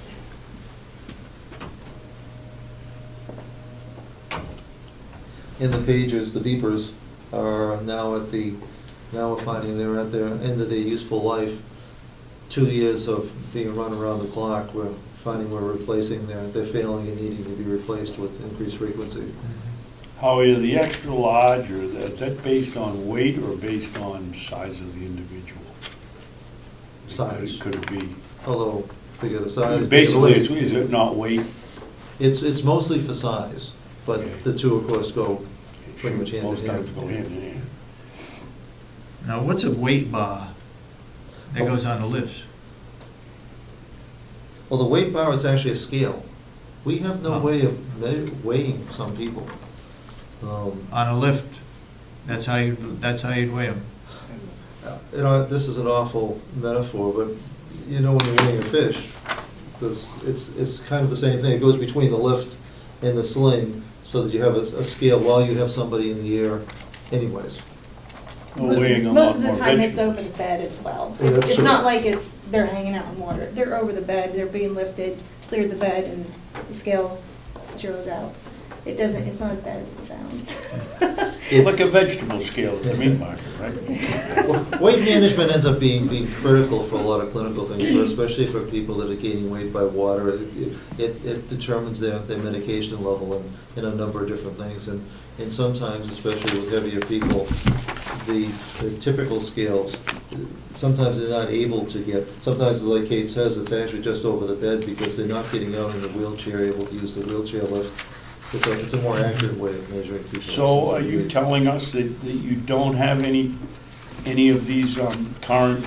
Speaker 4: In the pages, the beepers are now we're finding they're at their end of their useful life. 2 years of being run around the clock, we're finding we're replacing they're failing and needing to be replaced with increased frequency.
Speaker 2: Howie, the extra large, or is that based on weight or based on size of the individual?
Speaker 4: Size.
Speaker 2: Could it be?
Speaker 4: Although, figure the size.
Speaker 2: Basically, is it not weight?
Speaker 4: It's mostly for size, but
Speaker 2: Okay.
Speaker 4: the two, of course, go pretty much hand in
Speaker 2: Most
Speaker 4: hand.
Speaker 2: times go hand in hand.
Speaker 1: Now, what's a weight bar that goes on the lifts?
Speaker 4: Well, the weight bar is actually a scale. We have no
Speaker 1: Oh.
Speaker 4: way of weighing some people.
Speaker 1: On a lift, that's how you'd weigh them.
Speaker 4: This is an awful metaphor, but when you're weighing a fish, it's kind of the same thing. It goes between the lift and the sling so that you have a scale while you have somebody in the air anyways.
Speaker 2: Weighing a
Speaker 7: Most
Speaker 2: lot
Speaker 7: of the
Speaker 2: more
Speaker 7: time, it's
Speaker 2: vegetables.
Speaker 7: over the bed as well.
Speaker 4: Yeah, that's
Speaker 7: It's
Speaker 4: true.
Speaker 7: not like they're hanging out in water. They're over the bed, they're being lifted, clear the bed, and the scale zeroes out. It's not as bad as it sounds.
Speaker 2: Like a vegetable scale at the meat market, right?
Speaker 4: Weight management ends up being critical for a lot of clinical things, but especially for people that are gaining weight by water. It determines their medication level in a number of different things. And sometimes, especially with heavier people, the typical scales, sometimes they're not able to get, sometimes like Kate says, it's actually just over the bed because they're not getting out in the wheelchair, able to use the wheelchair lift. It's a more accurate way of measuring people.
Speaker 2: So are you telling us that you don't have any of these current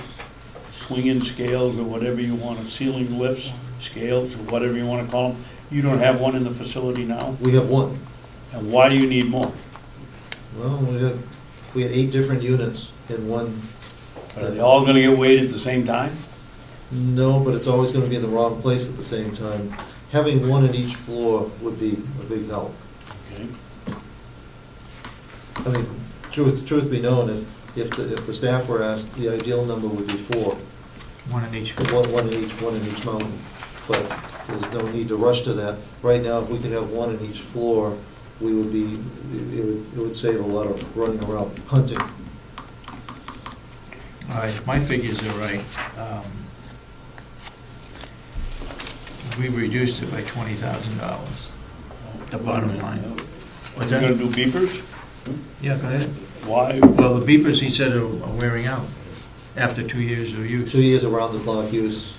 Speaker 2: swinging scales or whatever you want, ceiling lifts, scales, or whatever you want to call them? You don't have one in the facility now?
Speaker 4: We have one.
Speaker 2: And why do you need more?
Speaker 4: Well, we had 8 different units in one.
Speaker 2: Are they all going to get weighed at the same time?
Speaker 4: No, but it's always going to be in the wrong place at the same time. Having one in each floor would be a big help.
Speaker 2: Okay.
Speaker 4: I mean, truth be known, if the staff were asked, the ideal number would be 4.
Speaker 1: One in each.
Speaker 4: One in each mountain. But there's no need to rush to that. Right now, if we could have one in each floor, we would be, it would save a lot of running around hunting.
Speaker 1: All right, if my figures are right, we've reduced it by $20,000, the bottom line. What's
Speaker 2: You're
Speaker 1: that?
Speaker 2: gonna do beepers?
Speaker 1: Yeah, go ahead.
Speaker 2: Why?
Speaker 1: Well, the beepers, he said, are wearing out after 2 years of use.
Speaker 4: 2 years around the clock use.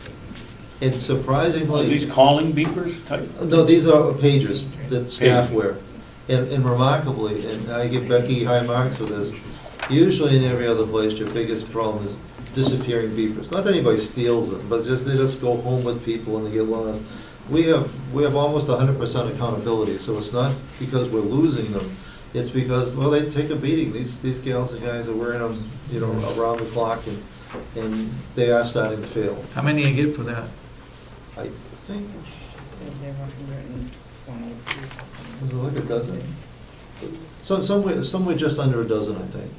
Speaker 4: And
Speaker 2: Are
Speaker 4: surprisingly.
Speaker 2: these calling beepers type?
Speaker 4: No, these are pagers that staff wear. And remarkably, and I give Becky high marks for this, usually in every other place, your biggest problem is disappearing beepers. Not that anybody steals them, but just they just go home with people and they get lost. We have almost 100% accountability, so it's not because we're losing them. It's because, well, they take a beating. These gals and guys are wearing them, you know, around the clock, and they are starting to fail.
Speaker 1: How many you get for that?
Speaker 4: I think,
Speaker 5: She said there were 120 pieces or something.
Speaker 4: was it like a dozen? Somewhere just under a dozen, I think.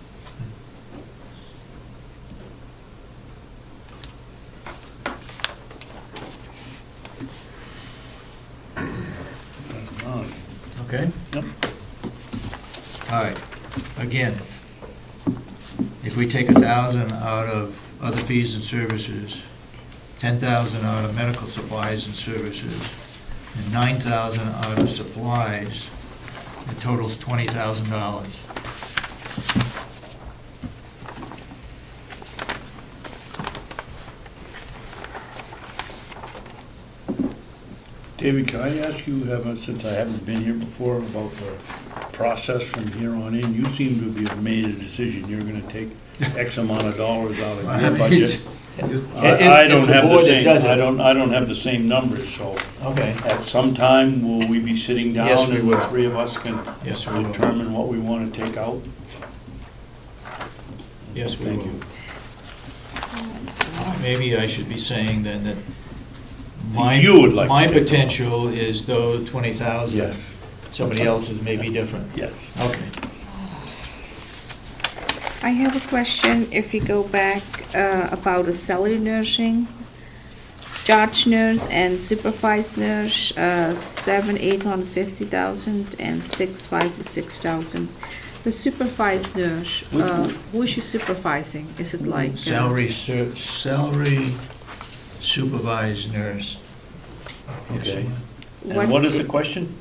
Speaker 1: Okay?
Speaker 2: Yep.
Speaker 1: All right, again, if we take 1,000 out of other fees and services, 10,000 out of medical supplies and services, and 9,000 out of supplies, it totals $20,000.
Speaker 2: David, can I ask you, since I haven't been here before, about the process from here on in? You seem to have made a decision, you're gonna take X amount of dollars out of your budget. I don't
Speaker 1: It's the
Speaker 2: have the
Speaker 1: board that
Speaker 2: same,
Speaker 1: does it.
Speaker 2: I don't have the same numbers, so
Speaker 1: Okay.
Speaker 2: at some time, will we be sitting
Speaker 1: Yes,
Speaker 2: down
Speaker 1: we
Speaker 2: and the
Speaker 1: will.
Speaker 2: three of us can
Speaker 1: Yes, we will.
Speaker 2: determine what we wanna take out?
Speaker 1: Yes, we
Speaker 2: Thank
Speaker 1: will.
Speaker 2: you.
Speaker 1: Maybe I should be saying then that
Speaker 2: You would like to
Speaker 1: my
Speaker 2: take it.
Speaker 1: potential is though 20,000.
Speaker 2: Yes,
Speaker 1: Somebody else's may be different.
Speaker 2: yes.
Speaker 1: Okay.
Speaker 3: I have a question, if we go back about the salary nursing, charge nurse and supervised nurse, 7,850,000 and 6,506,000. The supervised nurse, who is she supervising? Is it like?
Speaker 1: Salary supervised nurse.
Speaker 2: Okay.
Speaker 3: What-
Speaker 2: And what is the question?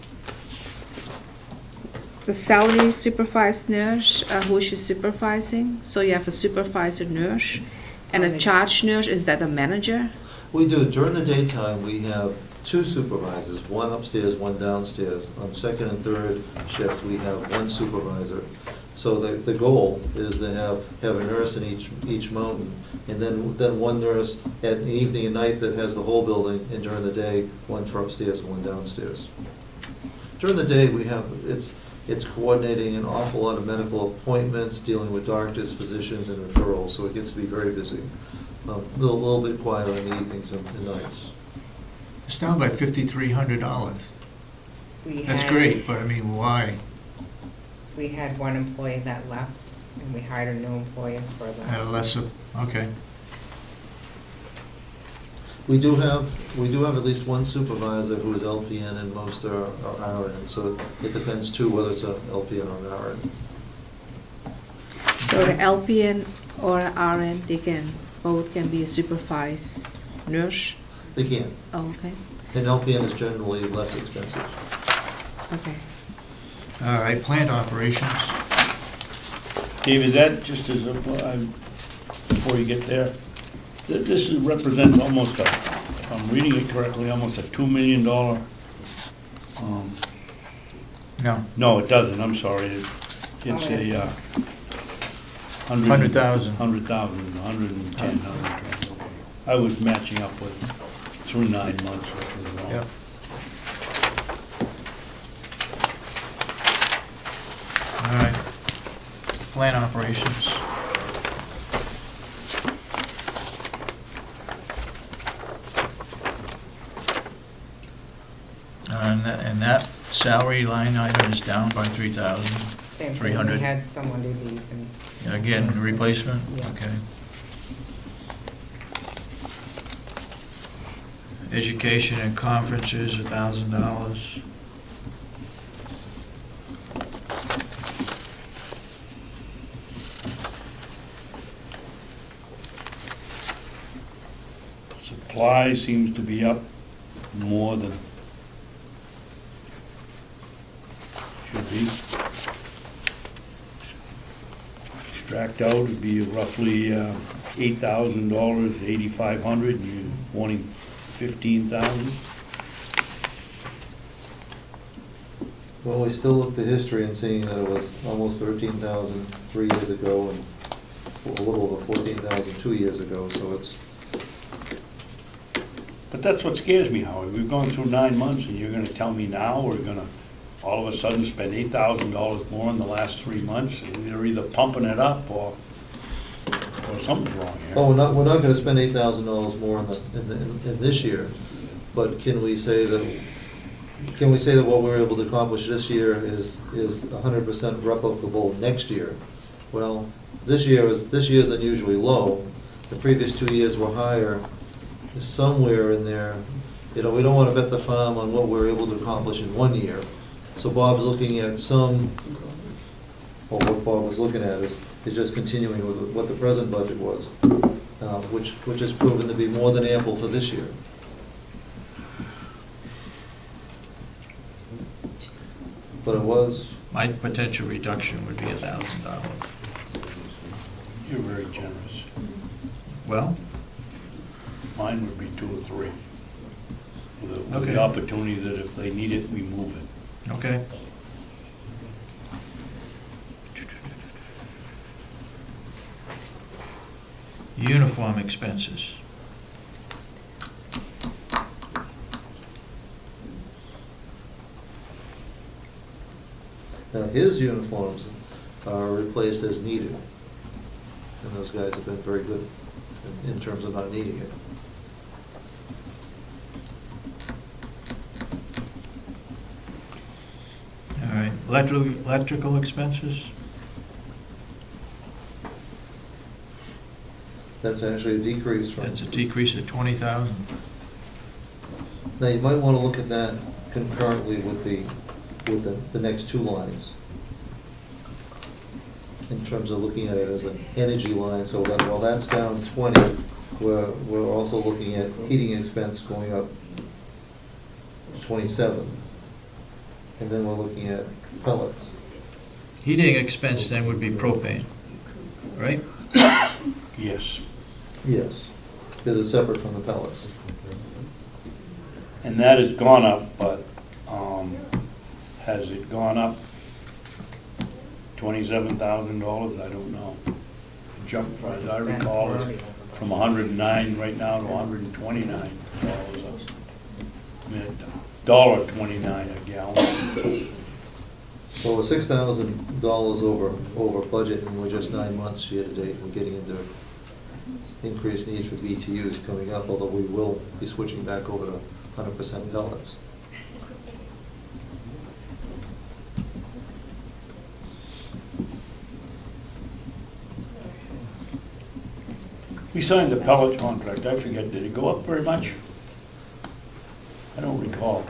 Speaker 3: The salary supervised nurse, who is she supervising? So you have a supervisor nurse and a
Speaker 5: Okay.
Speaker 3: charge nurse, is that a manager?
Speaker 4: We do. During the daytime, we have 2 supervisors, one upstairs, one downstairs. On second and third shift, we have 1 supervisor. So the goal is to have a nurse in each mountain, and then 1 nurse at evening and night that has the whole building, and during the day, 1 for upstairs and 1 downstairs. During the day, it's coordinating an awful lot of medical appointments, dealing with doctors, physicians, and referrals, so it gets to be very busy. A little bit quieter in the evenings and nights.
Speaker 1: It's down by $5,300.
Speaker 5: We
Speaker 1: That's
Speaker 5: had-
Speaker 1: great, but I mean, why?
Speaker 5: We had 1 employee that left, and we hired a new employee for
Speaker 1: At
Speaker 5: that.
Speaker 1: a lesser, okay.
Speaker 4: We do have at least 1 supervisor who is LPN and most are RN, so it depends too whether it's a LPN or an RN.
Speaker 3: So the LPN or RN, both can be a supervised nurse?
Speaker 4: They can.
Speaker 3: Oh, okay,
Speaker 4: And LPN is generally less expensive.
Speaker 3: okay.
Speaker 1: All right, plant operations.
Speaker 2: David, that just as before you get there, this represents almost if I'm reading it correctly, almost a $2 million,
Speaker 1: No,
Speaker 2: it doesn't, I'm sorry. It's a
Speaker 1: 100,000.
Speaker 2: 110, I was matching up with through 9 months, which was wrong.
Speaker 1: Yep. All right, plant operations. And that salary line item is down by 3,000.
Speaker 5: Same thing,
Speaker 1: 300.
Speaker 5: we had someone to leave, and
Speaker 1: Again, replacement?
Speaker 5: Yeah.
Speaker 1: Okay. Education and conferences, $1,000.
Speaker 2: Supply seems to be up more than should be. Extract out would be roughly $8,000, $8,500, and you're wanting $15,000.
Speaker 4: Well, we still look to history and seeing that it was almost 13,000 3 years ago and a little over 14,000 2 years ago, so it's,
Speaker 2: But that's what scares me, Howard. We've gone through 9 months, and you're gonna tell me now we're gonna all of a sudden spend $8,000 more in the last 3 months? They're either pumping it up or something's wrong here.
Speaker 4: oh, we're not gonna spend $8,000 more in this year, but can we say that what we're able to accomplish this year is 100% replicable next year? Well, this year's unusually low. The previous 2 years were higher. Somewhere in there, we don't want to bet the farm on what we're able to accomplish in 1 year. So Bob's looking at what Bob was looking at is just continuing with what the present budget was, which has proven to be more than ample for this year. But it was,
Speaker 1: My potential reduction would be $1,000.
Speaker 2: You're very generous.
Speaker 1: Well,
Speaker 2: Mine would be 2 or 3. With
Speaker 1: Okay.
Speaker 2: the opportunity that if they need it, we move it.
Speaker 1: okay. Uniform expenses.
Speaker 4: now his uniforms are replaced as needed. And those guys have been very good in terms of not needing it.
Speaker 1: All right, electrical expenses?
Speaker 4: That's actually a decrease from.
Speaker 1: That's a decrease of 20,000.
Speaker 4: Now, you might want to look at that concurrently with the next 2 lines. In terms of looking at it as an energy line, so that while that's down 20, we're also looking at heating expense going up 27. And then we're looking at pellets.
Speaker 1: Heating expense then would be propane, right?
Speaker 2: Yes.
Speaker 4: Yes, because it's separate from the pellets.
Speaker 2: And that has gone up, but has it gone up $27,000? I don't know. It jumped, as I recall, is from 109 right now to $129. I mean, $1.29 a gallon.
Speaker 4: Well, we're $6,000 over budget, and we're just 9 months year to date. We're getting into increased needs for BTUs coming up, although we will be switching back over to 100% pellets.
Speaker 2: We signed the pellet contract. I forget, did it go up very much? I don't recall.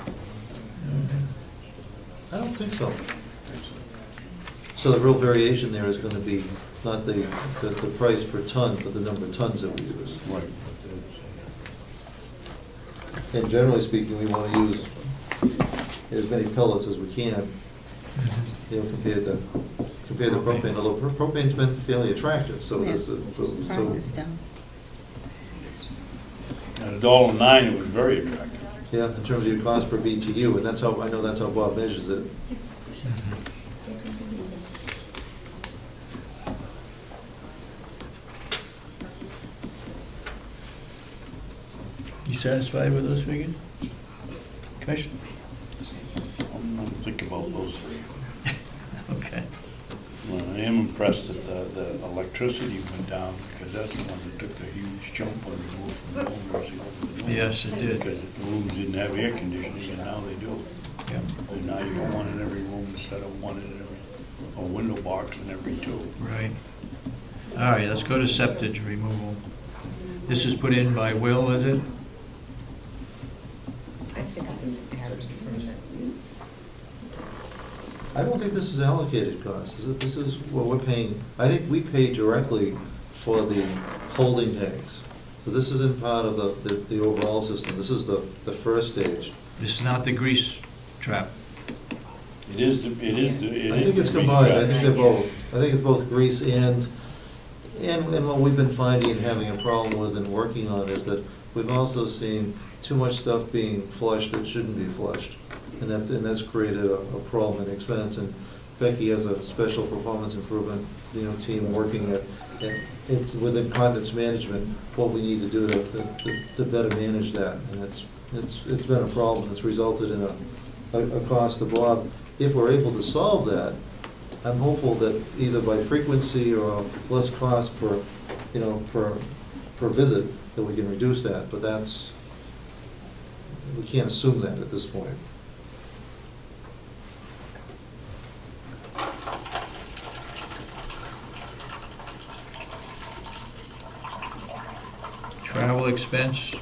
Speaker 4: I don't think so. So the real variation there is going to be not the price per ton, but the number of tons that we use.
Speaker 2: Right.
Speaker 4: And generally speaking, we want to use as many pellets as we can, compared to propane, although propane's been fairly attractive, so
Speaker 3: Yeah.
Speaker 4: this is,
Speaker 3: Price is down.
Speaker 2: At $1.09, it was very attractive.
Speaker 4: yeah, in terms of your cost per BTU, and that's how, I know that's how Bob measures it.
Speaker 1: You satisfied with those figures? Commissioner?
Speaker 2: I'm going to think about those.
Speaker 1: Okay.
Speaker 2: Well, I am impressed that the electricity went down, because that's the one that took a huge jump when we moved from the old nursing home to the new.
Speaker 1: Yes, it did.
Speaker 2: Because the rooms didn't have air conditioning, and now they do.
Speaker 1: Yeah.
Speaker 2: And now you got one in every room instead of one in every, a window box in every 2.
Speaker 1: Right. All right, let's go to septic removal. This is put in by Will, is it?
Speaker 5: I think it's imperative.
Speaker 4: I don't think this is allocated cost, is it? This is what we're paying, I think we pay directly for the holding tanks. But this isn't part of the overall system. This is the first stage.
Speaker 1: This is not the grease trap.
Speaker 2: It is,
Speaker 4: I think it's combined. I think they're both. I think it's both grease and what we've been finding and having a problem with and working on is that we've also seen too much stuff being flushed that shouldn't be flushed. And that's created a problem and expense. And Becky has a special performance improvement, team working at it's within continence management, what we need to do to better manage that. And it's been a problem. It's resulted in a cost to Bob. If we're able to solve that, I'm hopeful that either by frequency or less cost per visit, that we can reduce that. But we can't assume that at this point.
Speaker 1: Travel expense.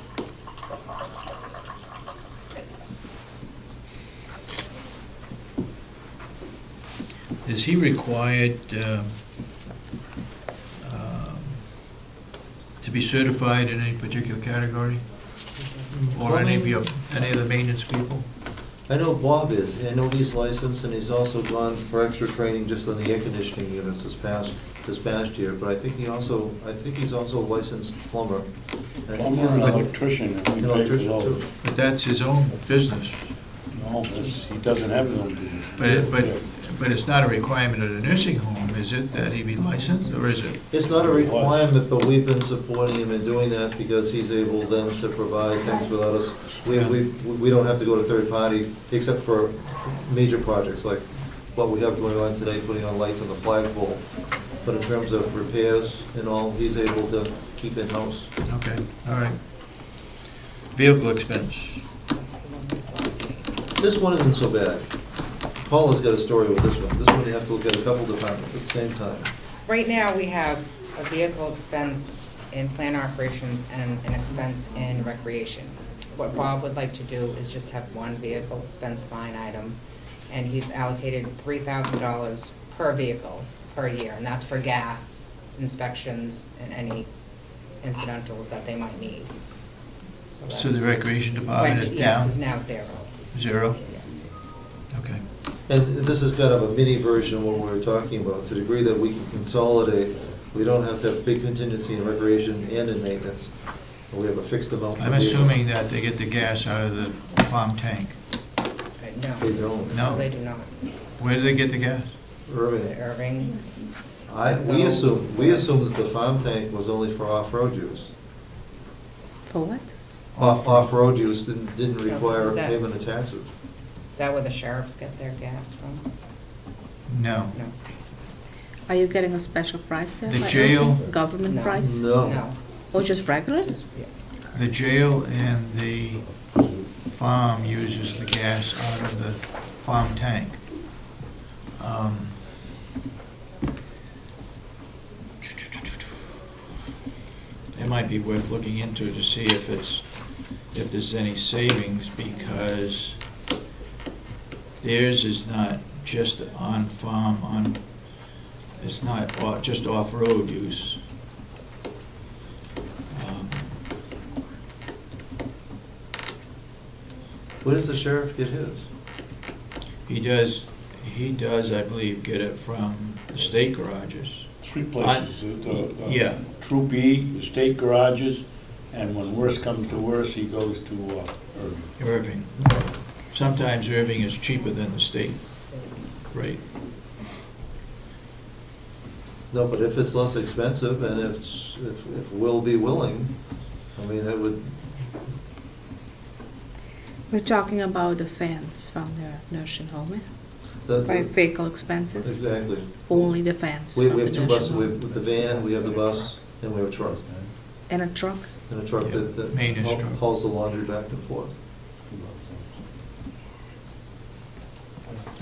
Speaker 1: Is he required to be certified in any particular category? Or any of the maintenance people?
Speaker 4: I know Bob is. I know he's licensed, and he's also gone for extra training just on the air conditioning units this past year. But I think he's also a licensed plumber.
Speaker 2: Plumber and electrician, and we pay for
Speaker 4: Electrician
Speaker 2: those.
Speaker 4: too.
Speaker 1: But that's his own business.
Speaker 2: No, he doesn't have his own business.
Speaker 1: But it's not a requirement of the nursing home, is it, that he be licensed, or is it?
Speaker 4: It's not a requirement, but we've been supporting him in doing that because he's able then to provide things without us. We don't have to go to third party except for major projects like what we have going on today, putting on lights on the flagpole. But in terms of repairs and all, he's able to keep in-house.
Speaker 1: Okay, all right. Vehicle expense.
Speaker 4: This one isn't so bad. Paula's got a story with this one. This one you have to look at a couple departments at the same time.
Speaker 5: Right now, we have a vehicle expense in plant operations and an expense in recreation. What Bob would like to do is just have one vehicle expense line item, and he's allocated $3,000 per vehicle per year, and that's for gas, inspections, and any incidentals that they might need.
Speaker 1: So the recreation department is
Speaker 5: Yes,
Speaker 1: down?
Speaker 5: is now zero.
Speaker 1: Zero?
Speaker 5: Yes.
Speaker 1: Okay.
Speaker 4: And this is kind of a mini version of what we were talking about, to the degree that we can consolidate. We don't have to have big contingency in recreation and in maintenance. We have a fixed amount. per
Speaker 1: I'm
Speaker 4: vehicle.
Speaker 1: assuming that they get the gas out of the farm tank.
Speaker 5: No.
Speaker 4: They don't.
Speaker 1: No.
Speaker 5: They do not.
Speaker 1: Where do they get the gas?
Speaker 4: Irving.
Speaker 5: The Irving.
Speaker 4: We assumed that the farm tank was only for off-road use.
Speaker 3: For what?
Speaker 4: Off-road use didn't
Speaker 5: No,
Speaker 4: require
Speaker 5: this is that.
Speaker 4: payment of taxes.
Speaker 5: Is that where the sheriffs get their gas from?
Speaker 1: No.
Speaker 5: No.
Speaker 3: Are you getting a special price there?
Speaker 1: The
Speaker 3: like
Speaker 1: jail?
Speaker 3: everything? Government
Speaker 5: No.
Speaker 3: price?
Speaker 4: No.
Speaker 3: Or just regular?
Speaker 5: Just, yes.
Speaker 1: The jail and the farm uses the gas out of the farm tank. It might be worth looking into to see if there's any savings, because theirs is not just on farm, it's not just off-road use.
Speaker 4: Where does the sheriff get his?
Speaker 1: He does, I believe, get it from the state garages.
Speaker 2: Three places.
Speaker 1: Yeah.
Speaker 2: Troop E, the state garages, and when worse comes to worse, he goes to Irving.
Speaker 1: Irving. Sometimes Irving is cheaper than the state rate.
Speaker 4: No, but if it's less expensive and if we'll be willing, I mean, it would,
Speaker 3: We're talking about the fans from the nursing home, eh?
Speaker 4: the-
Speaker 3: By vehicle expenses?
Speaker 4: exactly.
Speaker 3: Only the fans
Speaker 4: We
Speaker 3: from the
Speaker 4: have two
Speaker 3: nursing
Speaker 4: buses, we
Speaker 3: home.
Speaker 4: have the van, we have the bus, and we have a truck.
Speaker 3: And a truck?
Speaker 4: And a truck
Speaker 1: Yeah,
Speaker 4: that
Speaker 1: maintenance truck.
Speaker 4: hauls the laundry back and forth.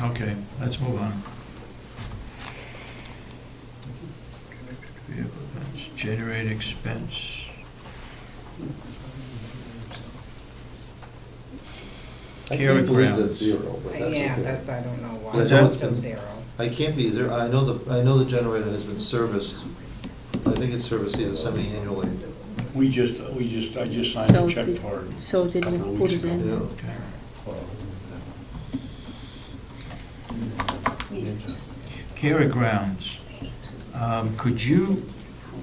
Speaker 1: Okay, let's move on. Vehicle expense, generate expense.
Speaker 4: I
Speaker 1: Care
Speaker 4: can't believe
Speaker 1: grounds.
Speaker 4: that's zero, but that's okay.
Speaker 5: Yeah, that's, I don't know why.
Speaker 1: What's
Speaker 5: It's
Speaker 1: that?
Speaker 5: still zero.
Speaker 4: I can't be zero, I know the generator has been serviced, I think it's serviced either semi-annually.
Speaker 2: I just signed
Speaker 3: So
Speaker 2: a check
Speaker 3: did-
Speaker 2: for it.
Speaker 3: So did you
Speaker 2: Couple of
Speaker 3: put
Speaker 2: weeks
Speaker 3: it in?
Speaker 2: ago.
Speaker 1: Cara Grounds,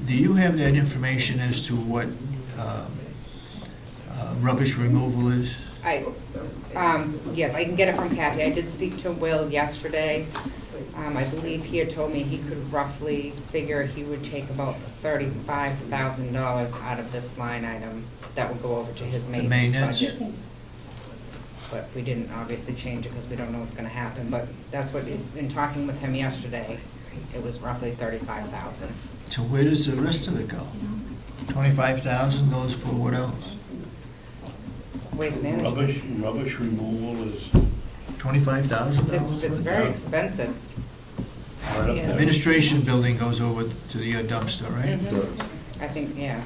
Speaker 1: do you have that information as to what rubbish removal is?
Speaker 5: Yes, I can get it from Kathy. I did speak to Will yesterday. I believe he had told me he could roughly figure he would take about $35,000 out of this line item that would go over to his maintenance
Speaker 1: maintenance?
Speaker 5: budget. But we didn't obviously change it because we don't know what's gonna happen, but that's what, in talking with him yesterday, it was roughly $35,000.
Speaker 1: So where does the rest of it go? 25,000 goes for what else?
Speaker 5: Waste management.
Speaker 2: Rubbish removal is
Speaker 1: $25,000?
Speaker 5: It's very expensive.
Speaker 2: right up
Speaker 5: Yeah.
Speaker 2: there.
Speaker 1: Administration building goes over to the dumpster, right?
Speaker 5: Mhm. I think, yeah.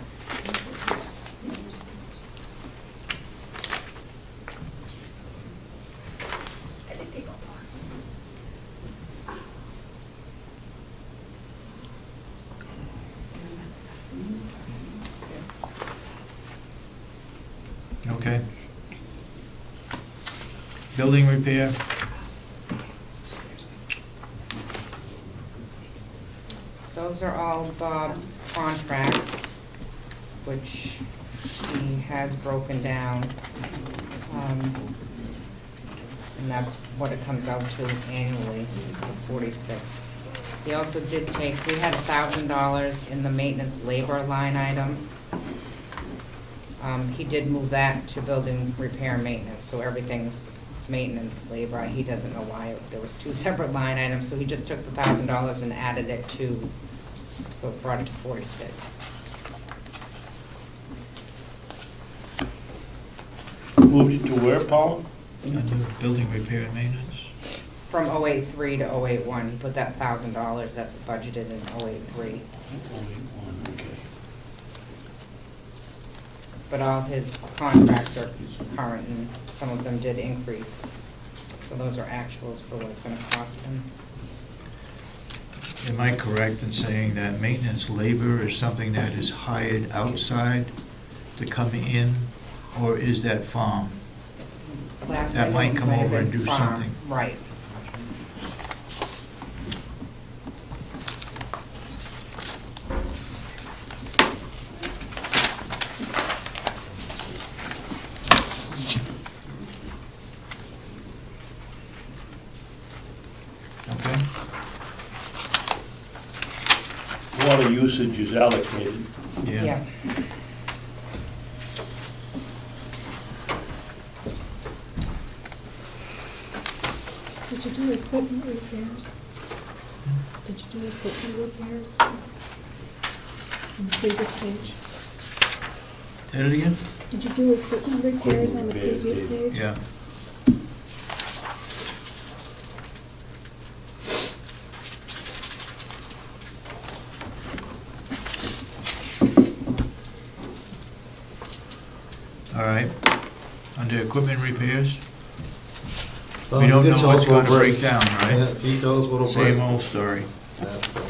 Speaker 1: Okay. Building repair?
Speaker 5: Those are all Bob's contracts, which he has broken down. And that's what it comes out to annually, is the 46. He also did take, we had $1,000 in the maintenance labor line item. He did move that to building repair and maintenance, so everything's, it's maintenance labor. He doesn't know why there was two separate line items, so he just took the $1,000 and added it to, so it brought it to 46.
Speaker 2: Moved it to where, Paula?
Speaker 1: Under building repair and maintenance?
Speaker 5: From 083 to 081, he put that $1,000, that's budgeted in 083.
Speaker 2: Okay.
Speaker 5: But all his contracts are current, and some of them did increase. So those are actuals for what it's gonna cost him.
Speaker 1: Am I correct in saying that maintenance labor is something that is hired outside to come in, or is that farm?
Speaker 5: Last
Speaker 1: That
Speaker 5: I
Speaker 1: might
Speaker 5: know,
Speaker 1: come
Speaker 5: it might have
Speaker 1: over and
Speaker 5: been
Speaker 1: do
Speaker 5: farm.
Speaker 1: something.
Speaker 5: Right.
Speaker 1: Okay.
Speaker 2: Water usage is allocated.
Speaker 5: Yeah.
Speaker 8: Did you do equipment repairs? Did you do equipment repairs? On the previous page?
Speaker 1: Say it again?
Speaker 8: Did you do equipment repairs on the
Speaker 2: Equipment repairs,
Speaker 8: previous page?
Speaker 1: Yeah. All right. Under equipment repairs? We don't know what's going to break down,
Speaker 4: Yeah,
Speaker 1: right?
Speaker 4: he tells what'll break.
Speaker 1: Same old story.
Speaker 4: That's it.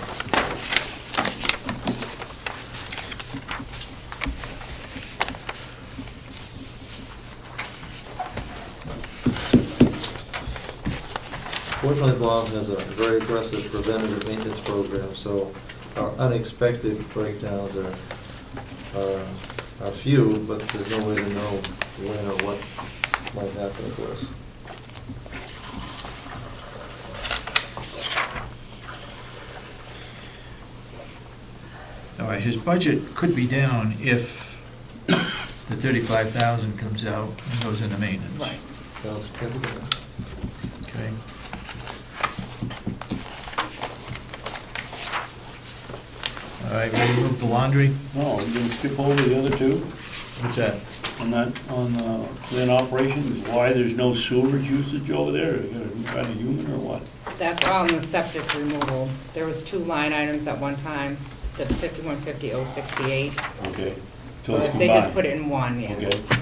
Speaker 4: Fortunately, Bob has a very aggressive preventative maintenance program, so our unexpected breakdowns are few, but there's no way to know when or what might happen, of course.
Speaker 1: All right, his budget could be down if the 35,000 comes out and goes into maintenance.
Speaker 5: Right.
Speaker 4: Sounds good to me.
Speaker 1: Okay. All right, ready to move the laundry?
Speaker 2: No, you gonna skip over the other two?
Speaker 1: What's that?
Speaker 2: On that, on clean operations, why there's no sewage usage over there? You got a new kind of human or what?
Speaker 5: That's all in the septic removal. There was two line items at one time, the 5150-068.
Speaker 2: Okay.
Speaker 5: So
Speaker 2: it's
Speaker 5: they just
Speaker 2: combined.
Speaker 5: put it in one, yes.
Speaker 2: Okay.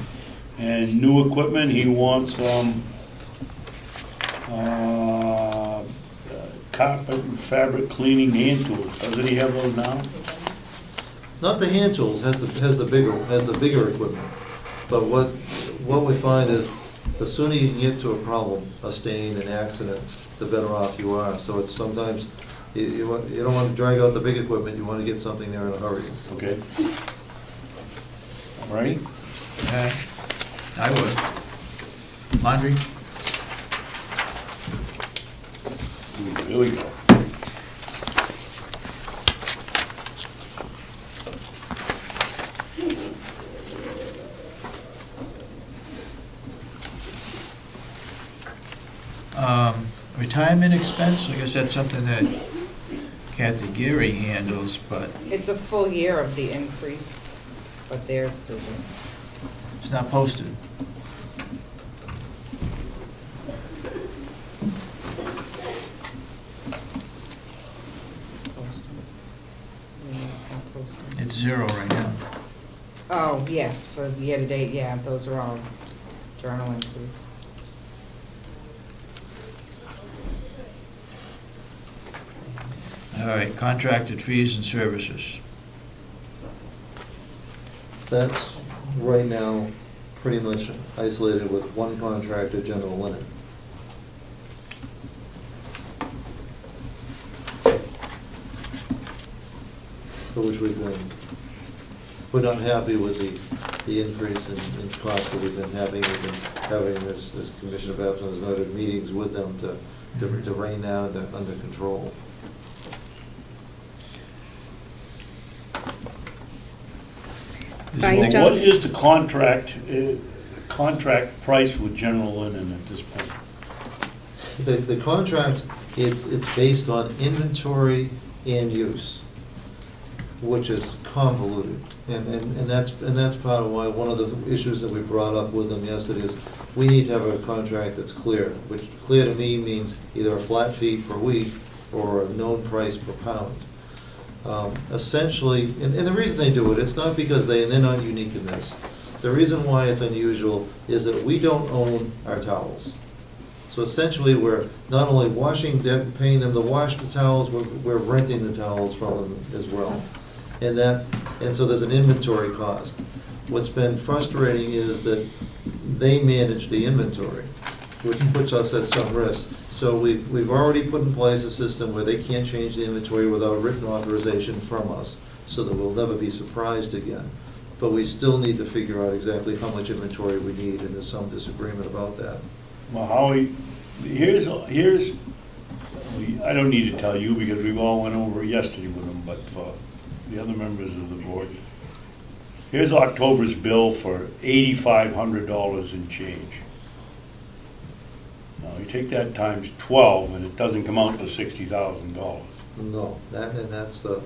Speaker 2: And new equipment, he wants, carpet and fabric cleaning hand tools. Doesn't he have those now?
Speaker 4: not the hand tools, has the bigger equipment. But what we find is, the sooner you can get to a problem, a stain, an accident, the better off you are. So it's sometimes, you don't want to drag out the big equipment, you want to get something there in a hurry.
Speaker 2: Okay. All righty?
Speaker 1: Okay, I would. Laundry?
Speaker 2: Here we go.
Speaker 1: Retirement expense, I guess that's something that Kathy Geary handles, but
Speaker 5: It's a full year of the increase, but they're still,
Speaker 1: it's not posted.
Speaker 5: it's not posted.
Speaker 1: It's 0 right now.
Speaker 5: Oh, yes, for the year-to-date, yeah, those are all journal entries.
Speaker 1: All right, contracted fees and services.
Speaker 4: That's right now pretty much isolated with one contractor, General Linen. For which we're not happy with the increase in costs that we've been having. We've been having, as Commissioner Babson has noted, meetings with them to rein that under control.
Speaker 3: By
Speaker 2: Well,
Speaker 3: job-
Speaker 2: what is the contract price with General Linen at this point?
Speaker 4: The contract, it's based on inventory and use, which is convoluted. And that's part of why, one of the issues that we brought up with them yesterday is, we need to have a contract that's clear, which clear to me means either a flat fee per week or a known price per pound. Essentially, and the reason they do it, it's not because they're not unique in this. The reason why it's unusual is that we don't own our towels. So essentially, we're not only washing them, paying them to wash the towels, we're renting the towels from them as well. And so there's an inventory cost. What's been frustrating is that they manage the inventory, which puts us at some risk. So we've already put in place a system where they can't change the inventory without written authorization from us, so that we'll never be surprised again. But we still need to figure out exactly how much inventory we need, and there's some disagreement about that.
Speaker 2: Well, Howie, here's, I don't need to tell you because we all went over it yesterday with them, but for the other members of the board, here's October's bill for $8,500 and change. Now, you take that times 12, and it doesn't come out to $60,000.
Speaker 4: No, that's the,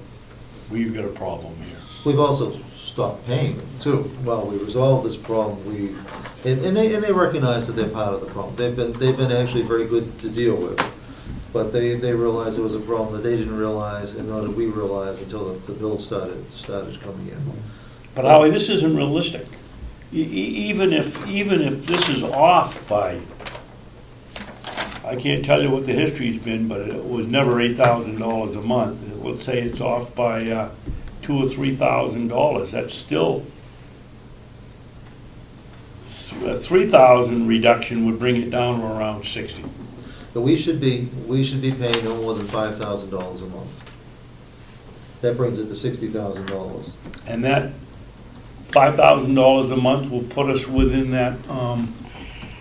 Speaker 2: We've got a problem here.
Speaker 4: we've also stopped paying them too. While we resolve this problem, and they recognize that they're part of the problem. They've been actually very good to deal with. But they realized there was a problem that they didn't realize, and nor did we realize until the bill started coming in.
Speaker 2: But Howie, this isn't realistic. Even if this is off by, I can't tell you what the history's been, but it was never $8,000 a month. Let's say it's off by $2,000 or $3,000. That's still a $3,000 reduction would bring it down to around 60.
Speaker 4: But we should be paying no more than $5,000 a month. That brings it to $60,000.
Speaker 2: And that $5,000 a month will put us within that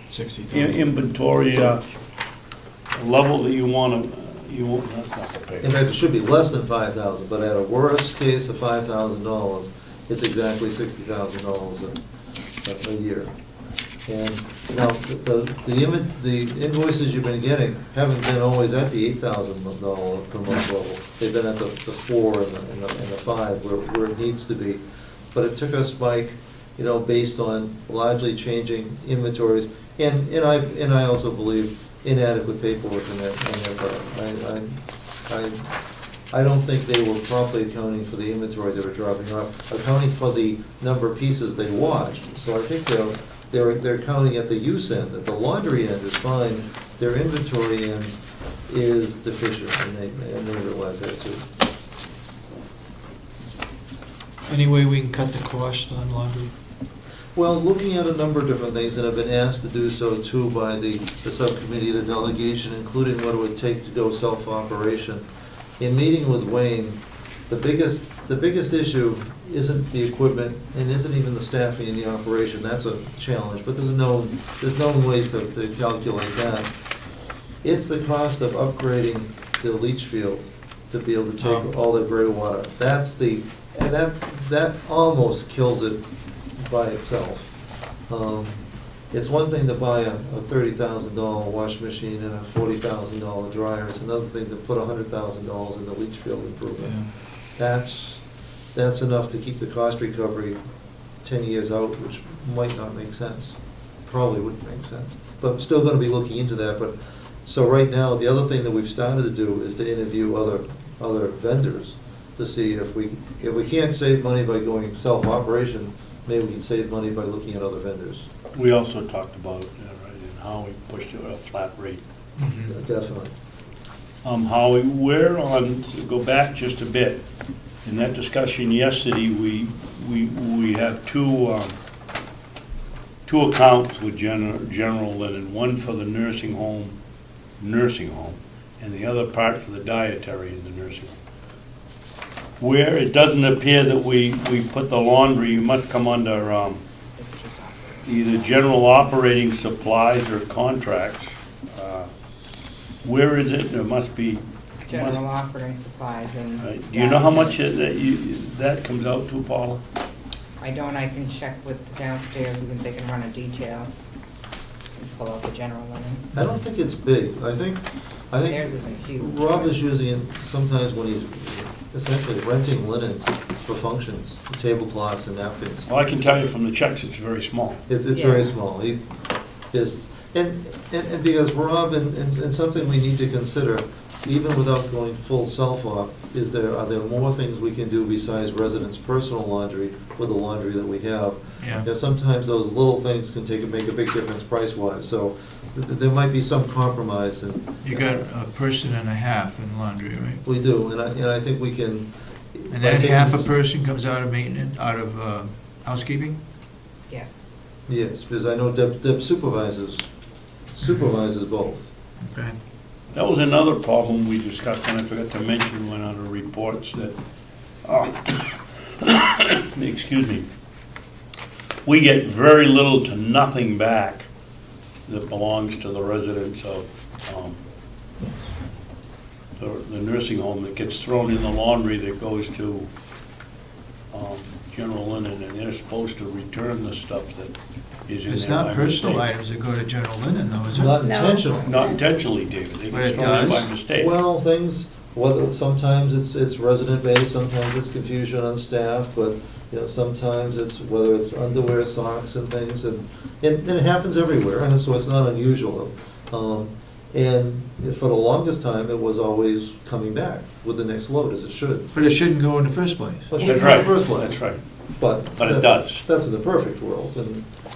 Speaker 1: 60,000.
Speaker 2: inventory level that you want to, that's not the pay.
Speaker 4: In fact, it should be less than $5,000, but at a worst case of $5,000, it's exactly $60,000 a year. And now, the invoices you've been getting haven't been always at the $8,000 per month level. They've been at the 4 and the 5 where it needs to be. But it took a spike, based on largely changing inventories, and I also believe inadequate paperwork in that part. I don't think they were properly accounting for the inventories that were dropping off, accounting for the number of pieces they washed. So I think they're counting at the use end, that the laundry end is fine, their inventory end is deficient, and they realize that too.
Speaker 1: Any way we can cut the cost on laundry?
Speaker 4: Well, looking at a number of different things, and I've been asked to do so too by the subcommittee, the delegation, including what it would take to go self-operation. In meeting with Wayne, the biggest issue isn't the equipment and isn't even the staffing in the operation. That's a challenge, but there's known ways to calculate that. It's the cost of upgrading the leach field to be able to take all the gray water. That almost kills it by itself. It's one thing to buy a $30,000 washing machine and a $40,000 dryer. It's another thing to put $100,000 in the leach field improvement. That's enough to keep the cost recovery 10 years out, which might not make sense. Probably wouldn't make sense. But I'm still going to be looking into that. But so right now, the other thing that we've started to do is to interview other vendors to see if we can't save money by going self-operation, maybe we can save money by looking at other vendors.
Speaker 2: We also talked about, right, and how we pushed it at a flat rate.
Speaker 4: Definitely.
Speaker 2: Howie, we're on, to go back just a bit, in that discussion yesterday, we have two accounts with general linen, one for the nursing home, and the other part for the dietary in the nursing home. Where it doesn't appear that we put the laundry, you must come under either general operating supplies or contracts. Where is it? There must be.
Speaker 5: General operating supplies and.
Speaker 2: Right. Do you know how much that comes out to, Paula?
Speaker 5: I don't, I can check with downstairs, they can run a detail and pull out the general linen.
Speaker 4: I don't think it's big. I think
Speaker 5: Theirs isn't huge.
Speaker 4: Rob is using it sometimes when he's essentially renting linens for functions, tablecloths and napkins.
Speaker 2: Well, I can tell you from the checks, it's very small.
Speaker 4: It's
Speaker 5: Yeah.
Speaker 4: very small. He is, and because Rob, and something we need to consider, even without going full self-op, are there more things we can do besides residents' personal laundry with the laundry that we have?
Speaker 1: Yeah.
Speaker 4: Sometimes those little things can make a big difference price-wise, so there might be some compromise. And
Speaker 1: You got a person and a half in laundry, right?
Speaker 4: we do, and I think we can.
Speaker 1: And that half a person comes out of maintenance, out of housekeeping?
Speaker 5: Yes.
Speaker 4: Yes, because I know Deb supervises both.
Speaker 1: Okay.
Speaker 2: That was another problem we discussed, and I forgot to mention one of the reports that, excuse me, we get very little to nothing back that belongs to the residents of the nursing home that gets thrown in the laundry that goes to general linen, and they're supposed to return the stuff that is in there.
Speaker 1: It's not
Speaker 2: by
Speaker 1: personal
Speaker 2: mistake.
Speaker 1: items that go to general linen, though, is it?
Speaker 4: Not
Speaker 3: No.
Speaker 4: intentional.
Speaker 2: Not intentionally, David, they
Speaker 1: But
Speaker 2: get
Speaker 1: it
Speaker 2: thrown in by
Speaker 1: does.
Speaker 2: mistake.
Speaker 4: Well, sometimes it's resident-based, sometimes it's confusion on staff, but, sometimes it's, whether it's underwear, socks and things, and it happens everywhere, and so it's not unusual. And for the longest time, it was always coming back with the next load, as it should.
Speaker 1: But it shouldn't go in the first place.
Speaker 4: Well, it
Speaker 2: That's
Speaker 4: shouldn't in
Speaker 2: right,
Speaker 4: the first place.
Speaker 2: that's right.
Speaker 4: But
Speaker 2: it does.
Speaker 4: That's in the perfect world,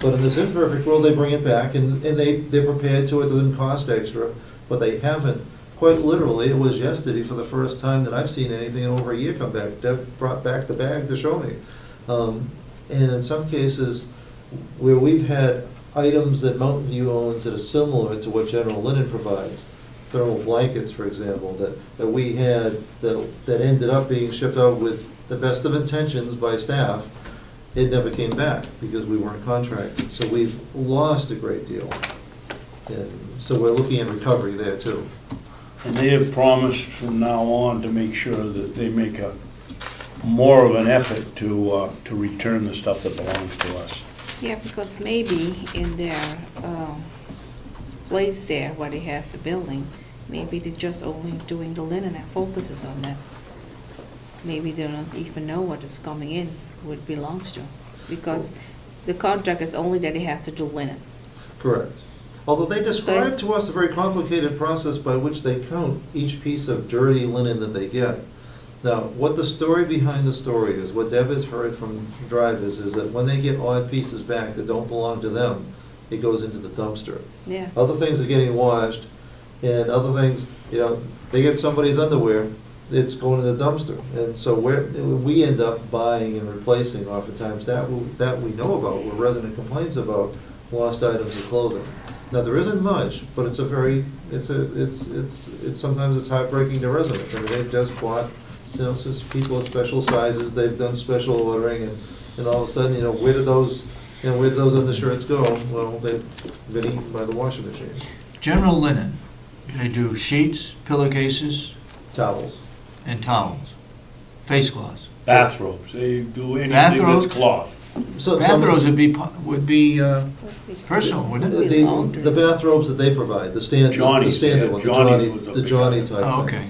Speaker 4: but in this imperfect world, they bring it back, and they're prepared to. It doesn't cost extra, but they haven't. Quite literally, it was yesterday for the first time that I've seen anything in over a year come back. Deb brought back the bag to show me. And in some cases, where we've had items that Mountain View owns that are similar to what General Linen provides, thermal blankets, for example, that we had, that ended up being shipped out with the best of intentions by staff, it never came back because we weren't contracted. So we've lost a great deal. And so we're looking at recovery there too.
Speaker 2: And they have promised from now on to make sure that they make more of an effort to return the stuff that belongs to us.
Speaker 3: Yeah, because maybe in their place there where they have the building, maybe they're just only doing the linen and focuses on that. Maybe they don't even know what is coming in, who it belongs to, because the contract is only that they have to do linen.
Speaker 4: Correct. Although they describe to us a very complicated process by which they count each piece of dirty linen that they get. Now, what the story behind the story is, what Deb has heard from drivers, is that when they get odd pieces back that don't belong to them, it goes into the dumpster.
Speaker 3: Yeah.
Speaker 4: Other things are getting washed, and other things, they get somebody's underwear, it's going in the dumpster. And so we end up buying and replacing oftentimes that we know about, where resident complains about lost items of clothing. Now, there isn't much, but it's sometimes it's heartbreaking to residents. I mean, they've just bought, people of special sizes, they've done special ordering, and all of a sudden, where did those undershirts go? Well, they've been eaten by the washing machine.
Speaker 1: General linen, they do sheets, pillowcases,
Speaker 4: Towels.
Speaker 1: and towels, face cloths.
Speaker 2: Bathrobes, they do anything
Speaker 1: Bathrobes?
Speaker 2: that's cloth.
Speaker 4: So
Speaker 1: Bathrobes would be personal, wouldn't it?
Speaker 4: The bathrobes that they provide, the standard
Speaker 2: Johnny's,
Speaker 4: one,
Speaker 2: yeah, Johnny's was a
Speaker 4: the
Speaker 2: big
Speaker 4: Johnny
Speaker 2: one.
Speaker 4: type.
Speaker 1: Oh,
Speaker 4: things.
Speaker 1: okay.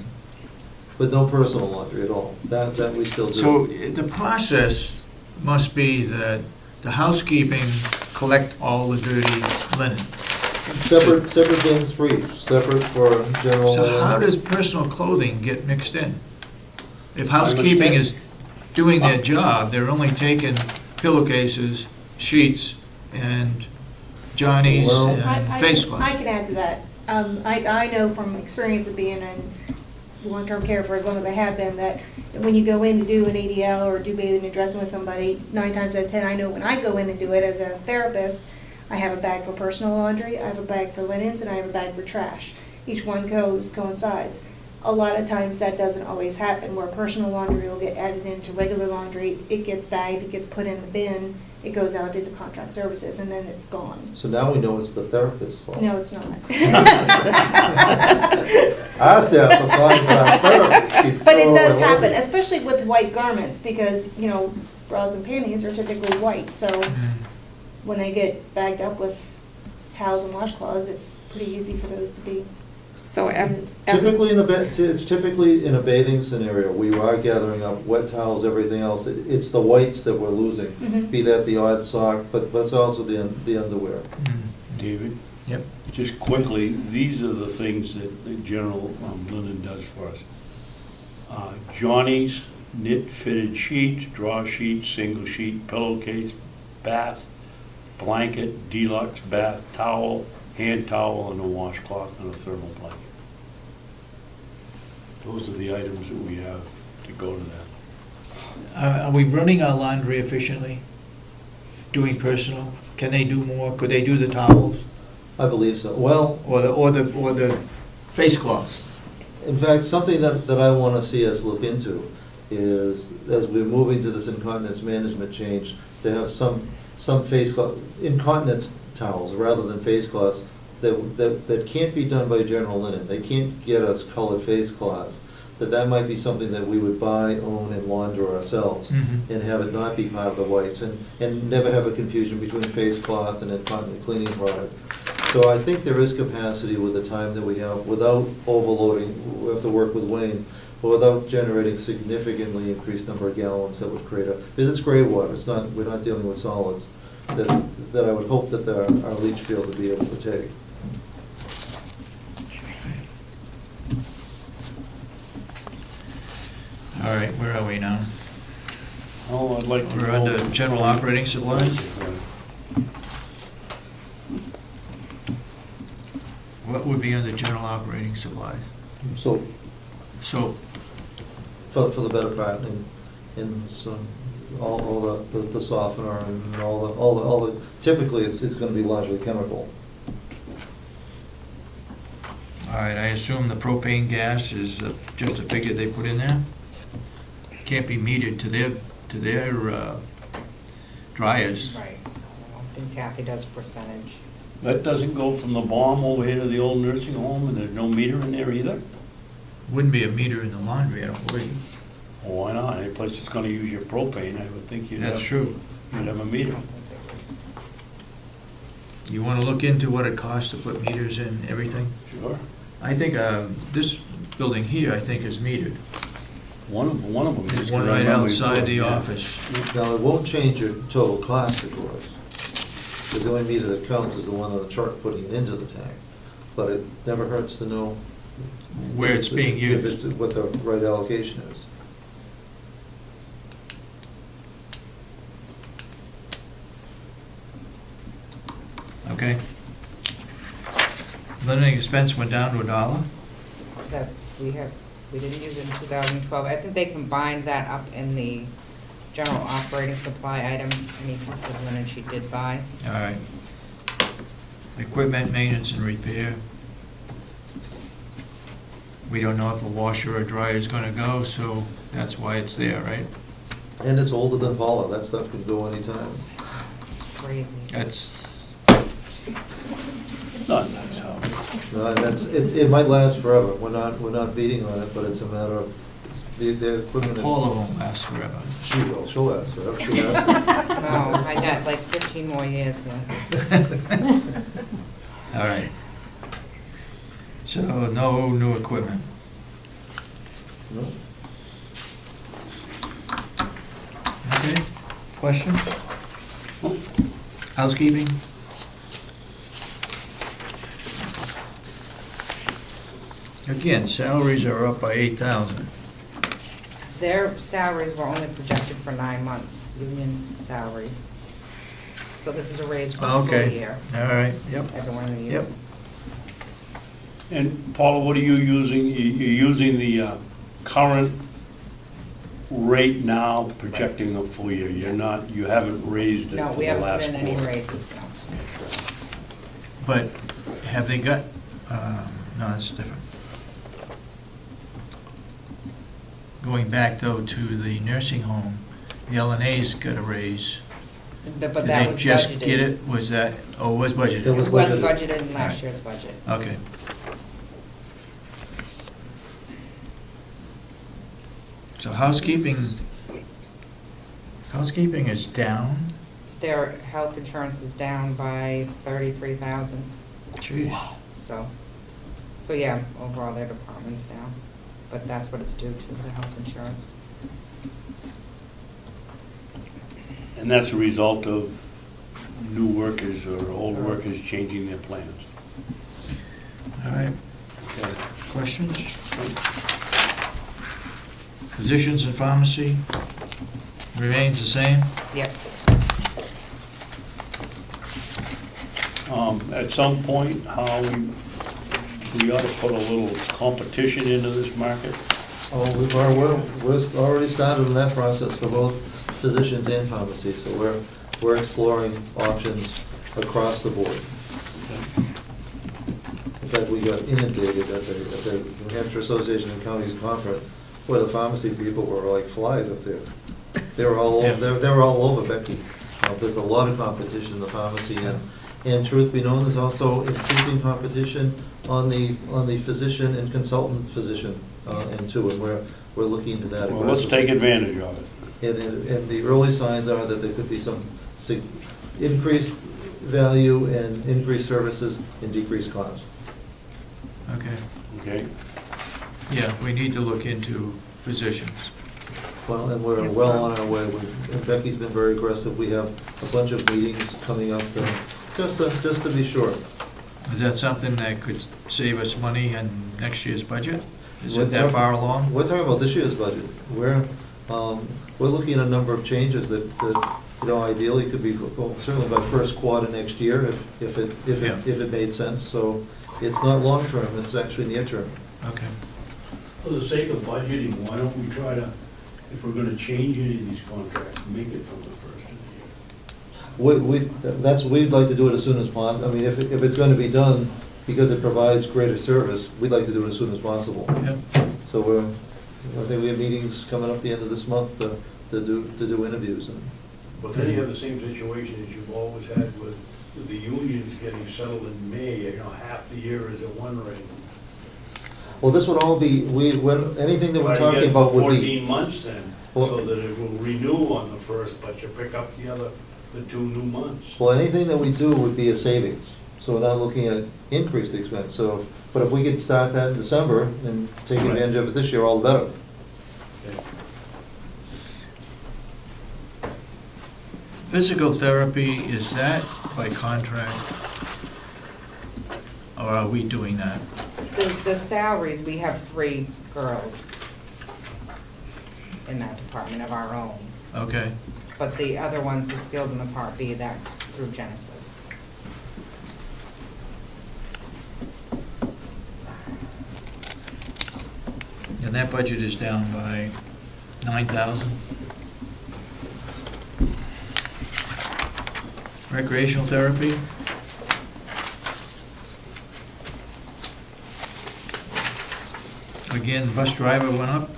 Speaker 4: But no personal laundry at all. That we still do.
Speaker 1: So the process must be that the housekeeping collect all the dirty linen.
Speaker 4: Separate bins for each, separate for general.
Speaker 1: So how does personal clothing get mixed in? If housekeeping is doing their job, they're only taking pillowcases, sheets, and Johnny's
Speaker 4: Well-
Speaker 1: and face
Speaker 7: I
Speaker 1: cloths.
Speaker 7: can add to that. I know from experience of being in long-term care for as long as I have been, that when you go in to do an ADL or do bathing and dressing with somebody, 9 times out of 10, I know when I go in and do it as a therapist, I have a bag for personal laundry, I have a bag for linens, and I have a bag for trash. Each one coincides. A lot of times that doesn't always happen, where personal laundry will get added into regular laundry, it gets bagged, it gets put in the bin, it goes out into contract services, and then it's gone.
Speaker 4: So now we know it's the therapist's fault.
Speaker 7: No, it's not.
Speaker 4: Our staff are fine, but our therapists keep
Speaker 7: But it
Speaker 4: throwing
Speaker 7: does
Speaker 4: away.
Speaker 7: happen, especially with white garments, because, bras and panties are typically white, so when they get bagged up with towels and washcloths, it's pretty easy for those to be.
Speaker 3: So
Speaker 4: Typically it's typically in a bathing scenario, we are gathering up wet towels, everything else. It's the whites that we're losing,
Speaker 7: Mhm.
Speaker 4: be that the odd sock, but it's also the underwear.
Speaker 2: David?
Speaker 1: Yep.
Speaker 2: Just quickly, these are the things that the general linen does for us. Johnny's knit fitted sheets, draw sheets, single sheet, pillowcase, bath, blanket, deluxe bath towel, hand towel, and a washcloth and a thermal blanket. Those are the items that we have to go to that.
Speaker 1: Are we running our laundry efficiently? Doing personal? Can they do more? Could they do the towels
Speaker 4: I believe so. Well,
Speaker 1: or the face cloths?
Speaker 4: in fact, something that I want to see us look into is, as we're moving to this incontinence management change, to have some face cloth, incontinence towels rather than face cloths that can't be done by general linen. They can't get us colored face cloths. That might be something that we would buy, own, and launder ourselves,
Speaker 1: Mhm.
Speaker 4: and have it not be part of the whites, and never have a confusion between face cloth and incontinent cleaning product. So I think there is capacity with the time that we have, without overloading, we have to work with Wayne, but without generating significantly increased number of gallons that would create because it's gray water, we're not dealing with solids, that I would hope that our leach field would be able to take.
Speaker 1: All right, where are we now?
Speaker 2: Oh, I'd like to.
Speaker 1: We're under general operating supplies? What would be under general operating supplies?
Speaker 4: So,
Speaker 1: So,
Speaker 4: for the better part, and some, all the softener and all the, typically it's gonna be largely chemical.
Speaker 1: all right, I assume the propane gas is just a figure they put in there? Can't be metered to their dryers.
Speaker 5: Right. I think Kathy does percentage.
Speaker 2: That doesn't go from the bomb over here to the old nursing home, and there's no meter in there either?
Speaker 1: Wouldn't be a meter in the laundry, I don't believe.
Speaker 2: Well, why not? Any place that's gonna use your propane, I would think you'd have.
Speaker 1: That's true.
Speaker 2: You'd have a meter.
Speaker 1: You want to look into what it costs to put meters in everything?
Speaker 2: Sure.
Speaker 1: I think this building here, I think, is metered.
Speaker 2: One of them.
Speaker 1: There's
Speaker 2: is
Speaker 1: one
Speaker 2: gonna
Speaker 1: right
Speaker 2: run
Speaker 1: outside the
Speaker 2: yeah.
Speaker 1: office.
Speaker 4: Now, it won't change your total cost, of course, because the only meter that counts is the one on the truck putting it into the tank. But it never hurts to know
Speaker 1: Where it's being
Speaker 4: if
Speaker 1: used.
Speaker 4: it's what the right allocation is.
Speaker 1: Okay. Linen expense went down to $1.
Speaker 5: That's, we have We didn't use it in 2012. I think they combined that up in the general operating supply item, any piece of linen she did buy.
Speaker 1: All right. Equipment, maintenance, and repair. We don't know if a washer or dryer is gonna go, so that's why it's there, right?
Speaker 4: And it's older than Paula, that stuff could go anytime.
Speaker 5: Crazy.
Speaker 1: That's,
Speaker 2: Not nice, Howard.
Speaker 4: No, and it might last forever, we're not beating on it, but it's a matter of, the equipment is.
Speaker 1: Paula won't last forever.
Speaker 4: She will, she'll last forever, she'll last.
Speaker 5: No, I got like 15 more years here.
Speaker 1: All right. So, no new equipment.
Speaker 4: No?
Speaker 1: Okay, questions? Housekeeping? Again, salaries are up by 8,000.
Speaker 5: Their salaries were only projected for 9 months, union salaries. So this is a raise for the full
Speaker 1: Okay,
Speaker 5: year,
Speaker 1: all right, yep,
Speaker 5: everyone in the
Speaker 1: yep.
Speaker 5: year.
Speaker 2: And Paula, what are you using? You're using the current rate now, projecting the full year. You're
Speaker 5: Yes.
Speaker 2: not, you haven't raised it
Speaker 5: No,
Speaker 2: for
Speaker 5: we
Speaker 2: the
Speaker 5: haven't
Speaker 2: last
Speaker 5: put in any
Speaker 2: quarter.
Speaker 5: raises, no.
Speaker 1: But have they got, no, it's different. Going back though to the nursing home, the LNA's got a raise.
Speaker 5: But
Speaker 1: Did
Speaker 5: that
Speaker 1: they
Speaker 5: was
Speaker 1: just
Speaker 5: budgeted.
Speaker 1: get it? Was that, oh, it was budgeted?
Speaker 4: It was
Speaker 5: It was
Speaker 4: budgeted.
Speaker 5: budgeted in last
Speaker 1: Alright.
Speaker 5: year's budget.
Speaker 1: Okay. So housekeeping is down?
Speaker 5: Their health insurance is down by 33,000,
Speaker 1: Jeez.
Speaker 5: so yeah, overall their department's down, but that's what it's due to, the health insurance.
Speaker 2: And that's a result of new workers or old workers changing their plans.
Speaker 1: All right,
Speaker 2: Okay.
Speaker 1: questions? Physicians in pharmacy remains the same?
Speaker 5: Yep.
Speaker 2: At some point, how we ought to put a little competition into this market.
Speaker 4: Oh, we're already started on that process for both physicians and pharmacy, so we're exploring options across the board. In fact, we got inundated at the New Hampshire Association of Counties Conference, where the pharmacy people were like flies up there. They were all over Becky. There's a lot of competition in the pharmacy, and truth be known, there's also increasing competition on the physician and consultant physician end too, and we're looking into that
Speaker 2: Well, let's
Speaker 4: aggressively.
Speaker 2: take advantage of it.
Speaker 4: And the early signs are that there could be some increased value and increased services and decreased cost.
Speaker 1: Okay.
Speaker 2: Okay?
Speaker 1: Yeah, we need to look into physicians.
Speaker 4: Well, and we're well on our way. And Becky's been very aggressive. We have a bunch of meetings coming up just to be sure.
Speaker 1: Is that something that could save us money in next year's budget? Is
Speaker 4: We're
Speaker 1: it that
Speaker 4: talking-
Speaker 1: far along?
Speaker 4: We're talking about this year's budget. We're looking at a number of changes that ideally could be, well, certainly by first quarter next year, if it made sense. So it's not long-term, it's actually near-term.
Speaker 1: Okay.
Speaker 2: For the sake of budgeting, why don't we try to, if we're gonna change any of these contracts, make it from the first of the year?
Speaker 4: We'd like to do it as soon as possible. I mean, if it's going to be done because it provides greater service, we'd like to do it as soon as possible.
Speaker 1: Yep.
Speaker 4: So I think we have meetings coming up the end of this month to do interviews.
Speaker 2: But then you have the same situation as you've always had with the unions getting settled in May, half the year is at one rate.
Speaker 4: Well, this would all be, anything that we're talking about would be.
Speaker 2: 14 months then, so that it will renew on the first, but you pick up the 2 new months.
Speaker 4: Well, anything that we do would be a savings, so we're not looking at increased expense. So, but if we could start that in December and take
Speaker 2: Right.
Speaker 4: advantage of it this year, all the better.
Speaker 2: Okay.
Speaker 1: Physical therapy, is that by contract? Or are we doing that?
Speaker 5: The salaries, we have 3 girls in that department of our own,
Speaker 1: Okay.
Speaker 5: but the other ones, the skilled in the Part B, that's through Genesis.
Speaker 1: And that budget is down by 9,000. Recreational therapy. Again, bus driver went up.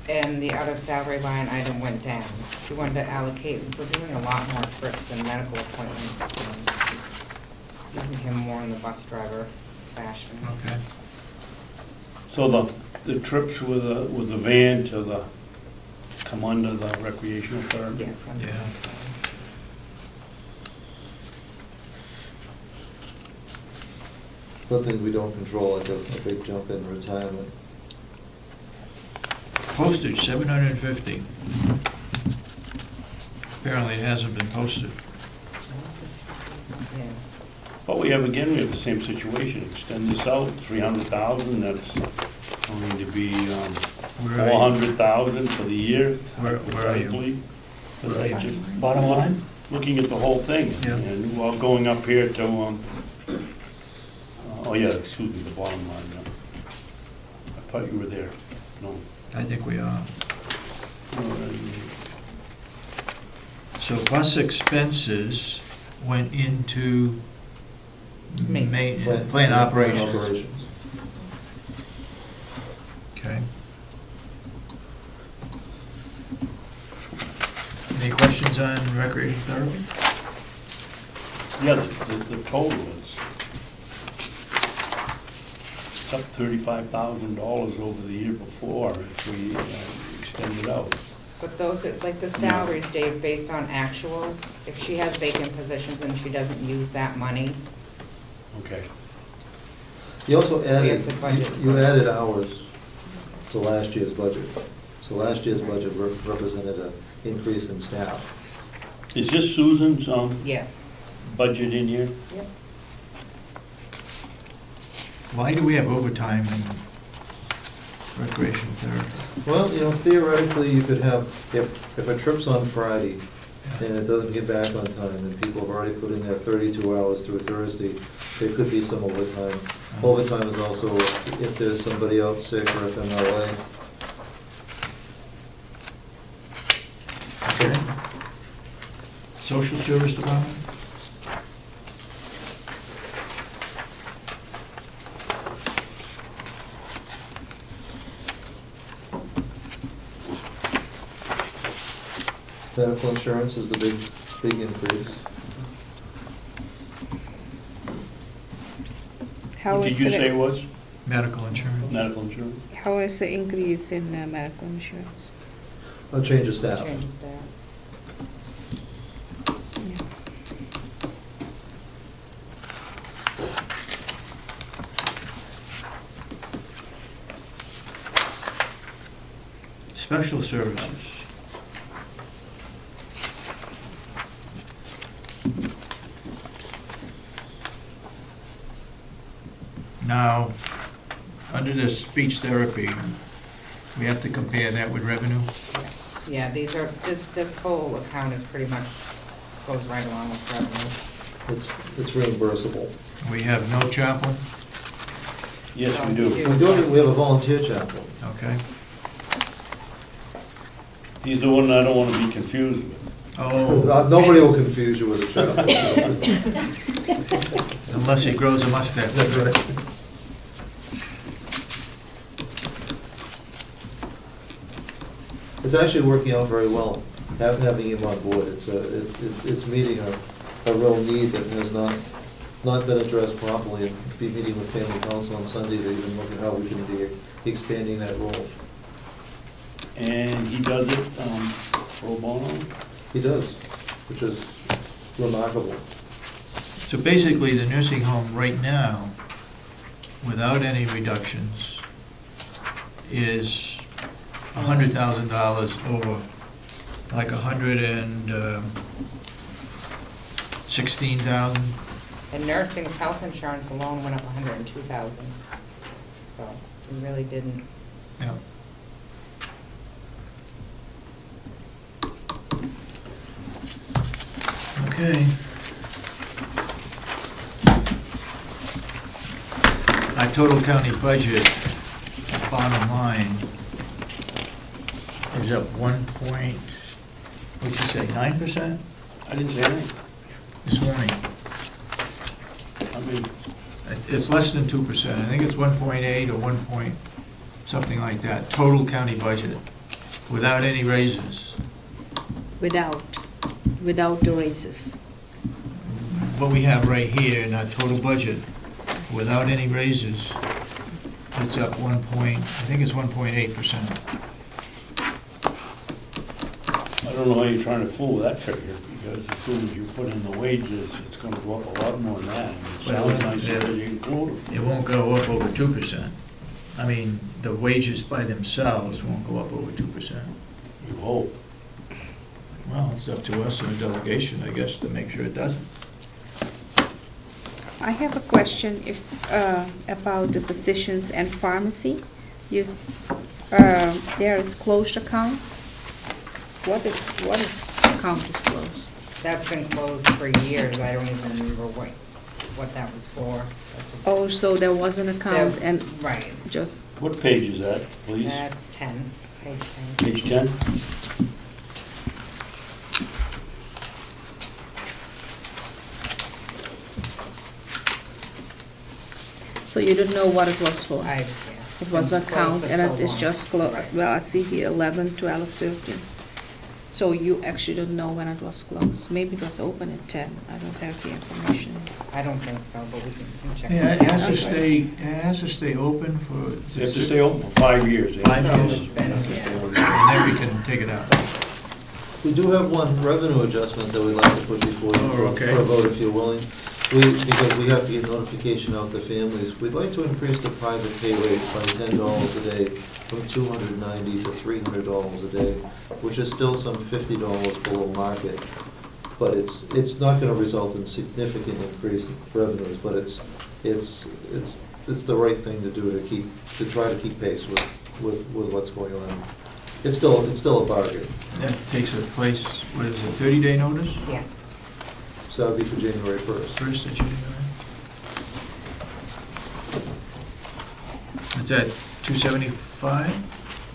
Speaker 5: And the other salary line item went down. She wanted to allocate, we're doing a lot more trips and medical appointments, and using him more in the bus driver fashion.
Speaker 1: Okay.
Speaker 2: So the trips with the van to come under the recreational therapy?
Speaker 5: Yes, I'm
Speaker 1: Yeah.
Speaker 4: Nothing we don't control, like a big jump in retirement.
Speaker 1: Postage, 750. Apparently it hasn't been posted.
Speaker 5: Yeah.
Speaker 2: But we have the same situation. Extend this out, 300,000, that's going to be
Speaker 1: Where are you?
Speaker 2: 400,000 for the year.
Speaker 1: Where are you?
Speaker 2: hypothetically.
Speaker 1: Where are you?
Speaker 2: Just
Speaker 1: Bottom line?
Speaker 2: looking at the whole thing.
Speaker 1: Yeah.
Speaker 2: And while going up here to, excuse me, the bottom line. I thought you were there. No.
Speaker 1: I think we are. So bus expenses went into plant operations. Okay. Any questions on recreation therapy?
Speaker 2: Yeah, the total is it's up $35,000 over the year before if we extend it out.
Speaker 5: But those are, like the salaries, Dave, based on actuals. If she has vacant positions and she doesn't use that money,
Speaker 2: Okay.
Speaker 4: You also
Speaker 5: We
Speaker 4: added,
Speaker 5: have to budget.
Speaker 4: you added hours to last year's budget. So last year's budget represented an increase in staff.
Speaker 2: Is this Susan's
Speaker 5: yes.
Speaker 2: budget in here?
Speaker 5: Yep.
Speaker 1: Why do we have overtime in recreation therapy?
Speaker 4: Well, theoretically, you could have, if a trip's on Friday and it doesn't get back on time, and people have already put in their 32 hours through Thursday, there could be some overtime. Overtime is also if there's somebody out sick or FMLA.
Speaker 1: Okay. Social service department?
Speaker 4: Medical insurance is the big increase.
Speaker 3: How
Speaker 2: What
Speaker 3: is
Speaker 2: did you say it
Speaker 3: the,
Speaker 2: was?
Speaker 1: Medical insurance?
Speaker 2: Medical insurance?
Speaker 3: how is the increase in medical insurance?
Speaker 4: A change of staff.
Speaker 5: Change of staff.
Speaker 1: Special services. Now, under the speech therapy, we have to compare that with revenue?
Speaker 5: Yes. Yeah, this whole account is pretty much, goes right along with revenue.
Speaker 4: It's reimbursable.
Speaker 1: We have no chapel,
Speaker 2: Yes, we do.
Speaker 4: We have a volunteer chaplain.
Speaker 1: okay?
Speaker 2: He's the one I don't want to be confused with.
Speaker 1: Oh,
Speaker 4: Nobody will confuse you with a chaplain.
Speaker 1: unless he grows a mustache.
Speaker 4: That's right. It's actually working out very well, having him on board. It's meeting a real need that has not been addressed properly. And be meeting with family council on Sunday to even look at how we can be expanding that role.
Speaker 2: And he does it pro bono?
Speaker 4: He does, which is remarkable.
Speaker 1: So basically, the nursing home right now, without any reductions, is $100,000 over, like 116,000.
Speaker 5: And nursing's health insurance alone went up 102,000. So we really didn't.
Speaker 1: Yeah. Okay. Our total county budget, bottom line, is up 1 point, what'd you say, 9%
Speaker 2: I didn't say anything.
Speaker 1: this morning?
Speaker 2: I mean,
Speaker 1: It's less than 2%. I think it's 1.8 or 1 point, something like that, total county budget, without any raises.
Speaker 3: Without the raises.
Speaker 1: What we have right here in our total budget, without any raises, it's up 1 point, I think it's 1.8%.
Speaker 2: I don't know how you're trying to fool with that figure, because as soon as you put in the wages, it's gonna go up a lot more than that. And it sounds nice that you include it.
Speaker 1: It won't go up over 2%. I mean, the wages by themselves won't go up over 2%.
Speaker 2: You hope.
Speaker 1: Well, it's up to us in the delegation, I guess, to make sure it doesn't.
Speaker 3: I have a question about the positions and pharmacy. There is closed account. What is account is closed?
Speaker 5: That's been closed for years, I don't even remember what that was for. That's what-
Speaker 3: Oh, so there was an account and
Speaker 5: Right,
Speaker 3: just,
Speaker 2: What page is that, please?
Speaker 5: that's 10, page 10.
Speaker 2: Page 10?
Speaker 3: so you didn't know what it was for?
Speaker 5: Yeah.
Speaker 3: It was
Speaker 5: Been
Speaker 3: account
Speaker 5: closed for
Speaker 3: and
Speaker 5: so
Speaker 3: it is
Speaker 5: long.
Speaker 3: just closed.
Speaker 5: Right.
Speaker 3: Well, I see here 11, 12, 13. So you actually don't know when it was closed. Maybe it was open at 10. I don't have the information.
Speaker 5: I don't think so, but we can check.
Speaker 1: Yeah, it has to
Speaker 3: Okay.
Speaker 1: stay open for.
Speaker 2: They have to stay open for 5 years. eh?
Speaker 1: 5
Speaker 5: So
Speaker 1: years.
Speaker 5: it's been, yeah.
Speaker 1: And then we can take it out.
Speaker 4: We do have one revenue adjustment that we'd like to put before you
Speaker 1: Oh, okay.
Speaker 4: for a vote if you're willing. Because we have to get notification out to families, we'd like to increase the private pay rate by $10 a day from $290 to $300 a day, which is still some $50 below market. But it's not gonna result in significant increase in revenues, but it's the right thing to do to try to keep pace with what's going on. It's still a bargain.
Speaker 1: That takes a place, what is it, 30-day notice?
Speaker 5: Yes.
Speaker 4: So that'd be for January 1st.
Speaker 1: First of January. It's at 275,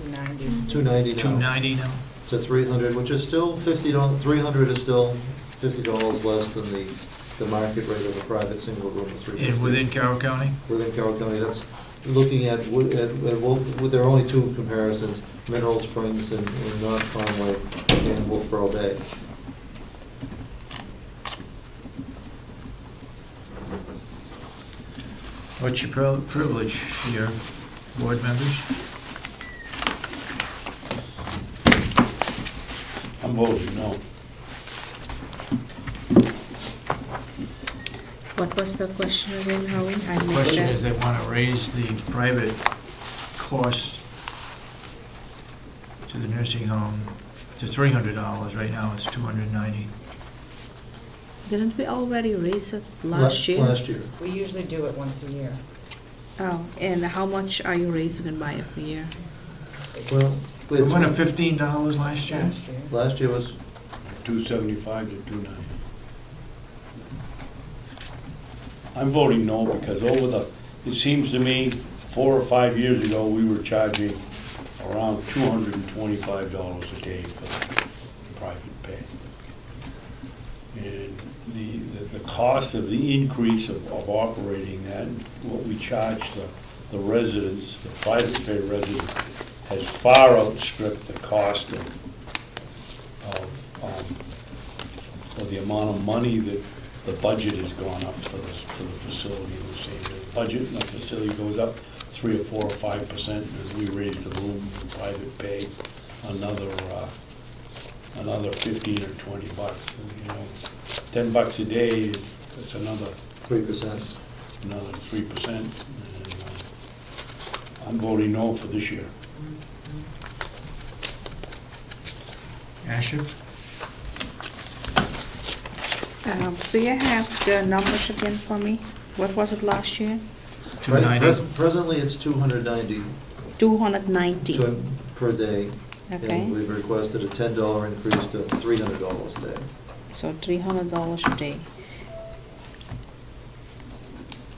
Speaker 5: 290.
Speaker 4: 290 now.
Speaker 1: 290 now?
Speaker 4: To 300, which is still $50, 300 is still $50 less than the market rate of a private single room of 350.
Speaker 1: And within Carroll County?
Speaker 4: Within Carroll County, that's looking at there are only two comparisons, Mineral Springs and North Conway and Wolfboro Bay.
Speaker 1: What's your privilege here, board members?
Speaker 2: I'm voting no.
Speaker 3: What was the question again, Howie? I
Speaker 1: The
Speaker 3: missed
Speaker 1: question
Speaker 3: that.
Speaker 1: is, they want to raise the private cost to the nursing home to $300. Right now, it's $290.
Speaker 3: Didn't we already raise it last year?
Speaker 4: Last year.
Speaker 5: We usually do it once a year.
Speaker 3: Oh, and how much are you raising it by every year?
Speaker 4: Well,
Speaker 1: We went up $15 last year.
Speaker 5: Last year.
Speaker 4: last year was,
Speaker 2: 275 to 290. I'm voting no because it seems to me, 4 or 5 years ago, we were charging around $225 a day for private pay. And the cost of the increase of operating that, what we charge the residents, the private pay residents, has far outstripped the cost of the amount of money that the budget has gone up for the facility. The same, the budget and the facility goes up 3 or 4 or 5%, as we raise the room and private pay another 15 or 20 bucks. And, you know, $10 a day, that's another
Speaker 4: 3%.
Speaker 2: 3%. And, I'm voting no for this year.
Speaker 1: Asha?
Speaker 3: Do you have the numbers again for me? What was it last year?
Speaker 1: $290.
Speaker 4: Presently, it's $290
Speaker 3: 290.
Speaker 4: per day.
Speaker 3: Okay,
Speaker 4: And we've requested a $10 increase to $300 a day.
Speaker 3: so $300 a day.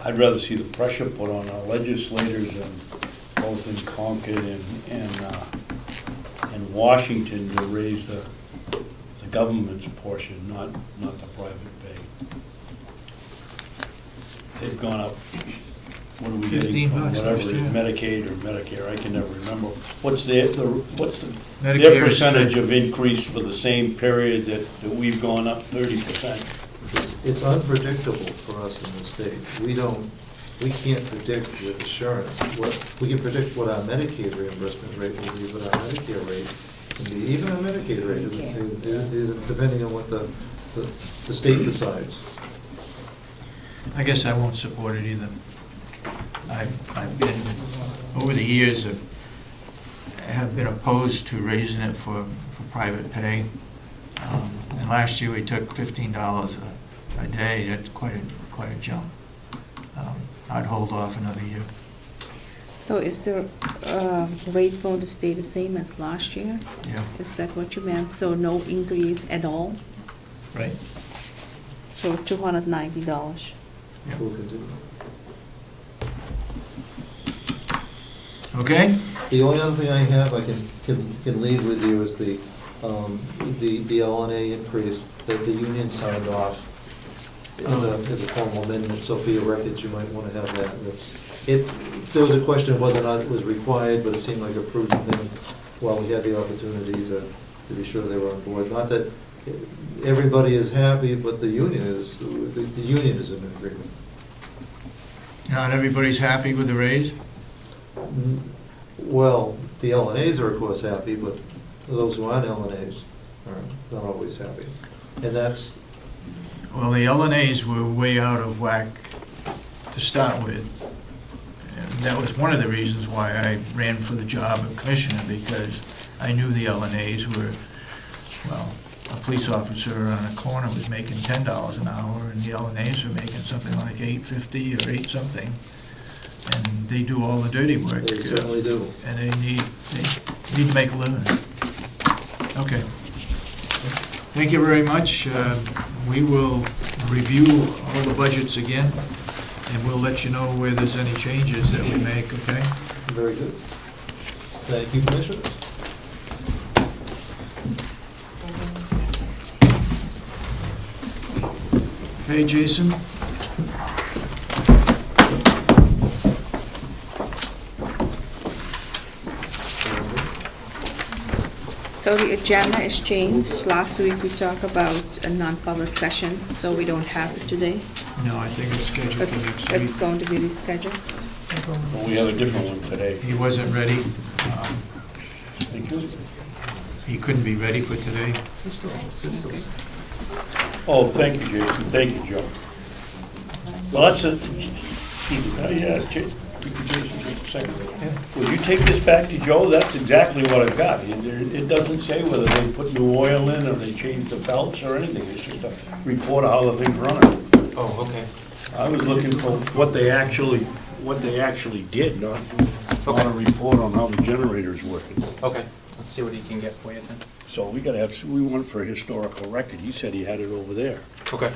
Speaker 2: I'd rather see the pressure put on our legislators and both in Concord and Washington to raise the government's portion, not the private pay. They've gone up, what are we getting from
Speaker 1: $15
Speaker 2: whatever,
Speaker 1: last year.
Speaker 2: Medicaid or Medicare, I can never remember. What's their
Speaker 1: Medicare is
Speaker 2: percentage of increase for the same period that we've gone up 30%?
Speaker 4: It's unpredictable for us in the state. We can't predict with assurance. We can predict what our Medicaid reimbursement rate will be, but our Medicare rate can be, even our Medicaid rate, depending on what the state decides.
Speaker 1: I guess I won't support it either. I've been, over the years, have been opposed to raising it for private pay. And last year, we took $15 a day. That's quite a jump. I'd hold off another year.
Speaker 3: So is the rate going to stay the same as last year?
Speaker 1: Yeah,
Speaker 3: Is that what you meant? So no increase at all?
Speaker 1: right?
Speaker 3: So $290?
Speaker 1: Yeah.
Speaker 4: We'll continue.
Speaker 1: Okay?
Speaker 4: The only other thing I have, I can leave with you is the LNA increase that the union signed off as a formal amendment, so for your records, you might want to have that. There was a question of whether or not it was required, but it seemed like a prudent thing while we had the opportunity to be sure they were on board. Not that everybody is happy, but the union is in agreement.
Speaker 1: Not everybody's happy with the raise?
Speaker 4: Well, the LNAs are of course happy, but those who aren't LNAs are not always happy. And that's,
Speaker 1: Well, the LNAs were way out of whack to start with. And that was one of the reasons why I ran for the job of commissioner, because I knew the LNAs were, well, a police officer on a corner was making $10 an hour, and the LNAs were making something like $8.50 or $8 something. And they do all the dirty work.
Speaker 4: they certainly do.
Speaker 1: And they need to make a living. Okay. Thank you very much. We will review all the budgets again, and we'll let you know where there's any changes that we make, okay?
Speaker 4: Very good. Thank you, Commissioners.
Speaker 1: Okay, Jason?
Speaker 3: So the agenda is changed. Last week we talked about a non-public session, so we don't have it today.
Speaker 1: No, I think it's scheduled for next
Speaker 3: It's
Speaker 1: week.
Speaker 3: going to be rescheduled.
Speaker 2: Well, we have a different one today.
Speaker 1: He wasn't ready.
Speaker 2: Thank you.
Speaker 1: He couldn't be ready for today.
Speaker 3: Okay.
Speaker 2: Oh, thank you, Jason. Thank you, Joe. Well, that's a, Jason, just a second. Will you take this back to Joe? That's exactly what I've got. It doesn't say whether they put new oil in or they changed the belts or anything. It's just a report of how the thing's running.
Speaker 9: Oh, okay.
Speaker 2: I was looking for what they actually did, not a report on how the generator's working.
Speaker 9: Okay, let's see what he can get for you then.
Speaker 2: So we went for a historical record. He said he had it over there.
Speaker 9: Okay.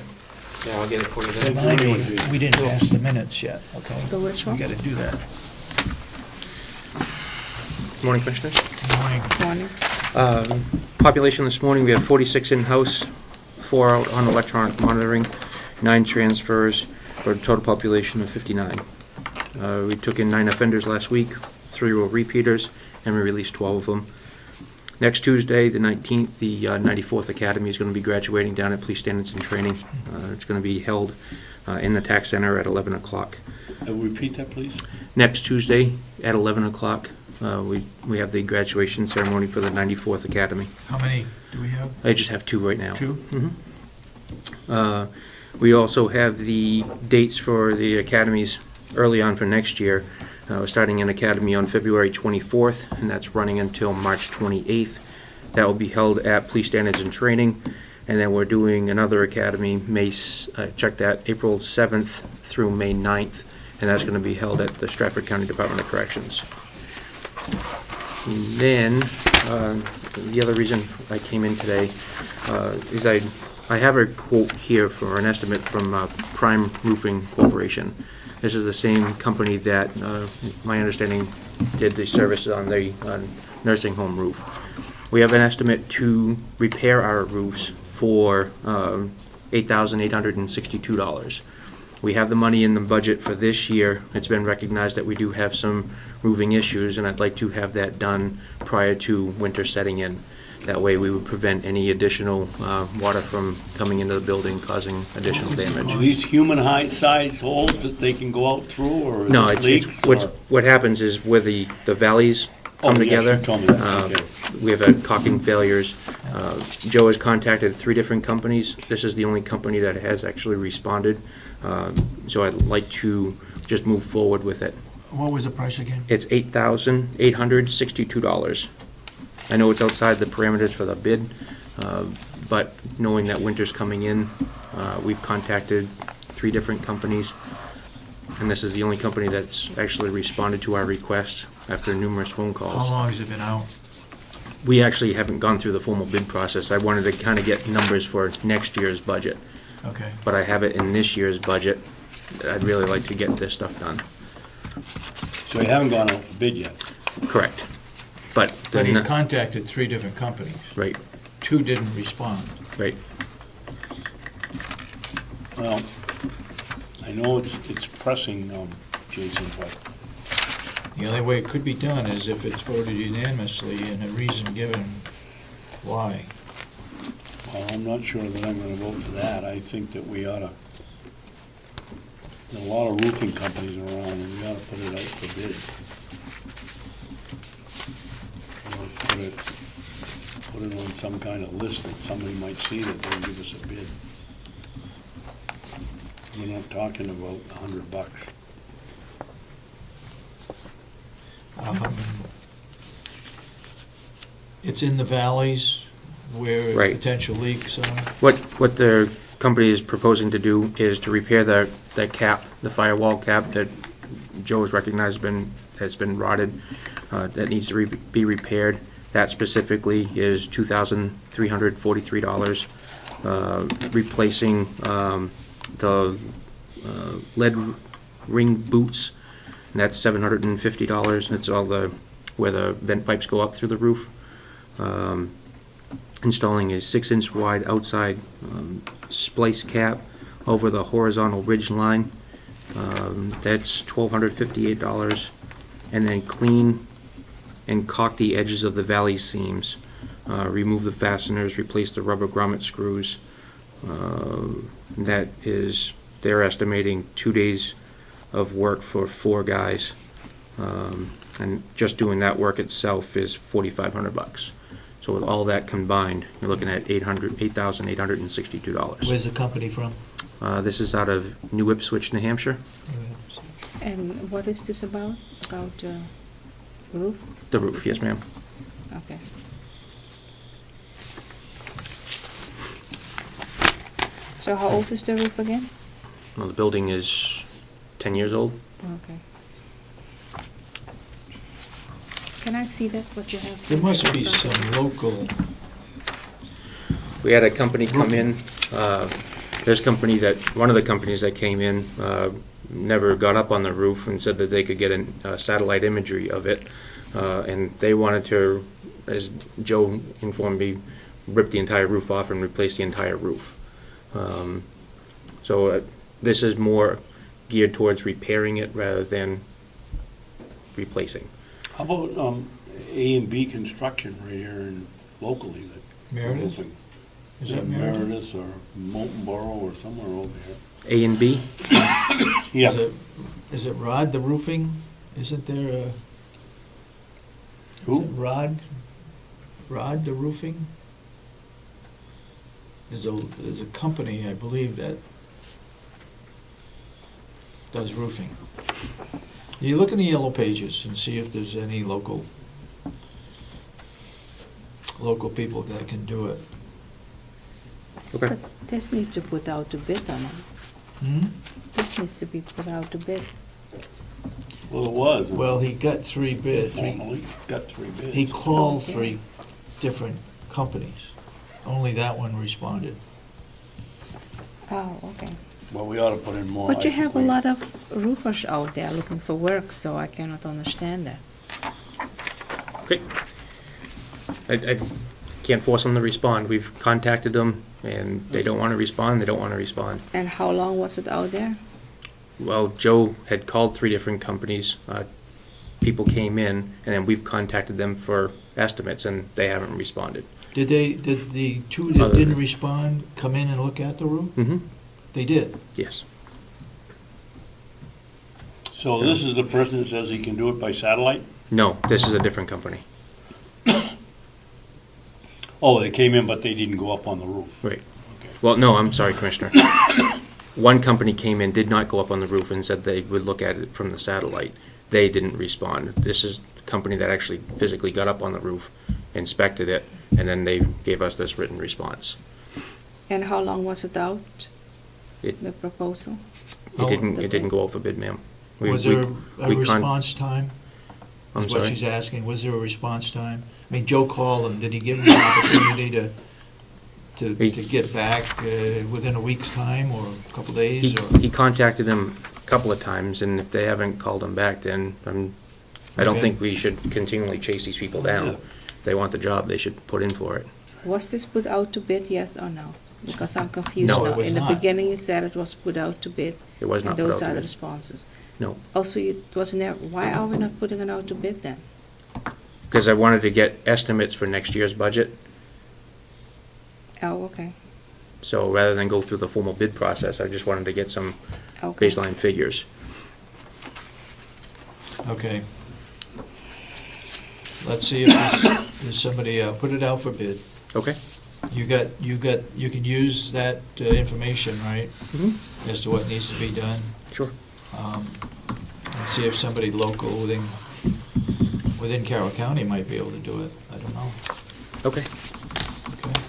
Speaker 9: Yeah, I'll get it for you then.
Speaker 1: We didn't pass the minutes yet, okay?
Speaker 3: The which one?
Speaker 1: We gotta do that.
Speaker 9: Morning, Commissioners.
Speaker 1: Morning.
Speaker 3: Morning.
Speaker 9: Population this morning, we have 46 in-house, 4 out on electronic monitoring, 9 transfers, for a total population of 59. We took in 9 offenders last week, 3 were repeaters, and we released 12 of them. Next Tuesday, the 19th, the 94th Academy is going to be graduating down at Police Standards and Training. It's going to be held in the TAC Center at 11 o'clock.
Speaker 2: Repeat that, please.
Speaker 9: Next Tuesday at 11 o'clock, we have the graduation ceremony for the 94th Academy.
Speaker 1: How many do we have?
Speaker 9: I just have 2 right now.
Speaker 1: 2?
Speaker 9: Mhm. We also have the dates for the academies early on for next year. We're starting an academy on February 24th, and that's running until March 28th. That will be held at Police Standards and Training. And then we're doing another academy, April 7th through May 9th, and that's going to be held at the Stratford County Department of Corrections. And then, the other reason I came in today is I have a quote here for an estimate from Prime Roofing Corporation. This is the same company that, my understanding, did the service on the nursing home roof. We have an estimate to repair our roofs for $8,862. We have the money in the budget for this year. It's been recognized that we do have some roofing issues, and I'd like to have that done prior to winter setting in. That way, we would prevent any additional water from coming into the building, causing additional
Speaker 2: Are
Speaker 9: damage.
Speaker 2: these human-sized holes that they can go out through, or is
Speaker 9: No,
Speaker 2: it
Speaker 9: it's
Speaker 2: leaks?
Speaker 9: what happens is where the valleys come
Speaker 2: Oh, yes,
Speaker 9: together.
Speaker 2: you told me that, okay.
Speaker 9: We have had caulking failures. Joe has contacted 3 different companies. This is the only company that has actually responded. So I'd like to just move forward with it.
Speaker 1: What was the price again?
Speaker 9: It's $8,862. I know it's outside the parameters for the bid, but knowing that winter's coming in, we've contacted 3 different companies, and this is the only company that's actually responded to our request after numerous phone
Speaker 1: How
Speaker 9: calls.
Speaker 1: long has it been out?
Speaker 9: We actually haven't gone through the formal bid process. I wanted to kind of get numbers for next year's budget,
Speaker 1: Okay.
Speaker 9: but I have it in this year's budget. I'd really like to get this stuff done.
Speaker 2: So you haven't gone out for bid yet?
Speaker 9: Correct. But,
Speaker 1: But he's contacted 3 different companies.
Speaker 9: right,
Speaker 1: 2 didn't respond.
Speaker 9: right.
Speaker 2: Well, I know it's pressing, Jason, but
Speaker 1: The only way it could be done is if it's voted unanimously and a reason given why.
Speaker 2: well, I'm not sure that I'm gonna vote for that. I think that we oughta, there are a lot of roofing companies around, and we oughta put it out for bid. You know, Put it on some kind of list that somebody might see that they'll give us a bid. We're not talking about $100.
Speaker 1: It's in the valleys where
Speaker 9: Right.
Speaker 1: potential leaks are.
Speaker 9: What the company is proposing to do is to repair that cap, the firewall cap that Joe's recognized has been rotted, that needs to be repaired. That specifically is $2,343. Replacing the lead ring boots, and that's $750. That's all where the vent pipes go up through the roof. Installing a 6-inch wide outside splice cap over the horizontal ridge line. That's $1,258. And then clean and caulk the edges of the valley seams. Remove the fasteners, replace the rubber grommet screws. That is, they're estimating 2 days of work for 4 guys. And just doing that work itself is $4,500. So with all that combined, you're looking at $8,862.
Speaker 1: Where's the company from?
Speaker 9: This is out of New Ipswich, New Hampshire.
Speaker 3: And what is this about? About roof?
Speaker 9: The roof, yes, ma'am.
Speaker 3: Okay. So how old is the roof again?
Speaker 9: Well, the building is 10 years old.
Speaker 3: Okay. Can I see that, what you have?
Speaker 1: There must be some local,
Speaker 9: We had a company come in, one of the companies that came in, never got up on the roof and said that they could get a satellite imagery of it. And they wanted to, as Joe informed me, rip the entire roof off and replace the entire roof. So this is more geared towards repairing it rather than replacing.
Speaker 2: How about A and B construction right here in locally? That
Speaker 1: Meredith?
Speaker 2: roofing?
Speaker 1: Is that Meredith?
Speaker 2: Meredith or Molten Borough or somewhere over here?
Speaker 9: A and B?
Speaker 2: Yeah.
Speaker 1: Is it Rod the roofing? Isn't there a?
Speaker 2: Who?
Speaker 1: Is it Rod? Rod the roofing? There's a company, I believe, that does roofing. You look in the yellow pages and see if there's any local people that can do it.
Speaker 9: Okay.
Speaker 3: But this needs to put out a bid on it.
Speaker 1: Hmm?
Speaker 3: This needs to be put out a bid.
Speaker 2: Well, it was.
Speaker 1: Well, he got 3 bids.
Speaker 2: Formally got 3 bids.
Speaker 1: He called
Speaker 3: Okay.
Speaker 1: 3 different companies. Only that one responded.
Speaker 3: Oh, okay.
Speaker 2: Well, we ought to put in more.
Speaker 3: But you
Speaker 2: I
Speaker 3: have a
Speaker 2: think.
Speaker 3: lot of roofers out there looking for work, so I cannot understand that.
Speaker 9: Okay. I can't force them to respond. We've contacted them, and they don't want to respond, they don't want to respond.
Speaker 3: And how long was it out there?
Speaker 9: Well, Joe had called 3 different companies. People came in, and then we've contacted them for estimates, and they haven't responded.
Speaker 1: Did the two that didn't respond come in and look at the roof?
Speaker 9: Mm-hmm.
Speaker 1: They did?
Speaker 9: Yes.
Speaker 2: So this is the person that says he can do it by satellite?
Speaker 9: No, this is a different company.
Speaker 2: Oh, they came in, but they didn't go up on the roof.
Speaker 9: Right.
Speaker 2: Okay.
Speaker 9: Well, no, I'm sorry, Commissioner. One company came in, did not go up on the roof, and said they would look at it from the satellite. They didn't respond. This is a company that actually physically got up on the roof, inspected it, and then they gave us this written response.
Speaker 3: And how long was it out,
Speaker 9: It
Speaker 3: the proposal?
Speaker 9: didn't go out for bid, ma'am.
Speaker 1: Was there a
Speaker 9: we
Speaker 1: response time?
Speaker 9: I'm
Speaker 1: Is what
Speaker 9: sorry?
Speaker 1: she's asking, was there a response time? I mean, Joe called them, did he give them an opportunity to get back within a week's time, or a couple days, or?
Speaker 9: He contacted them a couple of times, and if they haven't called him back, then I don't
Speaker 1: Okay.
Speaker 9: think we should continually chase these people down.
Speaker 2: Yeah.
Speaker 9: If they want the job, they should put in for it.
Speaker 3: Was this put out to bid, yes or no? Because I'm confused
Speaker 9: No,
Speaker 3: now.
Speaker 1: it was
Speaker 3: In the
Speaker 1: not.
Speaker 3: beginning, you said it was put out to bid.
Speaker 9: It was not
Speaker 3: And
Speaker 9: put
Speaker 3: those
Speaker 9: out to
Speaker 3: are the
Speaker 9: bid.
Speaker 3: responses.
Speaker 9: No,
Speaker 3: Also, it wasn't there, why are we not putting it out to bid then?
Speaker 9: because I wanted to get estimates for next year's budget,
Speaker 3: Oh, okay,
Speaker 9: so rather than go through the formal bid process, I just wanted to get some
Speaker 3: okay.
Speaker 9: baseline figures.
Speaker 1: Okay. Let's see if there's somebody, put it out for bid.
Speaker 9: Okay?
Speaker 1: You can use that information, right,
Speaker 9: Mm-hmm.
Speaker 1: as to what needs to be done,
Speaker 9: Sure.
Speaker 1: and see if somebody local within Carroll County might be able to do it. I don't know.
Speaker 9: Okay,
Speaker 1: Okay.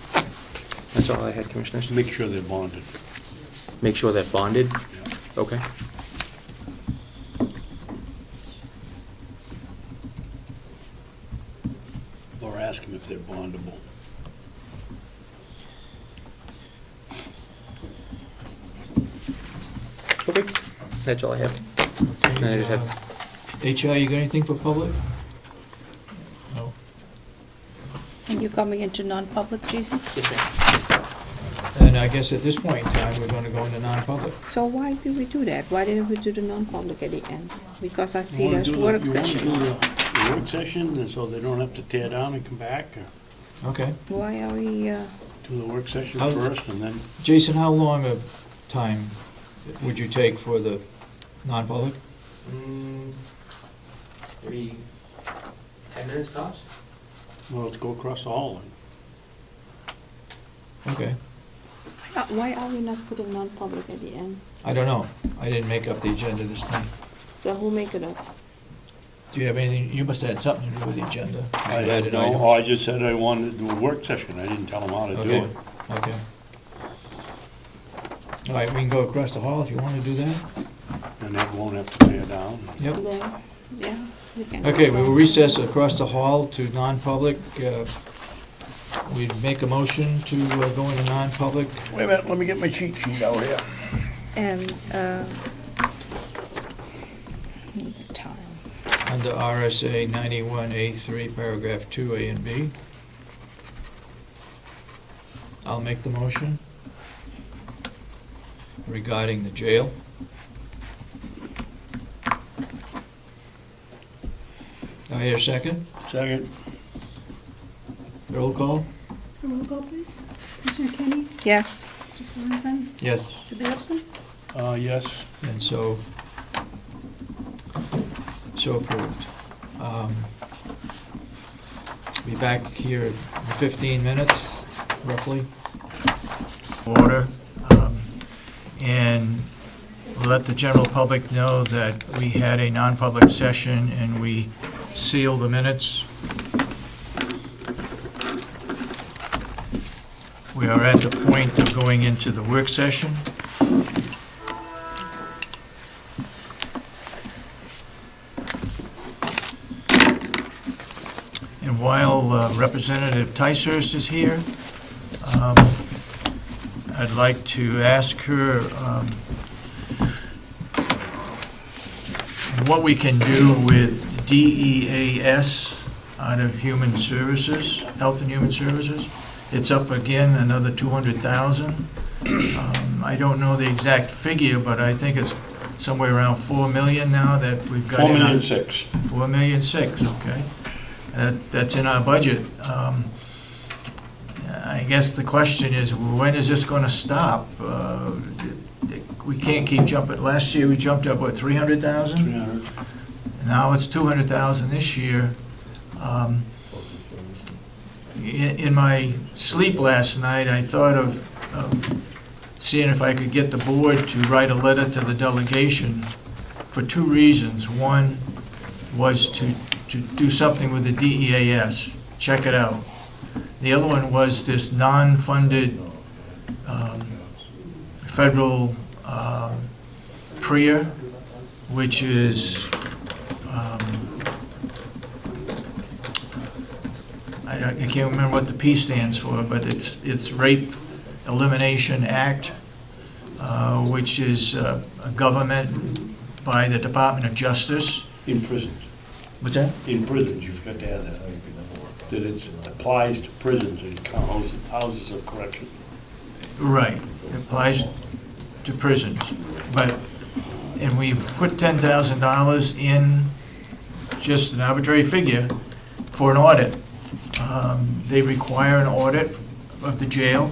Speaker 9: that's all I had, Commissioners.
Speaker 2: Just make sure they're bonded.
Speaker 9: Make sure they're bonded? Okay.
Speaker 2: Or ask them if they're bondable.
Speaker 9: Okay, that's all I have. And I just have,
Speaker 1: HR, you got anything for public? No.
Speaker 3: And you coming into non-public, Jason?
Speaker 1: And I guess at this point in time, we're going to go into non-public.
Speaker 3: So why did we do that? Why didn't we do the non-public at the end? Because I see
Speaker 2: You wanna
Speaker 3: there's
Speaker 2: do
Speaker 3: work
Speaker 2: you wanna
Speaker 3: session.
Speaker 2: do the work session, and so they don't have to tear down and come back, or
Speaker 1: Okay.
Speaker 3: Why are we,
Speaker 2: do the work session
Speaker 1: How-
Speaker 2: first, and then,
Speaker 1: Jason, how long a time would you take for the non-public?
Speaker 9: maybe 10 minutes tops?
Speaker 2: well, let's go across the hall.
Speaker 1: Okay.
Speaker 3: why are we not putting non-public at the end?
Speaker 1: I don't know. I didn't make up the agenda this time.
Speaker 3: So who make it up?
Speaker 1: Do you have anything, you must have had something to do with the agenda.
Speaker 2: I
Speaker 1: You added
Speaker 2: no,
Speaker 1: items.
Speaker 2: I just said I wanted to do a work session, I didn't tell them how to do
Speaker 1: Okay,
Speaker 2: it.
Speaker 1: okay. All right, we can go across the hall if you want to do that.
Speaker 2: And that won't have to tear down.
Speaker 1: Yep.
Speaker 3: There, yeah, we can.
Speaker 1: Okay, we will recess across the hall to non-public. We'd make a motion to go into non-public.
Speaker 2: Wait a minute, let me get my cheat sheet out here.
Speaker 3: And, need the time.
Speaker 1: Under RSA 91A3, paragraph 2, A and B. I'll make the motion regarding the jail. Do I hear a second?
Speaker 2: Second,
Speaker 1: Roll call?
Speaker 8: Roll call, please. Commissioner Kenney?
Speaker 3: Yes,
Speaker 8: Mr. Sorensen?
Speaker 1: Yes.
Speaker 8: Mr. Babson?
Speaker 2: yes,
Speaker 1: And so approved. Be back here in 15 minutes, roughly. Order. And let the general public know that we had a non-public session and we sealed the minutes. We are at the point of going into the work session. And while Representative Ticehurst is here, I'd like to ask her what we can do with DEAS out of Human Services, Health and Human Services. It's up again, another 200,000. I don't know the exact figure, but I think it's somewhere around 4 million now that we've got.
Speaker 2: 4,600,000.
Speaker 1: 4,600,000, okay. That's in our budget. I guess the question is, when is this going to stop? We can't keep jumping. Last year, we jumped up, what, 300,000?
Speaker 2: 300.
Speaker 1: Now it's 200,000 this year. In my sleep last night, I thought of seeing if I could get the board to write a letter to the delegation for two reasons. One was to do something with the DEAS, check it out. The other one was this non-funded federal PREA, which is, I can't remember what the P stands for, but it's Rape Elimination Act, which is a government by the Department of Justice.
Speaker 2: In prisons.
Speaker 1: What's that?
Speaker 2: In prisons, you forgot to add that. That it applies to prisons and houses of correction.
Speaker 1: Right, it applies to prisons, and we've put $10,000 in, just an arbitrary figure, for an audit. They require an audit of the jail,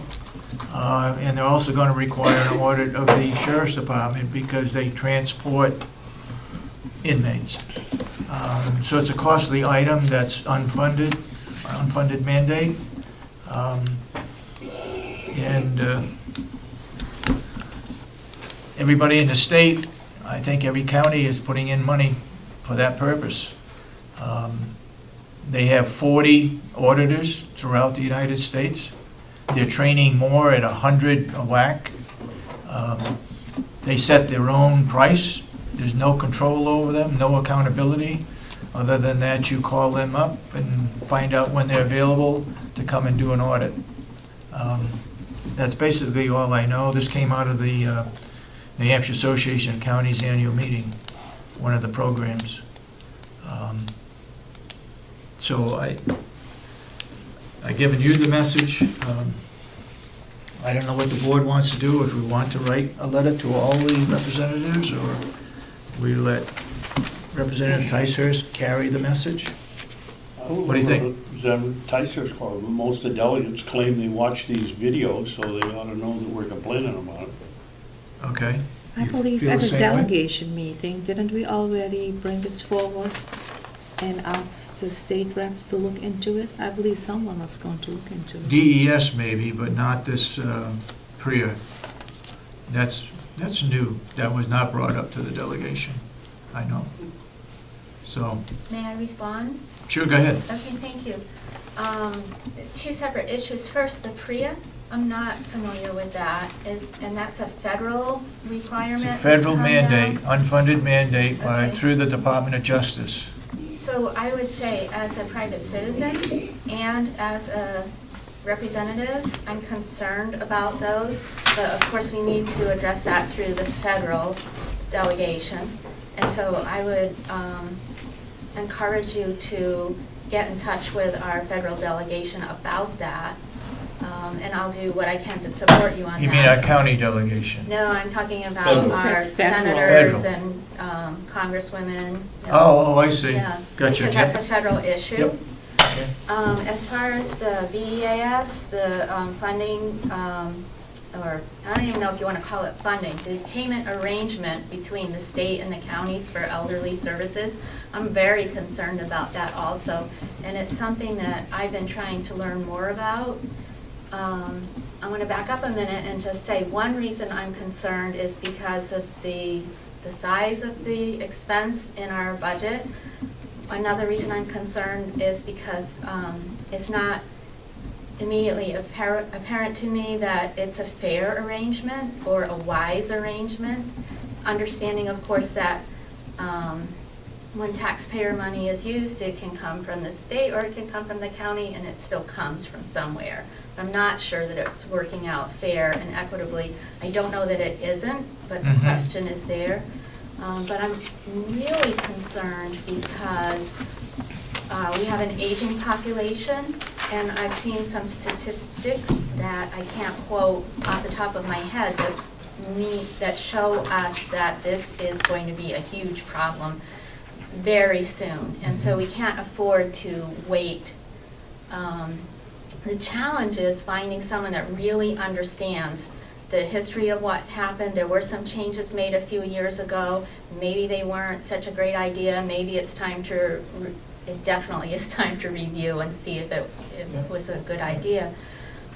Speaker 1: and they're also going to require an audit of the sheriff's department because they transport inmates. So it's a costly item that's unfunded mandate. And everybody in the state, I think every county is putting in money for that purpose. They have 40 auditors throughout the United States. They're training more at 100 a whack. They set their own price. There's no control over them, no accountability. Other than that, you call them up and find out when they're available to come and do an audit. That's basically all I know. This came out of the New Hampshire Association of Counties annual meeting, one of the programs. So I've given you the message. I don't know what the board wants to do, if we want to write a letter to all the representatives, or we let Representative Ticehurst carry the message. What do you think?
Speaker 2: Representative Ticehurst called. Most of the delegates claim they watch these videos, so they ought to know that we're complaining about it.
Speaker 1: Okay.
Speaker 3: I
Speaker 1: You
Speaker 3: believe
Speaker 1: feel
Speaker 3: at
Speaker 1: the
Speaker 3: a
Speaker 1: same way?
Speaker 3: delegation meeting, didn't we already bring this forward and ask the state reps to look into it? I believe someone was going to look into it.
Speaker 1: DES maybe, but not this PREA. That's new. That was not brought up to the delegation. I know. So,
Speaker 6: May I respond?
Speaker 1: sure, go ahead.
Speaker 6: Okay, thank you. Two separate issues. First, the PREA, I'm not familiar with that. And that's a federal requirement?
Speaker 1: It's a federal
Speaker 6: that's come down?
Speaker 1: mandate, unfunded mandate
Speaker 6: Okay.
Speaker 1: through the Department of Justice.
Speaker 6: So I would say, as a private citizen and as a representative, I'm concerned about those, but of course we need to address that through the federal delegation. And so I would encourage you to get in touch with our federal delegation about that, and I'll do what I can to support you on that.
Speaker 1: You mean our county delegation?
Speaker 6: No, I'm talking about
Speaker 4: Federal.
Speaker 6: our
Speaker 3: She said
Speaker 6: senators
Speaker 1: federal.
Speaker 6: and congresswomen.
Speaker 1: Oh, I see.
Speaker 6: Yeah,
Speaker 1: Gotcha.
Speaker 6: because that's a federal issue.
Speaker 1: Yep. Okay.
Speaker 6: As far as the BEAS, the funding, or I don't even know if you want to call it funding, the payment arrangement between the state and the counties for elderly services, I'm very concerned about that also. And it's something that I've been trying to learn more about. I want to back up a minute and just say one reason I'm concerned is because of the size of the expense in our budget. Another reason I'm concerned is because it's not immediately apparent to me that it's a fair arrangement or a wise arrangement. Understanding, of course, that when taxpayer money is used, it can come from the state or it can come from the county, and it still comes from somewhere. I'm not sure that it's working out fair and equitably. I don't know that it isn't, but the question is there. But I'm really concerned because we have an aging population, and I've seen some statistics that I can't quote off the top of my head, that show us that this is going to be a huge problem very soon, and so we can't afford to wait. The challenge is finding someone that really understands the history of what happened. There were some changes made a few years ago. Maybe they weren't such a great idea. Maybe it's time to, it definitely is time to review and see if it was a good idea.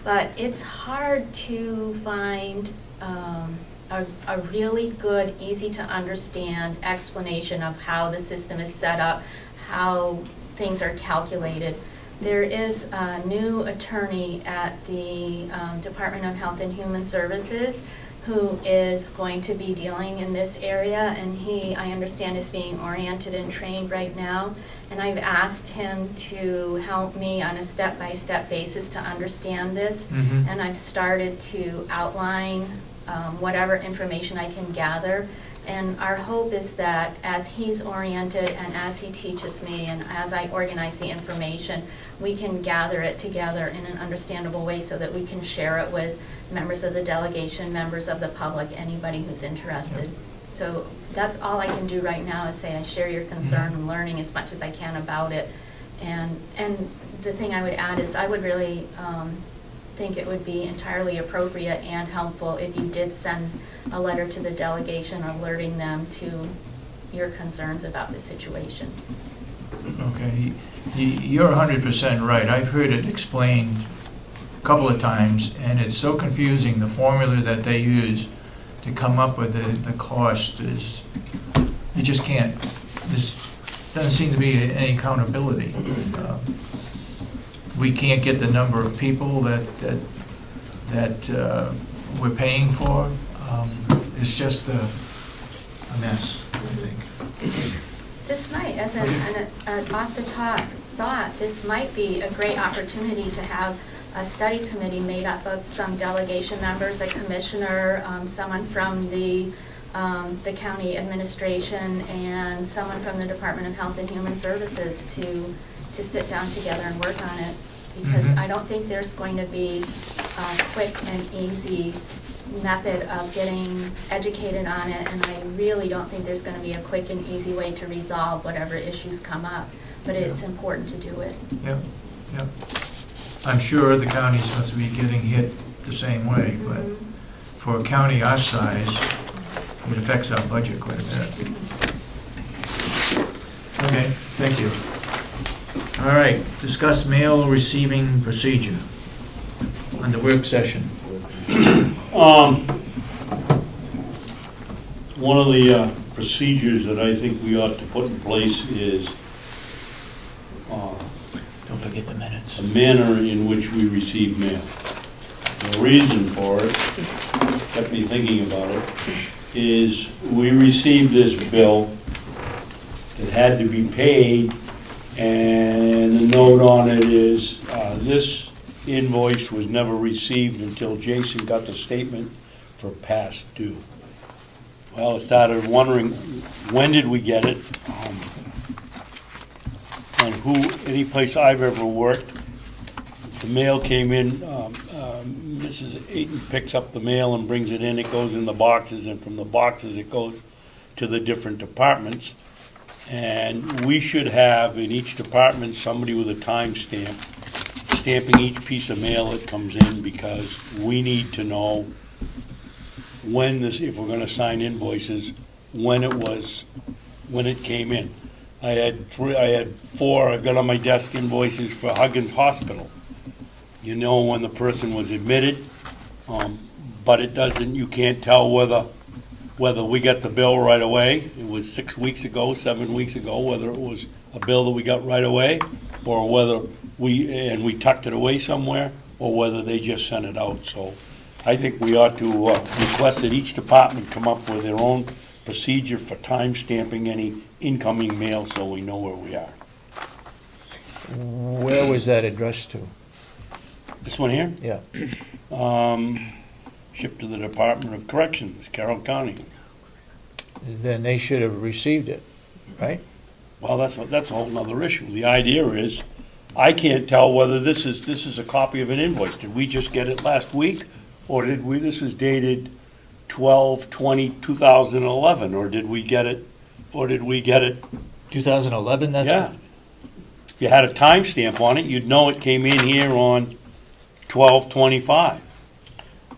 Speaker 6: But it's hard to find a really good, easy to understand explanation of how the system is set up, how things are calculated. There is a new attorney at the Department of Health and Human Services who is going to be dealing in this area, and he, I understand, is being oriented and trained right now. And I've asked him to help me on a step-by-step basis to understand this.
Speaker 1: Mhm.
Speaker 6: And I've started to outline whatever information I can gather. And our hope is that as he's oriented and as he teaches me and as I organize the information, we can gather it together in an understandable way so that we can share it with members of the delegation, members of the public, anybody who's interested. So that's all I can do right now is say I share your concern and learning as much as I can about it. And the thing I would add is I would really think it would be entirely appropriate and helpful if you did send a letter to the delegation alerting them to your concerns about the situation.
Speaker 1: Okay, you're 100% right. I've heard it explained a couple of times, and it's so confusing, the formula that they use to come up with the cost is, you just can't, this doesn't seem to be any accountability. We can't get the number of people that we're paying for. It's just a mess, I think.
Speaker 6: This might, as an off-the-top thought, this might be a great opportunity to have a study committee made up of some delegation members, a commissioner, someone from the county administration, and someone from the Department of Health and Human Services to sit down together and work on it. Because
Speaker 1: Mhm.
Speaker 6: I don't think there's going to be a quick and easy method of getting educated on it, and I really don't think there's going to be a quick and easy way to resolve whatever issues come up. But it's important to do it.
Speaker 1: Yep, yep. I'm sure the counties must be getting hit the same way, but for a county our size, it affects our budget quite a bit. Okay, thank you. All right, discuss mail receiving procedure on the work session.
Speaker 2: One of the procedures that I think we ought to put in place is
Speaker 1: Don't forget the minutes.
Speaker 2: the manner in which we receive mail. The reason for it, kept me thinking about it, is we received this bill that had to be paid, and the note on it is, this invoice was never received until Jason got the statement for past due. Well, I started wondering, when did we get it? And any place I've ever worked, the mail came in, Mrs. Ayton picks up the mail and brings it in, it goes in the boxes, and from the boxes it goes to the different departments. And we should have in each department somebody with a time stamp, stamping each piece of mail that comes in, because we need to know when this, if we're gonna sign invoices, when it came in. I had 4, I've got on my desk invoices for Huggins Hospital. You know when the person was admitted, but it doesn't, you can't tell whether we got the bill right away. It was 6 weeks ago, 7 weeks ago, whether it was a bill that we got right away, or whether we tucked it away somewhere, or whether they just sent it out. So I think we ought to request that each department come up with their own procedure for time stamping any incoming mail, so we know where we are.
Speaker 1: Where was that addressed to?
Speaker 2: This one here?
Speaker 1: Yeah.
Speaker 2: Shipped to the Department of Corrections, Carroll County.
Speaker 1: Then they should have received it, right?
Speaker 2: Well, that's a whole nother issue. The idea is, I can't tell whether this is a copy of an invoice. Did we just get it last week? Or this was dated 12/20/2011, or did we get it
Speaker 1: 2011, that's?
Speaker 2: yeah. If you had a timestamp on it, you'd know it came in here on 12/25.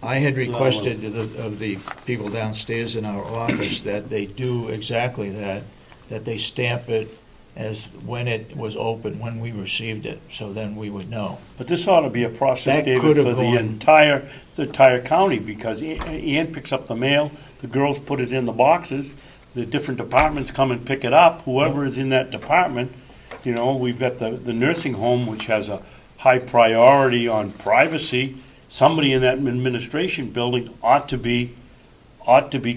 Speaker 1: I had requested of the people downstairs in our office that they do exactly that they stamp it as when it was open, when we received it, so then we would know.
Speaker 2: But this ought to be a process,
Speaker 1: That
Speaker 2: David,
Speaker 1: could have
Speaker 2: for the
Speaker 1: gone-
Speaker 2: entire county, because Ann picks up the mail, the girls put it in the boxes, the different departments come and pick it up, whoever is in that department, we've got the nursing home, which has a high priority on privacy. Somebody in that administration building ought to be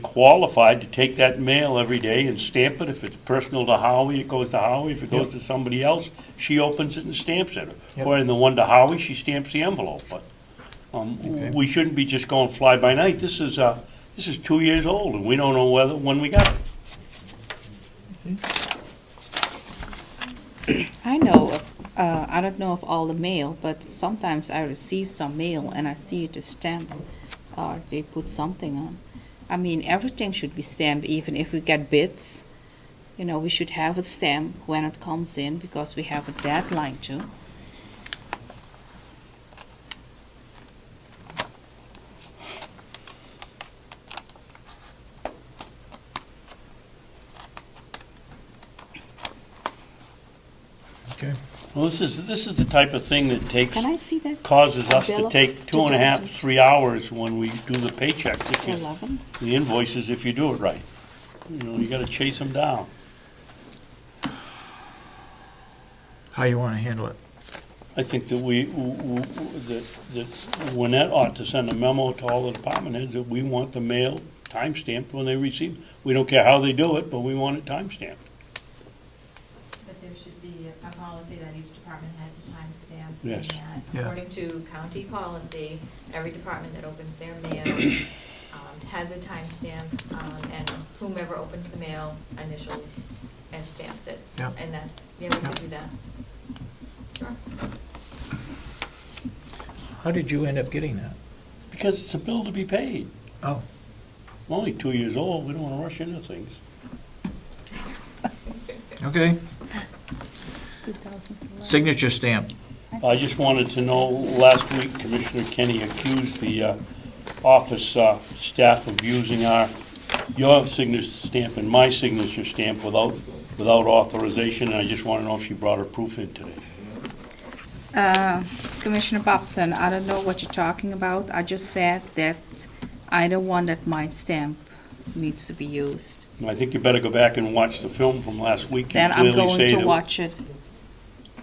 Speaker 2: qualified to take that mail every day and stamp it. If it's personal to Howie, it goes to Howie. If it goes to somebody else, she opens it and stamps it.
Speaker 1: Yep.
Speaker 2: Or in the one to Howie, she stamps the envelope. But
Speaker 1: Okay.
Speaker 2: we shouldn't be just going fly by night. This is 2 years old, and we don't know when we got it.
Speaker 3: I know, I don't know of all the mail, but sometimes I receive some mail and I see it is stamped, or they put something on. I mean, everything should be stamped, even if we get bids. We should have a stamp when it comes in, because we have a deadline too.
Speaker 1: Okay.
Speaker 2: Well, this is the type of thing that
Speaker 3: Can I see that?
Speaker 2: causes us
Speaker 3: Bill
Speaker 2: to
Speaker 3: of
Speaker 2: take 2.5,
Speaker 3: 2000.
Speaker 2: 3 hours when we do the paychecks. If you-
Speaker 3: 11?
Speaker 2: The invoices, if you do it right. You gotta chase them down.
Speaker 1: How you want to handle it?
Speaker 2: I think that that Winnett ought to send a memo to all the department heads that we want the mail timestamped when they receive. We don't care how they do it, but we want it timestamped.
Speaker 10: That there should be a policy that each department has a timestamp.
Speaker 2: Yes.
Speaker 10: And
Speaker 1: Yeah.
Speaker 10: according to county policy, every department that opens their mail has a timestamp, and whomever opens the mail initials and stamps it.
Speaker 1: Yeah.
Speaker 10: And that's, we could do that. Sure.
Speaker 1: How did you end up getting that?
Speaker 2: Because it's a bill to be paid.
Speaker 1: Oh.
Speaker 2: I'm only 2 years old, we don't wanna rush into things.
Speaker 1: Okay.
Speaker 3: It's 2011.
Speaker 1: Signature stamp.
Speaker 2: I just wanted to know, last week Commissioner Kenney accused the office staff of using your signature stamp and my signature stamp without authorization, and I just want to know if she brought her proof in today.
Speaker 3: Commissioner Babson, I don't know what you're talking about. I just said that I don't want that my stamp needs to be used.
Speaker 2: And I think you better go back and watch the film from last week.
Speaker 3: Then I'm going to watch it.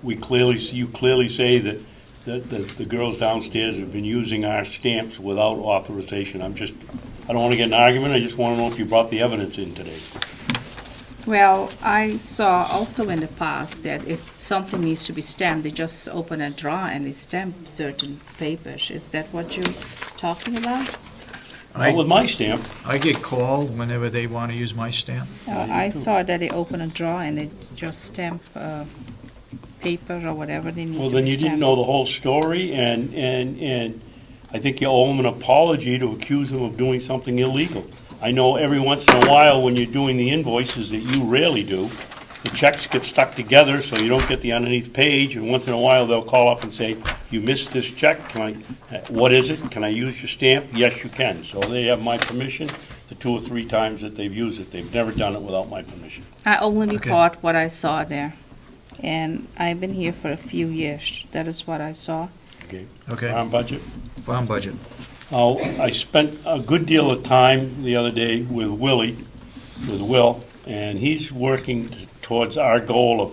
Speaker 2: You clearly say that the girls downstairs have been using our stamps without authorization. I don't want to get in an argument, I just want to know if you brought the evidence in today.
Speaker 3: Well, I saw also in the past that if something needs to be stamped, they just open a drawer and they stamp certain papers. Is that what you're talking about?
Speaker 2: Not with my stamp.
Speaker 1: I get called whenever they want to use my stamp.
Speaker 3: I saw that they open a drawer and they just stamp paper or whatever they need
Speaker 2: Well,
Speaker 3: to
Speaker 2: then
Speaker 3: be
Speaker 2: you didn't
Speaker 3: stamped.
Speaker 2: know the whole story, and I think you owe them an apology to accuse them of doing something illegal. I know every once in a while, when you're doing the invoices, that you rarely do, the checks get stuck together, so you don't get the underneath page, and once in a while, they'll call up and say, you missed this check, what is it, can I use your stamp? Yes, you can. So they have my permission, the 2 or 3 times that they've used it. They've never done it without my permission.
Speaker 3: I only
Speaker 1: Okay.
Speaker 3: report what I saw there. And I've been here for a few years. That is what I saw.
Speaker 2: Okay?
Speaker 1: Okay.
Speaker 2: Farm budget?
Speaker 1: Farm budget.
Speaker 2: I spent a good deal of time the other day with Will, and he's working towards our goal of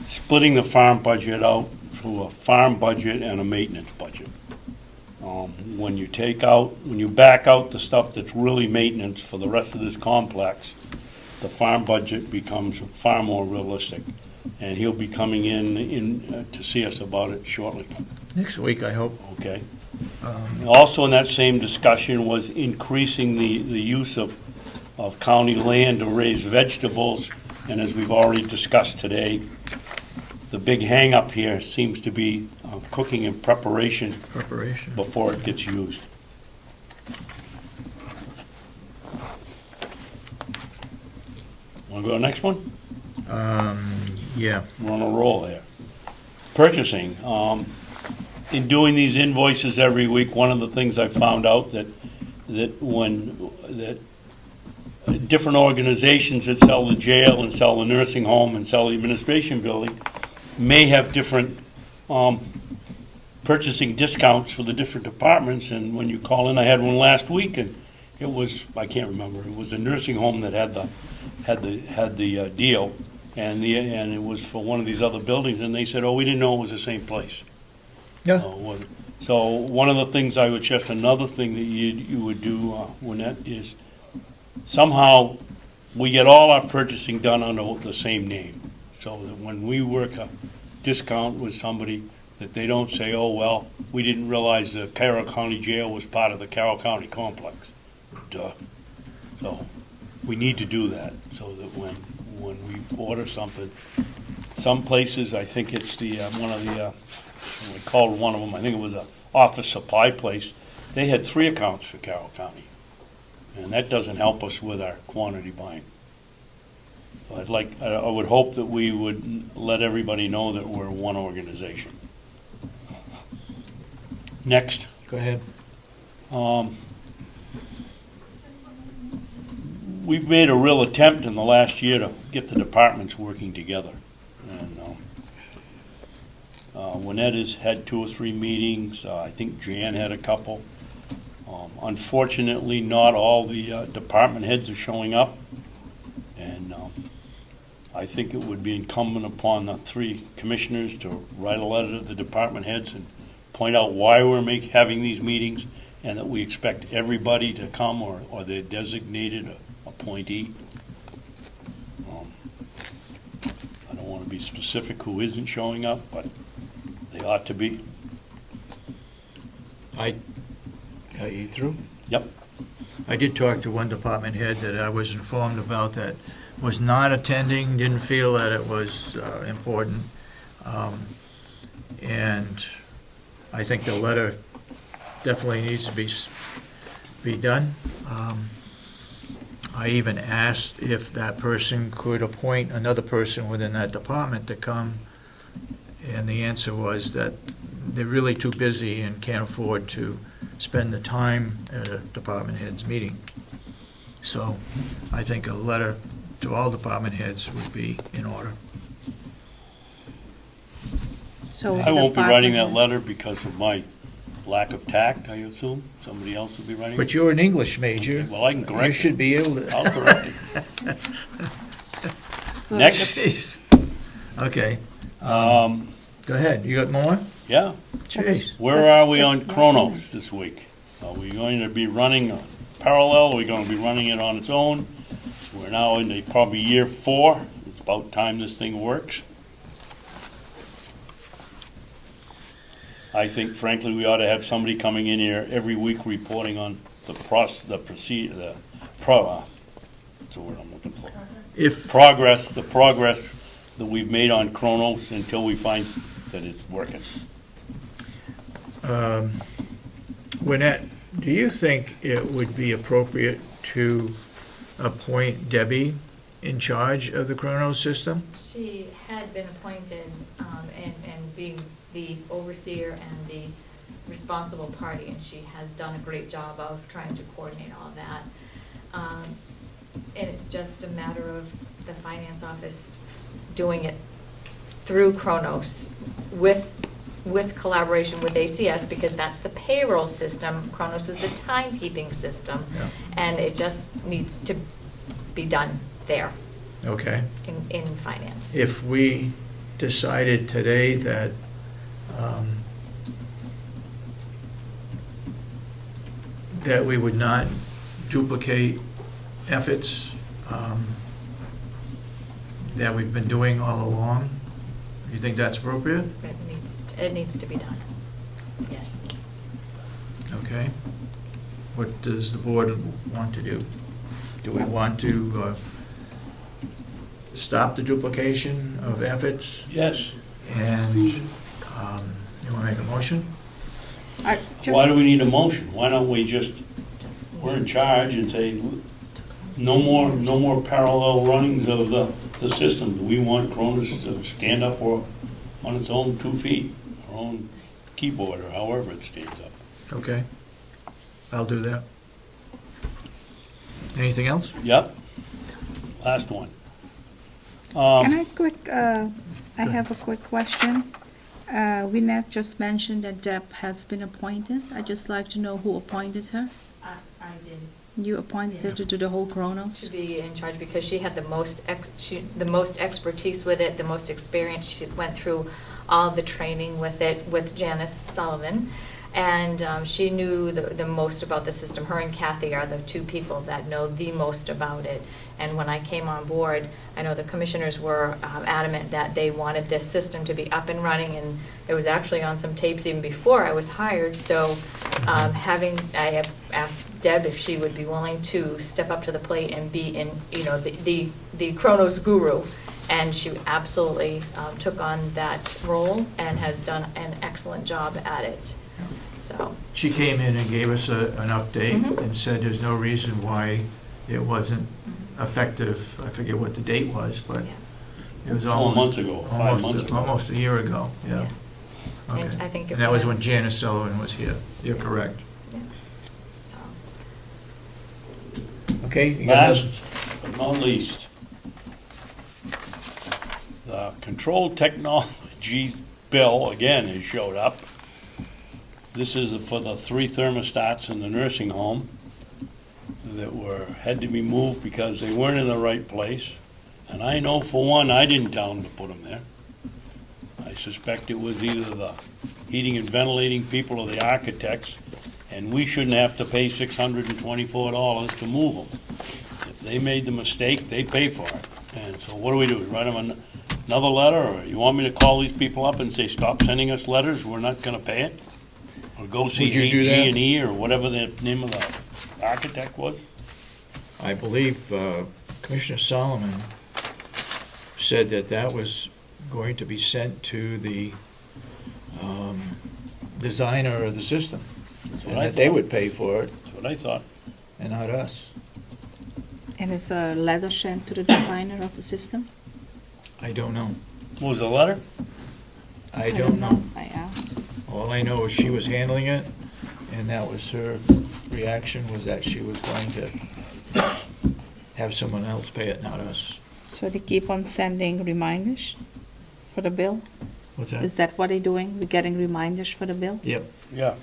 Speaker 2: splitting the farm budget out to a farm budget and a maintenance budget. When you back out the stuff that's really maintenance for the rest of this complex, the farm budget becomes far more realistic. And he'll be coming in to see us about it shortly,
Speaker 1: Next week, I hope.
Speaker 2: okay? Also in that same discussion was increasing the use of county land to raise vegetables And as we've already discussed today, the big hang-up here seems to be cooking in preparation before it gets used. Want to go to the next one?
Speaker 1: Yeah.
Speaker 2: We're on a roll here. Purchasing. In doing these invoices every week, one of the things I found out that different organizations that sell the jail and sell the nursing home and sell the administration building may have different purchasing discounts for the different departments. And when you call in, I had one last week, and it was, I can't remember, it was a nursing home that had the deal, and it was for one of these other buildings, and they said, oh, we didn't know it was the same place.
Speaker 1: Yeah.
Speaker 2: So one of the things I would suggest, another thing that you would do, Lynette, is somehow we get all our purchasing done under the same name, so that when we work a discount with somebody, that they don't say, oh, well, we didn't realize the Carroll County Jail was part of the Carroll County complex. Duh. So we need to do that, so that when we order something, some places, I think it's the, we called one of them, I think it was a office supply place, they had 3 accounts for Carroll County. And that doesn't help us with our quantity buying. So I would hope that we would let everybody know that we're one organization. Next.
Speaker 1: Go ahead.
Speaker 2: We've made a real attempt in the last year to get the departments working together. And Lynette has had 2 or 3 meetings. I think Jan had a couple. Unfortunately, not all the department heads are showing up. And I think it would be incumbent upon the 3 commissioners to write a letter to the department heads and point out why we're having these meetings, and that we expect everybody to come, or their designated appointee. I don't want to be specific who isn't showing up, but they ought to be.
Speaker 1: Are you through?
Speaker 2: Yep.
Speaker 1: I did talk to one department head that I was informed about that was not attending, didn't feel that it was important. And I think the letter definitely needs to be done. I even asked if that person could appoint another person within that department to come, and the answer was that they're really too busy and can't afford to spend the time at a department head's meeting. So I think a letter to all department heads would be in order.
Speaker 3: So
Speaker 2: I won't be writing that
Speaker 3: department-
Speaker 2: letter because of my lack of tact, I assume. Somebody else will be writing it.
Speaker 1: But you're an English major.
Speaker 2: Well, I can correct it.
Speaker 1: You should be able to.
Speaker 2: I'll correct it.
Speaker 3: So
Speaker 2: Next.
Speaker 1: Jeez. Okay.
Speaker 2: Um,
Speaker 1: Go ahead. You got more?
Speaker 2: Yeah.
Speaker 1: Jeez.
Speaker 2: Where are we on
Speaker 3: It's not
Speaker 2: Kronos this week? Are we going to be running parallel? Are we going to be running it on its own? We're now in probably year 4. It's about time this thing works. I think frankly we ought to have somebody coming in here every week reporting on the what's the word I'm looking for?
Speaker 1: If,
Speaker 2: Progress that we've made on Kronos until we find that it's working.
Speaker 1: Lynette, do you think it would be appropriate to appoint Debbie in charge of the Kronos system?
Speaker 10: She had been appointed and being the overseer and the responsible party, and she has done a great job of trying to coordinate all that. And it's just a matter of the finance office doing it through Kronos with collaboration with ACS, because that's the payroll system. Kronos is the timekeeping system,
Speaker 1: Yeah.
Speaker 10: and it just needs to be done there
Speaker 1: Okay.
Speaker 10: in finance.
Speaker 1: If we decided today that that we would not duplicate efforts that we've been doing all along, do you think that's appropriate?
Speaker 10: It needs to be done, yes.
Speaker 1: Okay. What does the board want to do? Do we want to stop the duplication of efforts,
Speaker 2: Yes.
Speaker 1: and you want to make a motion?
Speaker 2: Why do we need a motion? Why don't we just, we're in charge and say, no more parallel runnings of the system. We want Kronos to stand up or on its own 2 feet, our own keyboard, or however it stands up.
Speaker 1: Okay, I'll do that. Anything else?
Speaker 2: Yep. Last one.
Speaker 11: I have a quick question. Winnet just mentioned that Deb has been appointed. I'd just like to know who appointed her.
Speaker 10: I did.
Speaker 11: You appointed her to do the whole Kronos?
Speaker 10: To be in charge because she had the most expertise with it, the most experience. She went through all the training with it with Janice Sullivan. And she knew the most about the system. Her and Kathy are the two people that know the most about it. And when I came on board, I know the commissioners were adamant that they wanted this system to be up and running, and it was actually on some tapes even before I was hired. So I have asked Deb if she would be willing to step up to the plate and be in, the Kronos guru. And she absolutely took on that role and has done an excellent job at it. So.
Speaker 1: She came in and gave us an update and said there's no reason why it wasn't effective. I forget what the date was, but it was
Speaker 2: 4 months ago, 5 months ago.
Speaker 1: Almost a year ago, yeah. Okay.
Speaker 10: And I think
Speaker 1: And that was when Janice Sullivan was here. You're correct.
Speaker 10: Yeah. So.
Speaker 1: Okay. you got
Speaker 2: Last
Speaker 1: another-
Speaker 2: but not least, the control technology bill, again, has showed up. This is for the 3 thermostats in the nursing home that had to be moved because they weren't in the right place. And I know for one, I didn't tell them to put them there. I suspect it was either the heating and ventilating people or the architects, and we shouldn't have to pay $624 to move them. If they made the mistake, they pay for it. And so what do? Write them another letter, or you want me to call these people up and say, stop sending us letters, we're not gonna pay it? Or go see
Speaker 1: Would you do that?
Speaker 2: AG&E or whatever the name of the architect was?
Speaker 1: I believe Commissioner Solomon said that was going to be sent to the designer of the system. And
Speaker 2: what I
Speaker 1: that they
Speaker 2: thought.
Speaker 1: would pay for it,
Speaker 2: That's what I thought.
Speaker 1: and not us.
Speaker 11: And is a letter sent to the designer of the system?
Speaker 1: I don't know.
Speaker 2: What was the letter?
Speaker 1: I don't know.
Speaker 11: I asked.
Speaker 1: All I know is she was handling it, and that was her reaction, was that she was going to have someone else pay it, not us.
Speaker 11: So they keep on sending reminders for the bill?
Speaker 1: What's
Speaker 11: Is
Speaker 1: that?
Speaker 11: that what they're doing? We're getting reminders for the bill?
Speaker 1: Yep.
Speaker 2: Yeah.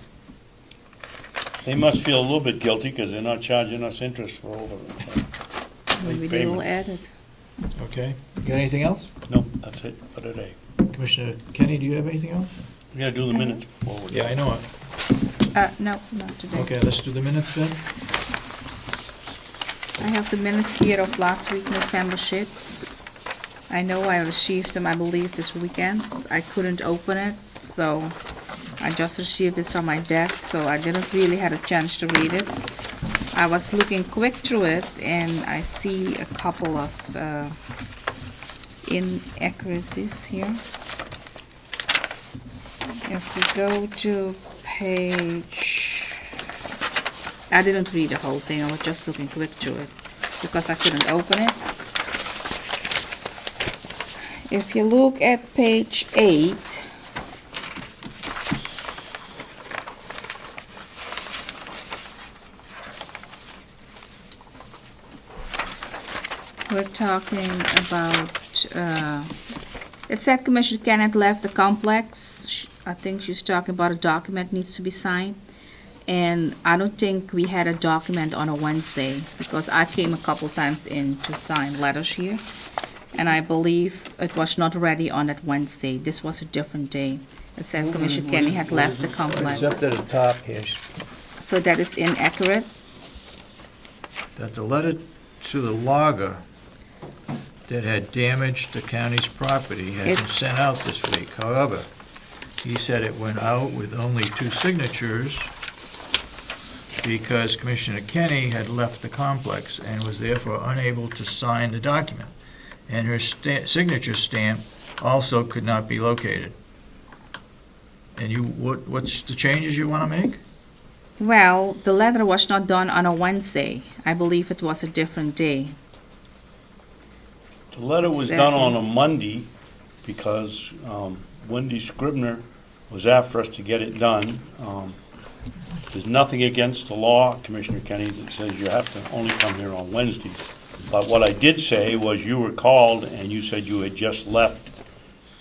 Speaker 2: They must feel a little bit guilty because they're not charging us interest for over it.
Speaker 11: Maybe they will add it.
Speaker 1: Okay. You got anything else?
Speaker 2: Nope, that's it for today.
Speaker 1: Commissioner Kenney, do you have anything else?
Speaker 2: We gotta do the minutes before we.
Speaker 1: Yeah, I know it.
Speaker 11: No, not today.
Speaker 1: Okay, let's do the minutes then.
Speaker 11: I have the minutes here of last week, November 6th. I know I received them, I believe, this weekend. I couldn't open it, so I just received this on my desk, so I didn't really have a chance to read it. I was looking quick through it, and I see a couple of inaccuracies here. If we go to page, I didn't read the whole thing, I was just looking quick through it because I couldn't open it. If you look at page 8, we're talking about, it said Commissioner Kenneth left the complex. I think she's talking about a document needs to be signed. And I don't think we had a document on a Wednesday because I came a couple times in to sign letters here. And I believe it was not ready on that Wednesday. This was a different day. It said Commissioner Kenney had left the complex.
Speaker 1: It's up at the top here.
Speaker 11: So that is inaccurate.
Speaker 1: That the letter to the logger that had damaged the county's property had been
Speaker 11: It-
Speaker 1: sent out this week. However, he said it went out with only 2 signatures because Commissioner Kenney had left the complex and was therefore unable to sign the document. and her signature stamp also could not be located. And what's the changes you want to make?
Speaker 11: Well, the letter was not done on a Wednesday. I believe it was a different day.
Speaker 2: The letter was done on a Monday because Wendy Scribner was after us to get it done. There's nothing against the law, Commissioner Kenney, that says you have to only come here on Wednesdays. But what I did say was you were called and you said you had just left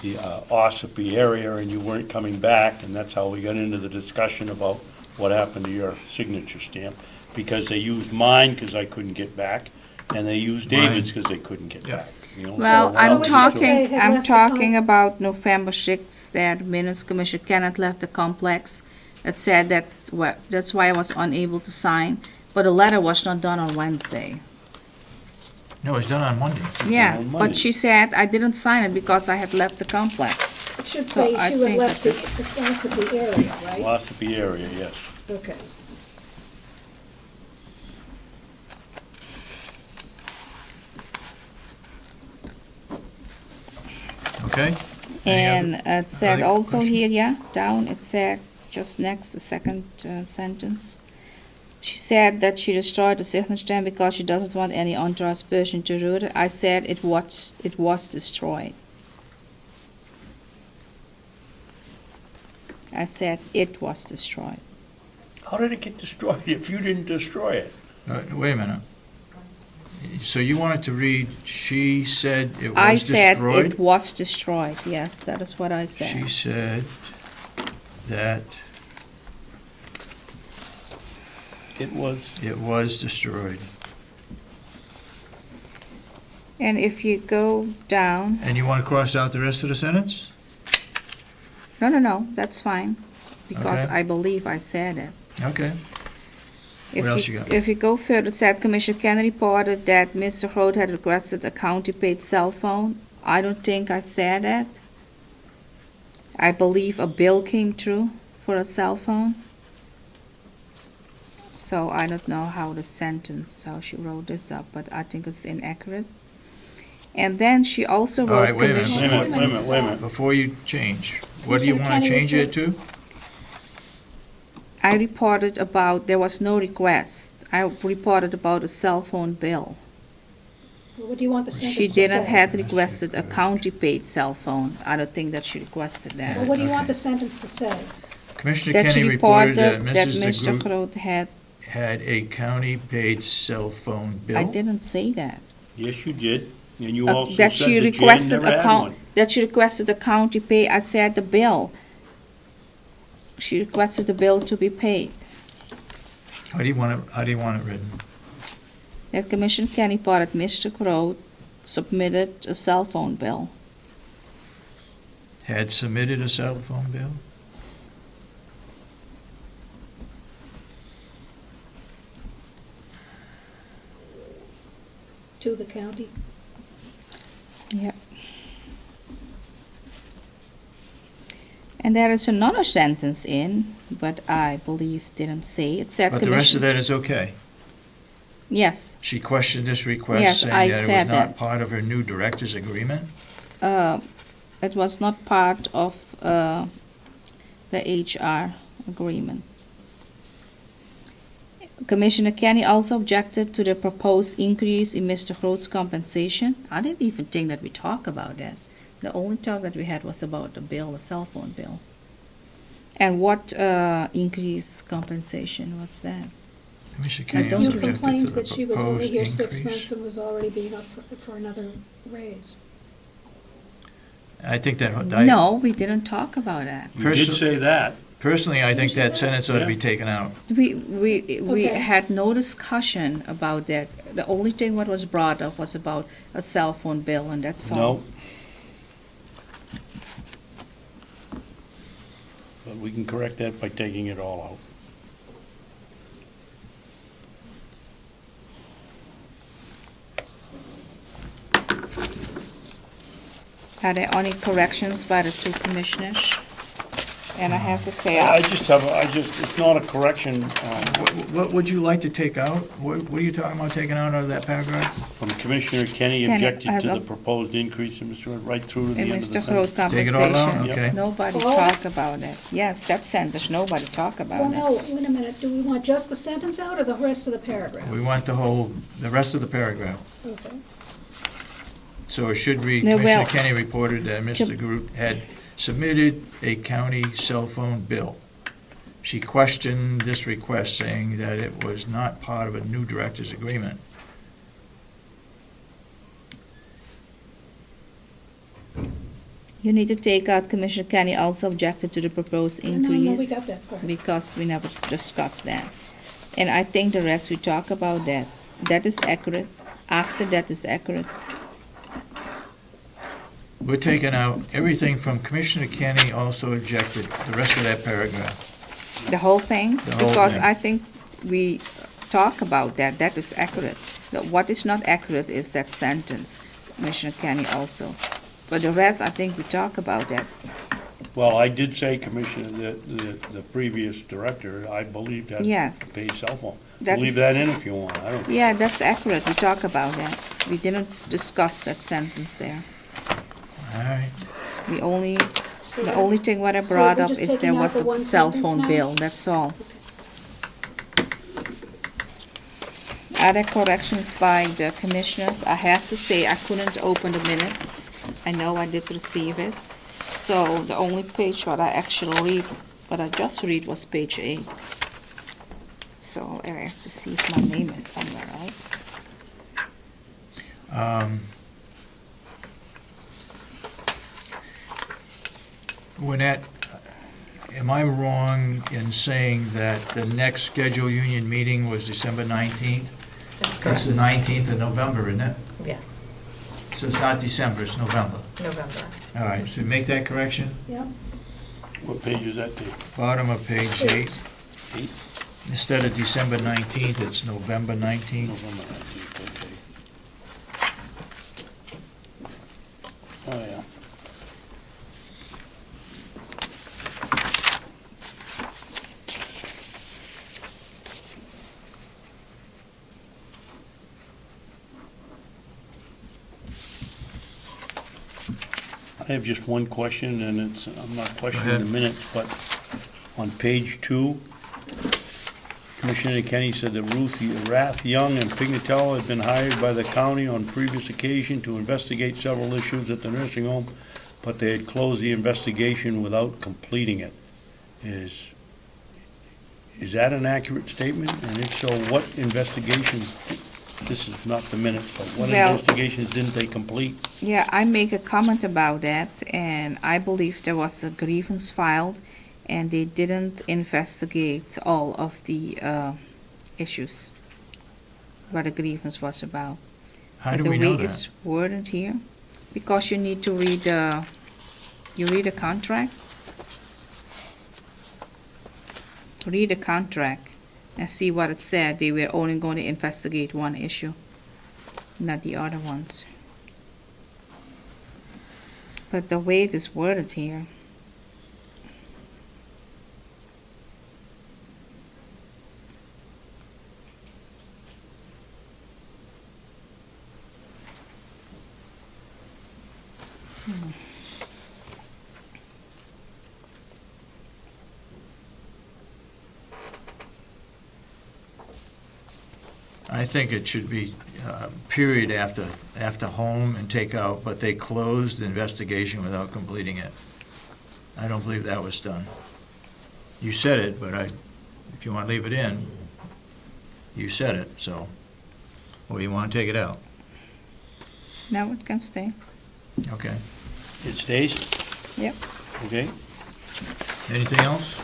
Speaker 2: the Ossipee area and you weren't coming back, and that's how we got into the discussion about what happened to your signature stamp, because they used mine because I couldn't get back, and they used David's because they couldn't get
Speaker 1: Yeah.
Speaker 2: back. You know,
Speaker 11: Well,
Speaker 2: so
Speaker 11: I'm
Speaker 2: what we should-
Speaker 8: say had
Speaker 11: I'm
Speaker 8: left the
Speaker 11: talking about November 6th, that minutes Commissioner Kenneth left the complex. It said that, well, that's why I was unable to sign, but the letter was not done on Wednesday.
Speaker 1: No, it's done on Monday.
Speaker 11: Yeah,
Speaker 2: on Monday.
Speaker 11: but she said I didn't sign it because I had left the complex.
Speaker 8: It should
Speaker 11: So
Speaker 8: say
Speaker 11: I
Speaker 8: she would
Speaker 11: think
Speaker 8: left
Speaker 11: that
Speaker 8: the Ossipee area, right?
Speaker 2: Ossipee area, yes.
Speaker 8: Okay.
Speaker 1: Okay?
Speaker 11: And it said
Speaker 1: other
Speaker 11: also
Speaker 1: question?
Speaker 11: here, yeah, down, it said, just next, the second sentence. She said that she destroyed the signature stamp because she doesn't want any unauthorized person to read it. I said it was destroyed. I said it was destroyed.
Speaker 2: How did it get destroyed if you didn't destroy it?
Speaker 1: Wait a minute. So you wanted to read, she said it
Speaker 11: I
Speaker 1: was
Speaker 11: said
Speaker 1: destroyed?
Speaker 11: it was destroyed, yes, that is what I
Speaker 1: She
Speaker 11: said.
Speaker 1: said that
Speaker 2: It was,
Speaker 1: it was destroyed.
Speaker 11: And if you go down,
Speaker 1: And you want to cross out the rest of the sentence?
Speaker 11: no, that's fine, because
Speaker 1: Okay.
Speaker 11: I believe I said it.
Speaker 1: Okay.
Speaker 11: If
Speaker 1: What else you got?
Speaker 11: If you go further, it said Commissioner Kennedy reported that Mr. Groot had requested a county-paid cell phone. I don't think I said that. I believe a bill came through for a cell phone. So I don't know how how she wrote this up, but I think it's inaccurate. And then she also
Speaker 1: All
Speaker 11: wrote
Speaker 1: right, wait a minute,
Speaker 11: Commissioner.
Speaker 2: wait a minute.
Speaker 1: Before you change, what do you want to change it to?
Speaker 11: I reported about, there was no request. I reported about a cell phone bill.
Speaker 8: What do you want the sentence
Speaker 11: She
Speaker 8: to
Speaker 11: didn't
Speaker 8: say?
Speaker 11: have requested a county-paid cell phone. I don't think that she requested
Speaker 8: Well,
Speaker 11: that.
Speaker 8: what do you want
Speaker 1: Okay.
Speaker 8: the sentence to say?
Speaker 1: Commissioner
Speaker 11: That she
Speaker 1: Kenney reported
Speaker 11: reported that
Speaker 1: Mrs.
Speaker 11: Mr.
Speaker 1: DeGroot
Speaker 11: Groot
Speaker 1: had a county-paid cell phone bill.
Speaker 11: I didn't say that.
Speaker 2: Yes, you did. And you also said
Speaker 11: That she
Speaker 2: that Jan
Speaker 11: requested
Speaker 2: never
Speaker 11: a
Speaker 2: had
Speaker 11: count,
Speaker 2: one.
Speaker 11: that she requested a county pay, I said the bill. She requested the bill to be paid.
Speaker 1: How do you want it written?
Speaker 11: That Commissioner Kennedy reported Mr. Groot submitted a cell phone bill.
Speaker 1: Had submitted a cell phone bill?
Speaker 8: To the county?
Speaker 11: Yep. And there is another sentence in, but I believe didn't say. It said
Speaker 1: But the rest of
Speaker 11: Commissioner.
Speaker 1: that is okay.
Speaker 11: Yes,
Speaker 1: She questioned this request,
Speaker 11: Yes,
Speaker 1: saying
Speaker 11: I
Speaker 1: that it was
Speaker 11: said
Speaker 1: not
Speaker 11: that.
Speaker 1: part of her new director's agreement?
Speaker 11: it was not part of the HR agreement. Commissioner Kenney also objected to the proposed increase in Mr. Groot's compensation. I didn't even think that we talked about that. The only talk that we had was about the bill, the cell phone bill. And what increase compensation, what's that?
Speaker 1: Commissioner
Speaker 11: I
Speaker 1: Kenney
Speaker 11: don't-
Speaker 8: You
Speaker 1: also objected to
Speaker 8: complained
Speaker 1: the
Speaker 8: that she was only
Speaker 1: proposed
Speaker 8: here 6
Speaker 1: increase.
Speaker 8: months and was already being up for another raise.
Speaker 1: I think that,
Speaker 11: No, we didn't talk about that.
Speaker 2: You did
Speaker 1: Person-
Speaker 2: say that.
Speaker 1: personally, I think that sentence ought to be
Speaker 2: Yeah.
Speaker 1: taken out.
Speaker 11: We
Speaker 8: Okay.
Speaker 11: had no discussion about that. The only thing what was brought up was about a cell phone bill, and that's all.
Speaker 2: No. But we can correct that by taking it all out.
Speaker 11: Are there any corrections by the two commissioners? And I have to say,
Speaker 2: it's not a correction,
Speaker 1: What would you like to take out? What are you talking about taking out of that paragraph?
Speaker 2: from Commissioner Kenney
Speaker 11: Kenney
Speaker 2: objected
Speaker 11: has
Speaker 2: to
Speaker 11: a-
Speaker 2: the proposed increase in Mr. right through to the
Speaker 11: in
Speaker 2: end of the
Speaker 11: Mr. Road
Speaker 2: sentence.
Speaker 1: Take it all out?
Speaker 11: compensation,
Speaker 1: Okay.
Speaker 11: nobody
Speaker 8: All?
Speaker 11: talk about it. Yes, that sentence, nobody talk
Speaker 8: Well,
Speaker 11: about
Speaker 8: no,
Speaker 11: it.
Speaker 8: wait a minute, do we want just the sentence out or the rest of the paragraph?
Speaker 1: We want the rest of the paragraph.
Speaker 8: Okay.
Speaker 1: So it should read,
Speaker 11: No,
Speaker 1: Commissioner
Speaker 11: well-
Speaker 1: Kenney reported that Mr. Groot had submitted a county cell phone bill. She questioned this request, saying that it was not part of a new director's agreement.
Speaker 11: You need to take out Commissioner Kenney also objected to the proposed
Speaker 8: No, we
Speaker 11: increase
Speaker 8: got that part.
Speaker 11: because we never discussed that. And I think the rest we talk about that. That is accurate. After that is accurate.
Speaker 1: We're taking out everything from Commissioner Kenney also objected, the rest of that paragraph.
Speaker 11: The whole thing?
Speaker 1: The whole
Speaker 11: Because
Speaker 1: thing.
Speaker 11: I think we talk about that. That is accurate. What is not accurate is that sentence, Commissioner Kenney also. But the rest, I think we talk about that.
Speaker 2: Well, I did say, Commissioner, that the previous director, I believe that
Speaker 11: Yes.
Speaker 2: paid cell phone.
Speaker 11: That
Speaker 2: Leave
Speaker 11: is-
Speaker 2: that in if you want, I don't.
Speaker 11: Yeah, that's accurate. We talk about that. We didn't discuss that sentence there.
Speaker 1: All right.
Speaker 11: The only
Speaker 8: So
Speaker 11: The only thing what I
Speaker 8: so
Speaker 11: brought
Speaker 8: we're
Speaker 11: up
Speaker 8: just
Speaker 11: is
Speaker 8: taking
Speaker 11: there
Speaker 8: out
Speaker 11: was
Speaker 8: the one
Speaker 11: a cell
Speaker 8: sentence
Speaker 11: phone
Speaker 8: now?
Speaker 11: bill, that's all. Other corrections by the commissioners, I have to say, I couldn't open the minutes. I know I did receive it. So the only page what I actually read, what I just read was page 8. So I have to see if my name is somewhere else.
Speaker 1: Lynette, am I wrong in saying that the next scheduled union meeting was December 19th? That's the 19th of November, isn't it?
Speaker 10: Yes,
Speaker 1: So it's not December, it's November.
Speaker 10: November.
Speaker 1: All right, so make that correction.
Speaker 8: Yep.
Speaker 2: What page is that to?
Speaker 1: Bottom of page 8.
Speaker 2: 8?
Speaker 1: Instead of December 19th, it's November 19th.
Speaker 2: November 19th, okay. Oh, yeah. I have just one question, and I'm not questioning the
Speaker 1: ahead.
Speaker 2: minutes, but on page 2, Commissioner Kenney said that Ruth Rath Young and Pignatello had been hired by the county on previous occasion to investigate several issues at the nursing home, but they had closed the investigation without completing it. Is that an accurate statement? And if so, what investigations, this is not the minutes, but what
Speaker 11: Well-
Speaker 2: investigations didn't they complete?
Speaker 11: Yeah, I make a comment about that, and I believe there was a grievance filed, and they didn't investigate all of the issues, what the grievance was about.
Speaker 1: How do we know
Speaker 11: But the way
Speaker 1: that?
Speaker 11: it's worded here, because you need to read you read a contract? Read the contract and see what it said. They were only going to investigate one issue, not the other ones. But the way it is worded here,
Speaker 1: I think it should be period after home and take out, but they closed the investigation without completing it. I don't believe that was done. You said it, but if you want to leave it in, you said it, so, or you want to take it out?
Speaker 11: now it can stay.
Speaker 1: Okay.
Speaker 2: It stays?
Speaker 11: Yep.
Speaker 2: Okay.
Speaker 1: Anything else?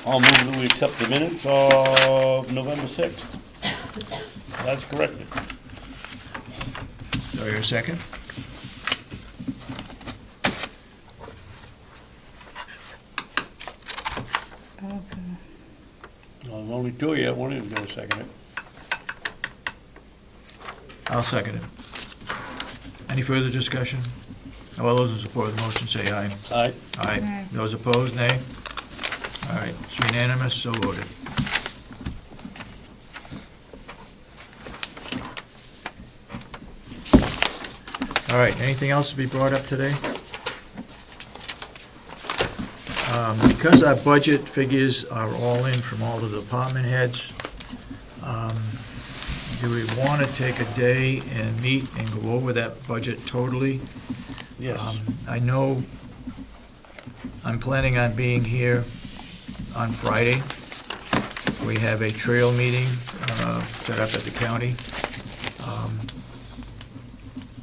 Speaker 2: I'll move that we accept the minutes of November 6th. That's corrected.
Speaker 1: Do I hear a second?
Speaker 2: Well, there's only two yet, one of them's gonna second it.
Speaker 1: I'll second it. Any further discussion? All those in support of the motion say aye.
Speaker 2: Aye.
Speaker 1: Aye.
Speaker 11: Aye.
Speaker 1: Those opposed, nay. All right, it's unanimous, so voted. All right, anything else to be brought up today? Because our budget figures are all in from all the department heads, do we want to take a day and meet and go over that budget totally?
Speaker 2: Yes.
Speaker 1: I know I'm planning on being here on Friday. We have a trail meeting set up at the county.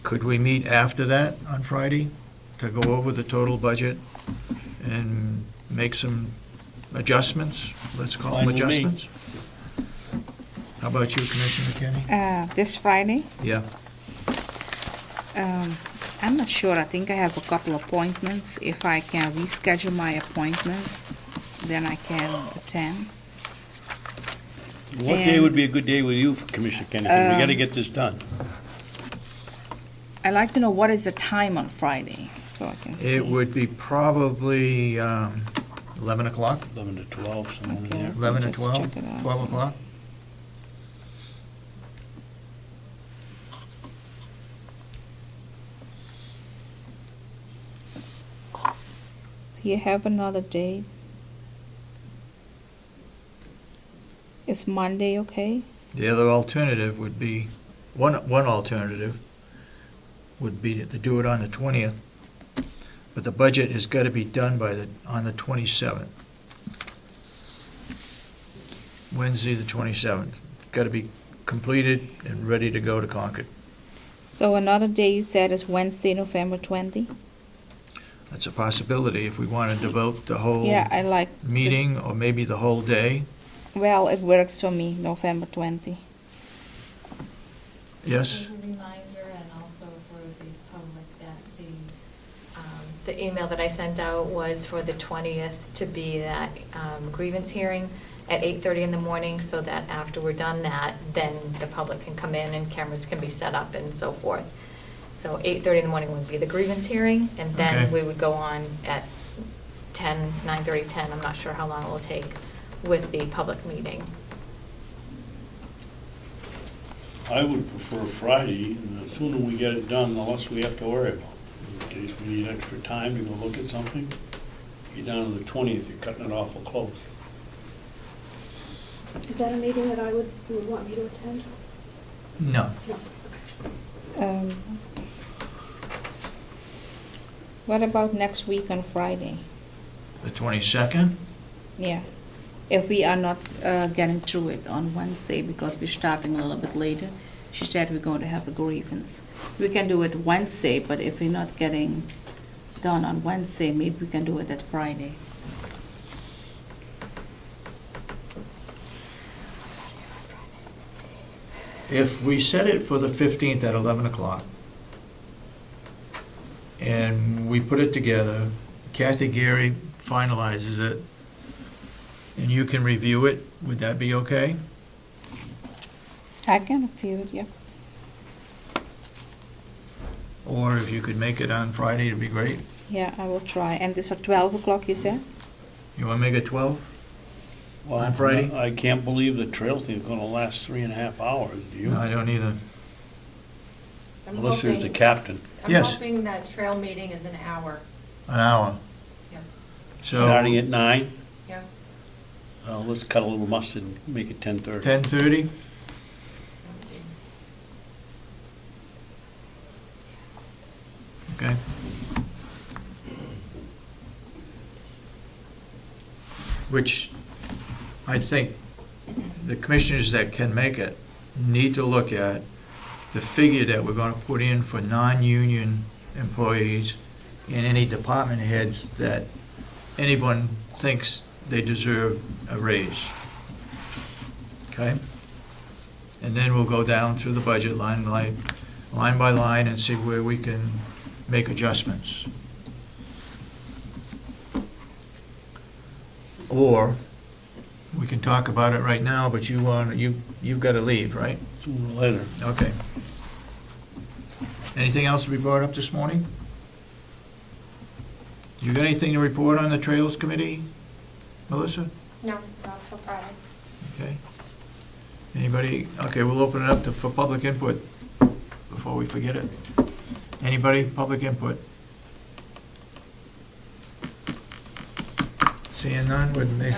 Speaker 1: Could we meet after that on Friday to go over the total budget and make some adjustments? Let's call them
Speaker 2: Fine with me.
Speaker 1: adjustments. How about you, Commissioner Kenney?
Speaker 11: This Friday?
Speaker 1: Yeah.
Speaker 11: I'm not sure. I think I have a couple appointments. If I can reschedule my appointments, then I can attend.
Speaker 2: What day would be a good day with you, Commissioner Kennedy? We gotta get this done.
Speaker 11: I'd like to know what is the time on Friday, so I can see.
Speaker 1: It would be probably 11 o'clock,
Speaker 2: 11 to 12, somewhere in
Speaker 11: Okay.
Speaker 2: there.
Speaker 1: 11 to
Speaker 11: Just
Speaker 1: 12,
Speaker 11: check it out.
Speaker 1: 12 o'clock.
Speaker 11: Do you have another date? Is Monday okay?
Speaker 1: The other alternative would be, one alternative would be to do it on the 20th, but the budget has got to be done on the 27th. Wednesday, the 27th. Got to be completed and ready to go to Concord.
Speaker 11: So another day you said is Wednesday, November 20?
Speaker 1: That's a possibility if we want to devote the whole
Speaker 11: Yeah, I like. to-
Speaker 1: meeting or maybe the whole day.
Speaker 11: Well, it works for me, November 20.
Speaker 1: Yes?
Speaker 10: As a reminder, and also for the public, that the email that I sent out was for the 20th to be that grievance hearing at 8:30 in the morning, so that after we're done that, then the public can come in and cameras can be set up and so forth. So 8:30 in the morning would be the grievance hearing, and then
Speaker 1: Okay.
Speaker 10: we would go on at 10, 9:30, 10, I'm not sure how long it will take, with the public meeting.
Speaker 2: I would prefer Friday, and the sooner we get it done, the less we have to worry about. In case we need extra time to go look at something, you're down to the 20th, you're cutting it awful close.
Speaker 8: Is that a meeting that you would want me to attend?
Speaker 1: No.
Speaker 8: No.
Speaker 11: What about next week on Friday?
Speaker 1: The 22nd?
Speaker 11: Yeah. If we are not getting through it on Wednesday because we're starting a little bit later, she said we're going to have a grievance. We can do it Wednesday, but if we're not getting done on Wednesday, maybe we can do it at Friday.
Speaker 1: If we set it for the 15th at 11 o'clock, and we put it together, Kathy Gary finalizes it, and you can review it, would that be okay?
Speaker 11: I can feel it, yeah.
Speaker 1: Or if you could make it on Friday, it'd be great.
Speaker 11: Yeah, I will try. And this at 12 o'clock, you said?
Speaker 1: You want to make it 12?
Speaker 2: Well,
Speaker 1: On Friday?
Speaker 2: I can't believe the trail thing's gonna last 3.5 hours, do you?
Speaker 1: No, I don't either.
Speaker 2: Unless there's the captain.
Speaker 1: Yes.
Speaker 12: I'm hoping that trail meeting is an hour.
Speaker 1: An hour.
Speaker 12: Yep.
Speaker 1: So.
Speaker 2: Starting at 9?
Speaker 12: Yep.
Speaker 2: Let's cut a little mustard and make it 10:30.
Speaker 1: 10:30? Okay. Which I think the commissioners that can make it need to look at the figure that we're gonna put in for non-union employees and any department heads that anyone thinks they deserve a raise. Okay? And then we'll go down through the budget line by line and see where we can make adjustments. Or, we can talk about it right now, but you've got to leave, right?
Speaker 2: Sooner or later.
Speaker 1: Okay. Anything else to be brought up this morning? You got anything to report on the Trails Committee Melissa?
Speaker 12: No, not till Friday.
Speaker 1: Okay. Anybody? Okay, we'll open it up for public input before we forget it. Anybody, public input? Seeing none, wouldn't they?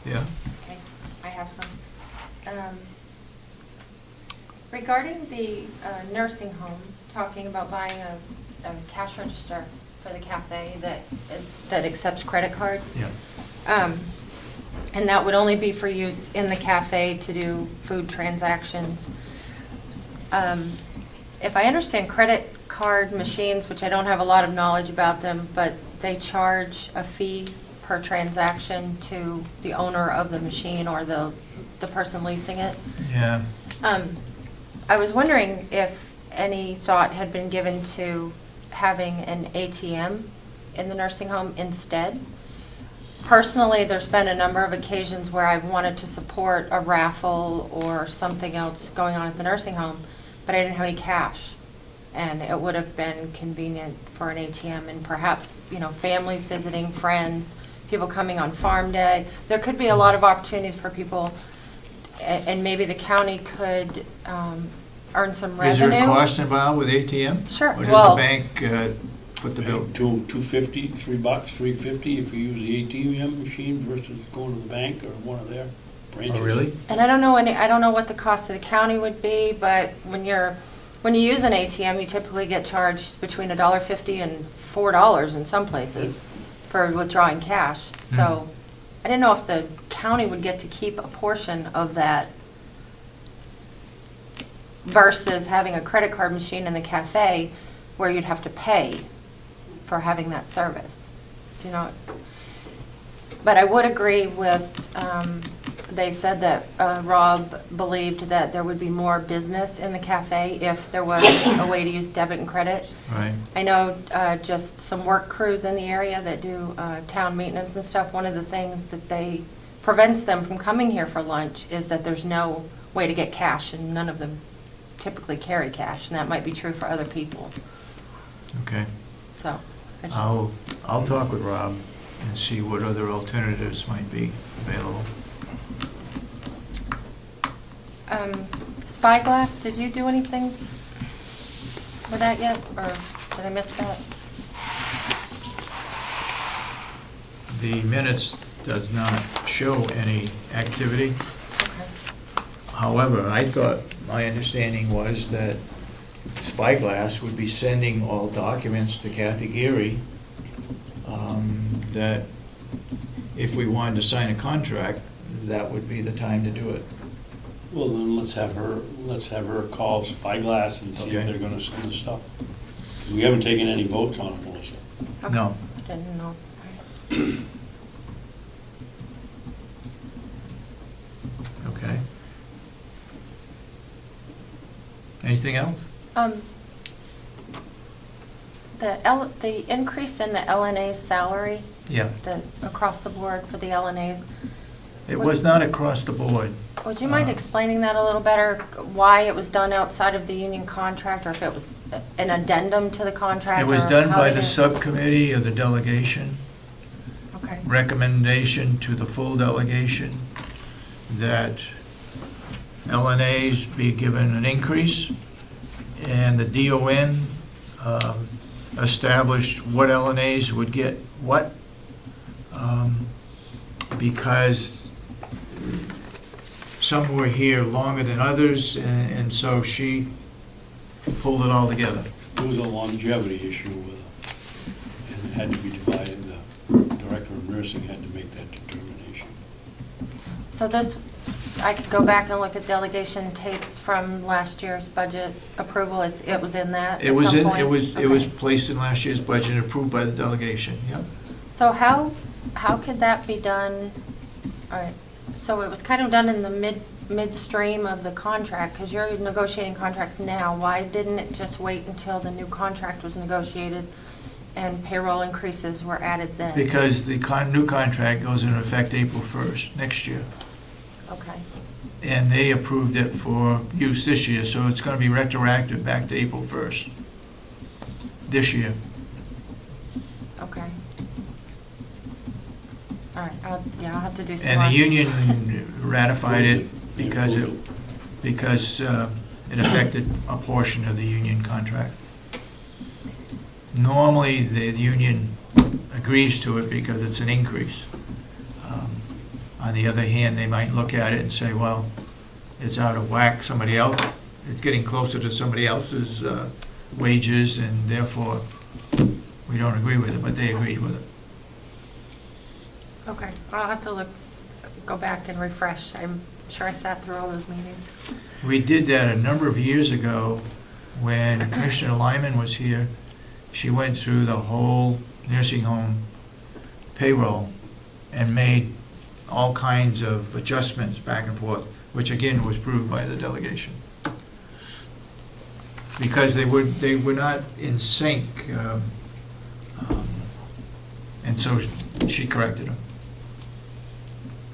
Speaker 1: Yeah?
Speaker 12: Okay, I have some. Regarding the nursing home, talking about buying a cash register for the cafe that accepts credit cards.
Speaker 1: Yeah.
Speaker 12: And that would only be for use in the cafe to do food transactions. If I understand credit card machines, which I don't have a lot of knowledge about them, but they charge a fee per transaction to the owner of the machine or the person leasing it.
Speaker 1: Yeah.
Speaker 12: I was wondering if any thought had been given to having an ATM in the nursing home instead. Personally, there's been a number of occasions where I've wanted to support a raffle or something else going on at the nursing home, but I didn't have any cash. And it would have been convenient for an ATM, and perhaps, families visiting, friends, people coming on farm day. There could be a lot of opportunities for people, and maybe the county could earn some revenue.
Speaker 1: Is there a cost involved with ATM?
Speaker 12: Sure.
Speaker 1: Or does
Speaker 12: Well,
Speaker 1: the bank foot the bill?
Speaker 2: $2.50, $3, $3.50 if you use the ATM machine versus going to the bank or one of their branches.
Speaker 1: Oh, really?
Speaker 12: And I don't know what the cost to the county would be, but when you use an ATM, you typically get charged between $1.50 and $4 in some places for withdrawing cash. So I didn't know if the county would get to keep a portion of that versus having a credit card machine in the cafe where you'd have to pay for having that service. Do you know? But I would agree with, they said that Rob believed that there would be more business in the cafe if there was a way to use debit and credit.
Speaker 1: Right.
Speaker 12: I know just some work crews in the area that do town maintenance and stuff, one of the things that prevents them from coming here for lunch is that there's no way to get cash, and none of them typically carry cash, and that might be true for other people.
Speaker 1: Okay.
Speaker 12: So I just...
Speaker 1: I'll talk with Rob and see what other alternatives might be available.
Speaker 12: Spyglass, did you do anything with that yet, or did I miss that?
Speaker 1: The minutes does not show any activity.
Speaker 12: Okay.
Speaker 1: However, I thought, my understanding was that Spyglass would be sending all documents to Kathy Geary, that if we wanted to sign a contract, that would be the time to do it.
Speaker 2: Well, then let's have her call Spyglass and see
Speaker 1: Okay.
Speaker 2: if they're gonna send the stuff. We haven't taken any votes on it, Melissa.
Speaker 12: Okay.
Speaker 1: No.
Speaker 12: Didn't know.
Speaker 1: Okay. Anything else?
Speaker 12: The increase in the LNA salary,
Speaker 1: Yeah.
Speaker 12: across the board for the LNAs,
Speaker 1: It was not across the board.
Speaker 12: would you mind explaining that a little better? Why it was done outside of the union contract, or if it was an addendum to the contract?
Speaker 1: It was
Speaker 12: or
Speaker 1: done
Speaker 12: how
Speaker 1: by
Speaker 12: did
Speaker 1: the
Speaker 12: it-
Speaker 1: subcommittee of the delegation.
Speaker 12: Okay.
Speaker 1: Recommendation to the full delegation that LNAs be given an increase, and the DON established what LNAs would get what, because some were here longer than others, and so she pulled it all together.
Speaker 2: There was a longevity issue with it, and it had to be divided. The director of nursing had to make that determination.
Speaker 12: So this, I could go back and look at delegation tapes from last year's budget approval. It was in that
Speaker 1: It was
Speaker 12: at some
Speaker 1: in,
Speaker 12: point?
Speaker 1: it was
Speaker 12: Okay.
Speaker 1: placed in last year's budget and approved by the delegation, yep.
Speaker 12: So how could that be done? All right, so it was kind of done in the midstream of the contract, because you're negotiating contracts now. Why didn't it just wait until the new contract was negotiated and payroll increases were added then?
Speaker 1: Because the new contract goes into effect April 1st, next year.
Speaker 12: Okay,
Speaker 1: And they approved it for use this year, so it's going to be retroactive back to April 1st, this year.
Speaker 12: okay. All All right, I'll have to do some
Speaker 1: And
Speaker 12: more.
Speaker 1: the union ratified it because it affected a portion of the union contract. Normally, the union agrees to it because it's an increase. On the other hand, they might look at it and say, well, it's out of whack, somebody else, it's getting closer to somebody else's wages, and therefore, we don't agree with it, but they agreed with it.
Speaker 12: Okay, I'll have to go back and refresh. I'm sure I sat through all those meetings.
Speaker 1: We did that a number of years ago when Commissioner Lyman was here. She went through the whole nursing home payroll and made all kinds of adjustments back and forth, which again was approved by the delegation. Because they were not in sync, and so she corrected them.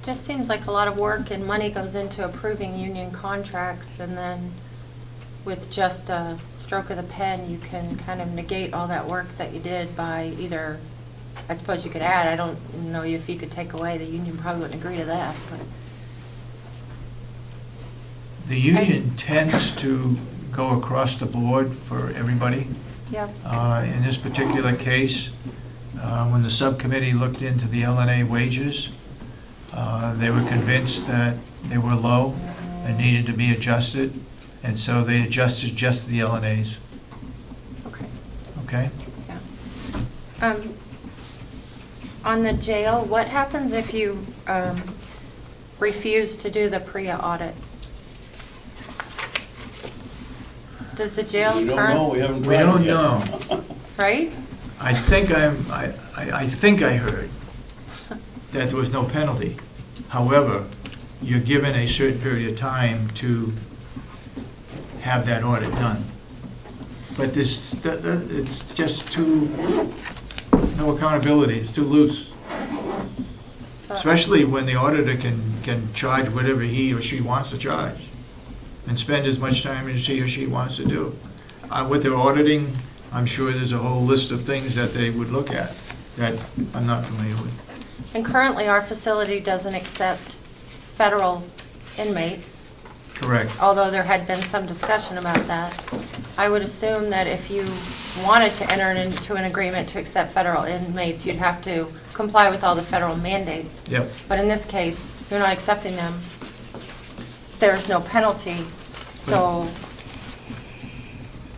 Speaker 12: Just seems like a lot of work and money goes into approving union contracts, and then with just a stroke of the pen, you can kind of negate all that work that you did by either, I suppose you could add, I don't know if you could take away, the union probably wouldn't agree to that, but.
Speaker 1: The union tends to go across the board for everybody.
Speaker 12: Yeah.
Speaker 1: In this particular case, when the subcommittee looked into the LNA wages, they were convinced that they were low and needed to be adjusted, and so they adjusted just the LNAs.
Speaker 12: Okay.
Speaker 1: Okay?
Speaker 12: Yeah. On the jail, what happens if you refuse to do the PREA audit? Does the jail
Speaker 2: We don't know, we haven't
Speaker 1: We
Speaker 2: tried
Speaker 1: don't
Speaker 2: it yet.
Speaker 1: know.
Speaker 12: Right?
Speaker 1: I think I heard that there was no penalty. However, you're given a certain period of time to have that audit done. But it's just no accountability, it's too loose. Especially when the auditor can charge whatever he or she wants to charge and spend as much time as he or she wants to do. With their auditing, I'm sure there's a whole list of things that they would look at that I'm not familiar with.
Speaker 12: And currently, our facility doesn't accept federal inmates,
Speaker 1: Correct.
Speaker 12: although there had been some discussion about that. I would assume that if you wanted to enter into an agreement to accept federal inmates, you'd have to comply with all the federal mandates.
Speaker 1: Yep.
Speaker 12: But in this case, you're not accepting them. There's no penalty, so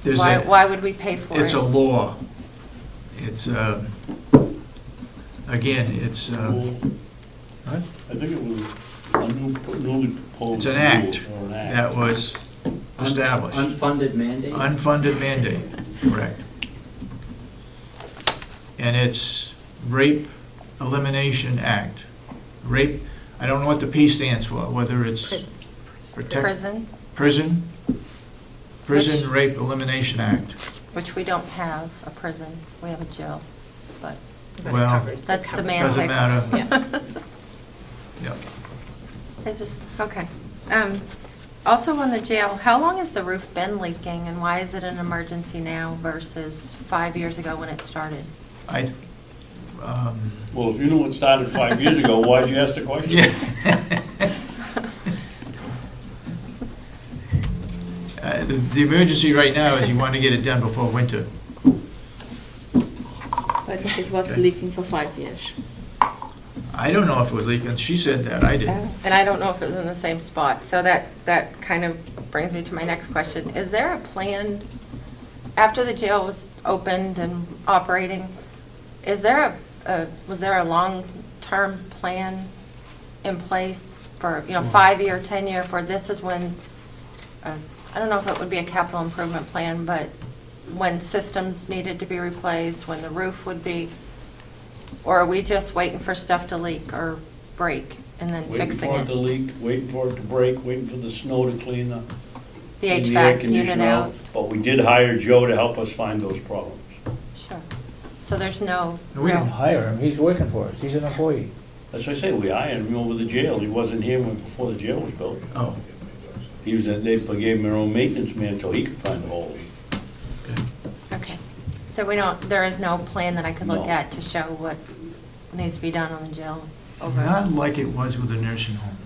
Speaker 1: There's
Speaker 12: why would we pay for it?
Speaker 1: It's a law. It's, again, it's,
Speaker 2: I think it was a newly proposed.
Speaker 1: it's an act
Speaker 2: rule or an act.
Speaker 1: that was established.
Speaker 13: Unfunded mandate?
Speaker 1: Unfunded mandate, correct. And it's Rape Elimination Act. Rape, I don't know what the P stands for, whether it's
Speaker 12: Prison,
Speaker 1: Prison
Speaker 12: Which-
Speaker 1: Rape Elimination Act.
Speaker 12: which we don't have a prison, we have a jail, but
Speaker 10: But it
Speaker 1: Well,
Speaker 10: covers- it
Speaker 12: that's
Speaker 10: covers-
Speaker 12: semantics.
Speaker 1: Doesn't matter.
Speaker 10: Yeah.
Speaker 1: Yep.
Speaker 12: It's just, okay. Also on the jail, how long has the roof been leaking, and why is it an emergency now versus 5 years ago when it started?
Speaker 2: Well, if you knew it started 5 years ago, why'd you ask the question?
Speaker 1: Yeah. The emergency right now is you want to get it done before winter.
Speaker 3: But it was
Speaker 1: Okay.
Speaker 3: leaking for 5 years.
Speaker 1: I don't know if it was leaking. She said that, I didn't.
Speaker 12: And I don't know if it was in the same spot, so that kind of brings me to my next question. Is there a plan, after the jail was opened and operating, was there a long-term plan in place for, 5-year, 10-year, for this is when, I don't know if it would be a capital improvement plan, but when systems needed to be replaced, when the roof would be, or are we just waiting for stuff to leak or break and then
Speaker 2: Waiting
Speaker 12: fixing
Speaker 2: for it to
Speaker 12: it?
Speaker 2: leak, waiting for it to break, waiting for the snow to clean the
Speaker 12: The
Speaker 2: clean air
Speaker 12: HVAC unit
Speaker 2: conditioner
Speaker 12: out?
Speaker 2: But we did hire Joe to help us find those problems.
Speaker 12: Sure. So there's no.
Speaker 1: We didn't
Speaker 12: real-
Speaker 1: hire him. He's working for us. He's an employee.
Speaker 2: That's what I say, we hired him over the jail. He wasn't here before the jail was built.
Speaker 1: Oh,
Speaker 2: They gave him their own maintenance man so he could find the holes.
Speaker 12: Okay. So there is no plan that I could look
Speaker 2: No.
Speaker 12: at to show what needs to be done on the jail? over?
Speaker 1: Not like it was with the nursing home.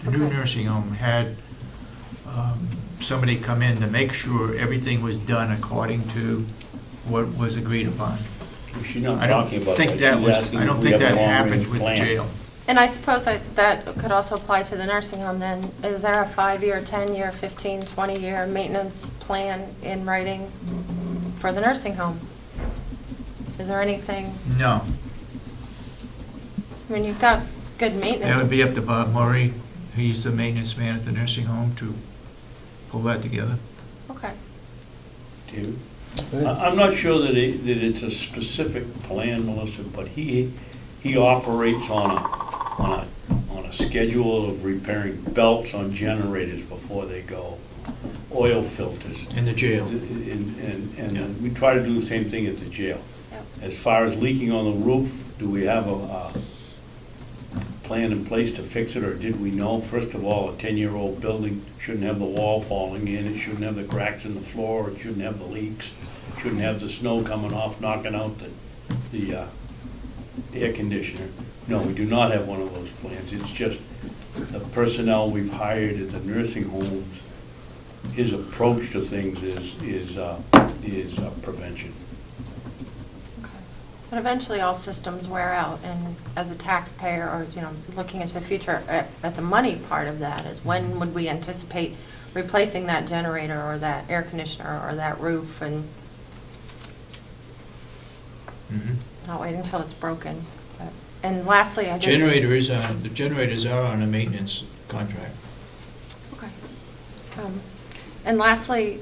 Speaker 1: The new
Speaker 12: Okay.
Speaker 1: nursing home had somebody come in to make sure everything was done according to what was agreed upon.
Speaker 2: She's not
Speaker 1: I don't
Speaker 2: talking about
Speaker 1: think
Speaker 2: that.
Speaker 1: that
Speaker 2: She's
Speaker 1: was,
Speaker 2: asking
Speaker 1: I
Speaker 2: if
Speaker 1: don't
Speaker 2: we
Speaker 1: think
Speaker 2: have a
Speaker 1: that happened
Speaker 2: long-range
Speaker 1: with the
Speaker 2: plan.
Speaker 1: jail.
Speaker 12: And I suppose that could also apply to the nursing home then. Is there a 5-year, 10-year, 15, 20-year maintenance plan in writing for the nursing home? Is there anything,
Speaker 1: No,
Speaker 12: I mean, you've got good
Speaker 1: that
Speaker 12: maintenance.
Speaker 1: would be up to Bob Murray. He's the maintenance man at the nursing home to pull that together.
Speaker 12: Okay.
Speaker 2: David? I'm not sure that it's a specific plan, Melissa, but he operates on a schedule of repairing belts on generators before they go, oil filters.
Speaker 1: In the jail.
Speaker 2: And we try to do the same thing at the jail.
Speaker 12: Yep.
Speaker 2: As far as leaking on the roof, do we have a plan in place to fix it, or did we know? First of all, a 10-year-old building shouldn't have the wall falling in, it shouldn't have the cracks in the floor, it shouldn't have the leaks, it shouldn't have the snow coming off, knocking out the air conditioner. No, we do not have one of those plans. It's just the personnel we've hired at the nursing homes, his approach to things is prevention.
Speaker 12: But eventually all systems wear out, and as a taxpayer, or, looking into the future, at the money part of that is when would we anticipate replacing that generator or that air conditioner or that roof, and not waiting until it's broken. And lastly, I just...
Speaker 1: The generators are on a maintenance contract.
Speaker 12: Okay. And lastly,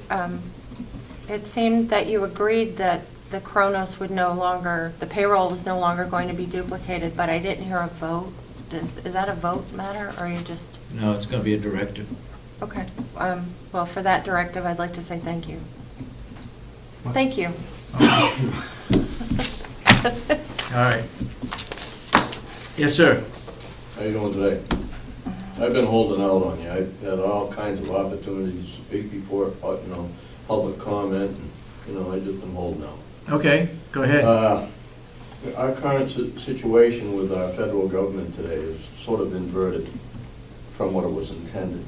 Speaker 12: it seemed that you agreed that the Kronos would no longer, the payroll was no longer going to be duplicated, but I didn't hear a vote. Is that a vote matter, or are you just...
Speaker 1: No, it's going to be a directive.
Speaker 12: Okay. Well, for that directive, I'd like to say thank you. Thank you. That's it.
Speaker 1: All right. Yes, sir.
Speaker 13: How you doing today? I've been holding out on you. I've had all kinds of opportunities to speak before, public comment, and, I've just been holding out.
Speaker 1: Okay, go ahead.
Speaker 13: Our current situation with our federal government today is sort of inverted from what it was intended.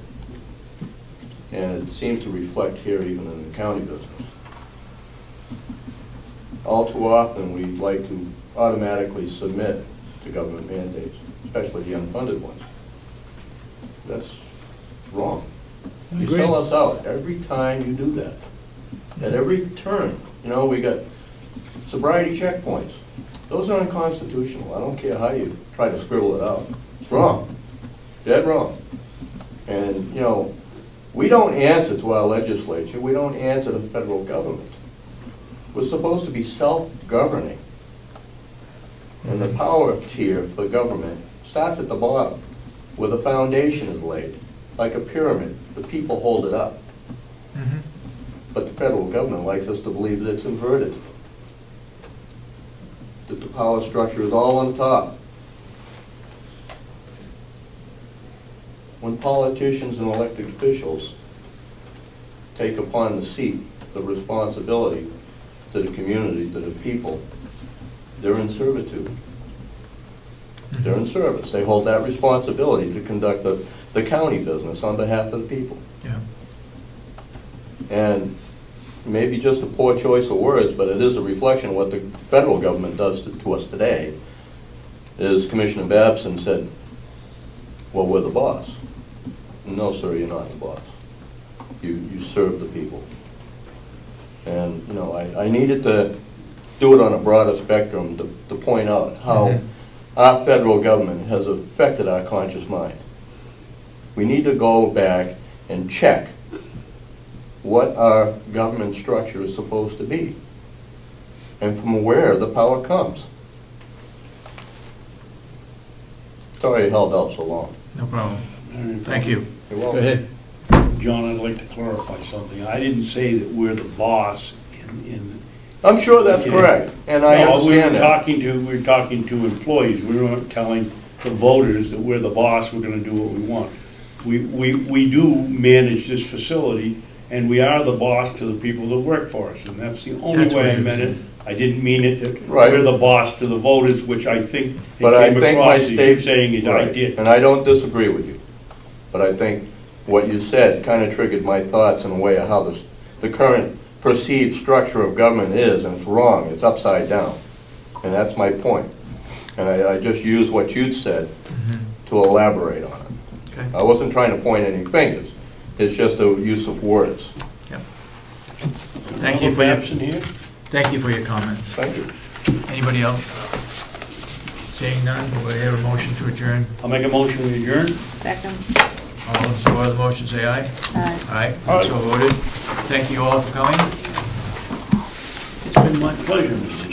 Speaker 13: And it seems to reflect here even in the county business. All too often, we like to automatically submit to government mandates, especially the unfunded ones. That's wrong. You
Speaker 1: Agreed.
Speaker 13: sell us out every time you do that. At every turn, we got sobriety checkpoints. Those are unconstitutional. I don't care how you try to scribble it out. It's wrong. Dead wrong. And, we don't answer to our legislature. We don't answer to the federal government. We're supposed to be self-governing. And the power tier for government starts at the bottom, where the foundation is laid. Like a pyramid, the people hold it up. But the federal government likes us to believe that it's inverted. That the power structure is all on top. When politicians and elected officials take upon the seat the responsibility to the community, to the people, they're in servitude. They're in service. They hold that responsibility to conduct the county business on behalf of the people.
Speaker 1: Yeah.
Speaker 13: And maybe just a poor choice of words, but it is a reflection of what the federal government does to us today, is Commissioner Babson said, well, we're the boss. No, sir, you're not the boss. You serve the people. And, I needed to do it on a broader spectrum to point out how our federal government has affected our conscious mind. We need to go back and check what our government structure is supposed to be and from where the power comes. Sorry I held out so long.
Speaker 1: No problem.
Speaker 2: All right.
Speaker 1: Thank you.
Speaker 13: You're
Speaker 1: Go
Speaker 13: welcome.
Speaker 1: ahead.
Speaker 2: John, I'd like to clarify something. I didn't say that we're the boss in
Speaker 13: I'm sure that's
Speaker 2: Okay.
Speaker 13: correct, and I
Speaker 2: No,
Speaker 13: understand that.
Speaker 2: we were talking to employees. We weren't telling the voters that we're the boss, we're gonna do what we want. We do manage this facility, and we are the boss to the people that work for us, and that's the only
Speaker 1: That's
Speaker 2: way
Speaker 1: what
Speaker 2: I
Speaker 1: it
Speaker 2: meant
Speaker 1: is.
Speaker 2: it. I didn't mean it, that
Speaker 13: Right.
Speaker 2: we're the boss to the voters, which I think it
Speaker 13: But I
Speaker 2: came
Speaker 13: think my
Speaker 2: across as you
Speaker 13: state.
Speaker 2: saying it, I
Speaker 13: Right.
Speaker 2: did.
Speaker 13: And I don't disagree with you. But I think what you said kind of triggered my thoughts in a way of how the current perceived structure of government is, and it's wrong, it's upside down. And that's my point. And I just used what you'd said to elaborate on it.
Speaker 1: Okay.
Speaker 13: I wasn't trying to point any fingers, it's just a use of words.
Speaker 1: Thank you for your,
Speaker 2: Babson here?
Speaker 1: thank you for your comments.
Speaker 13: Thank you.
Speaker 1: Anybody else? Seeing none, do I hear a motion to adjourn?
Speaker 2: I'll make a motion to adjourn.
Speaker 3: Second.
Speaker 1: All in support of the motion, say aye.
Speaker 3: Aye.
Speaker 1: Aye, so voted. Thank you all for coming.
Speaker 2: It's been my pleasure, Mr.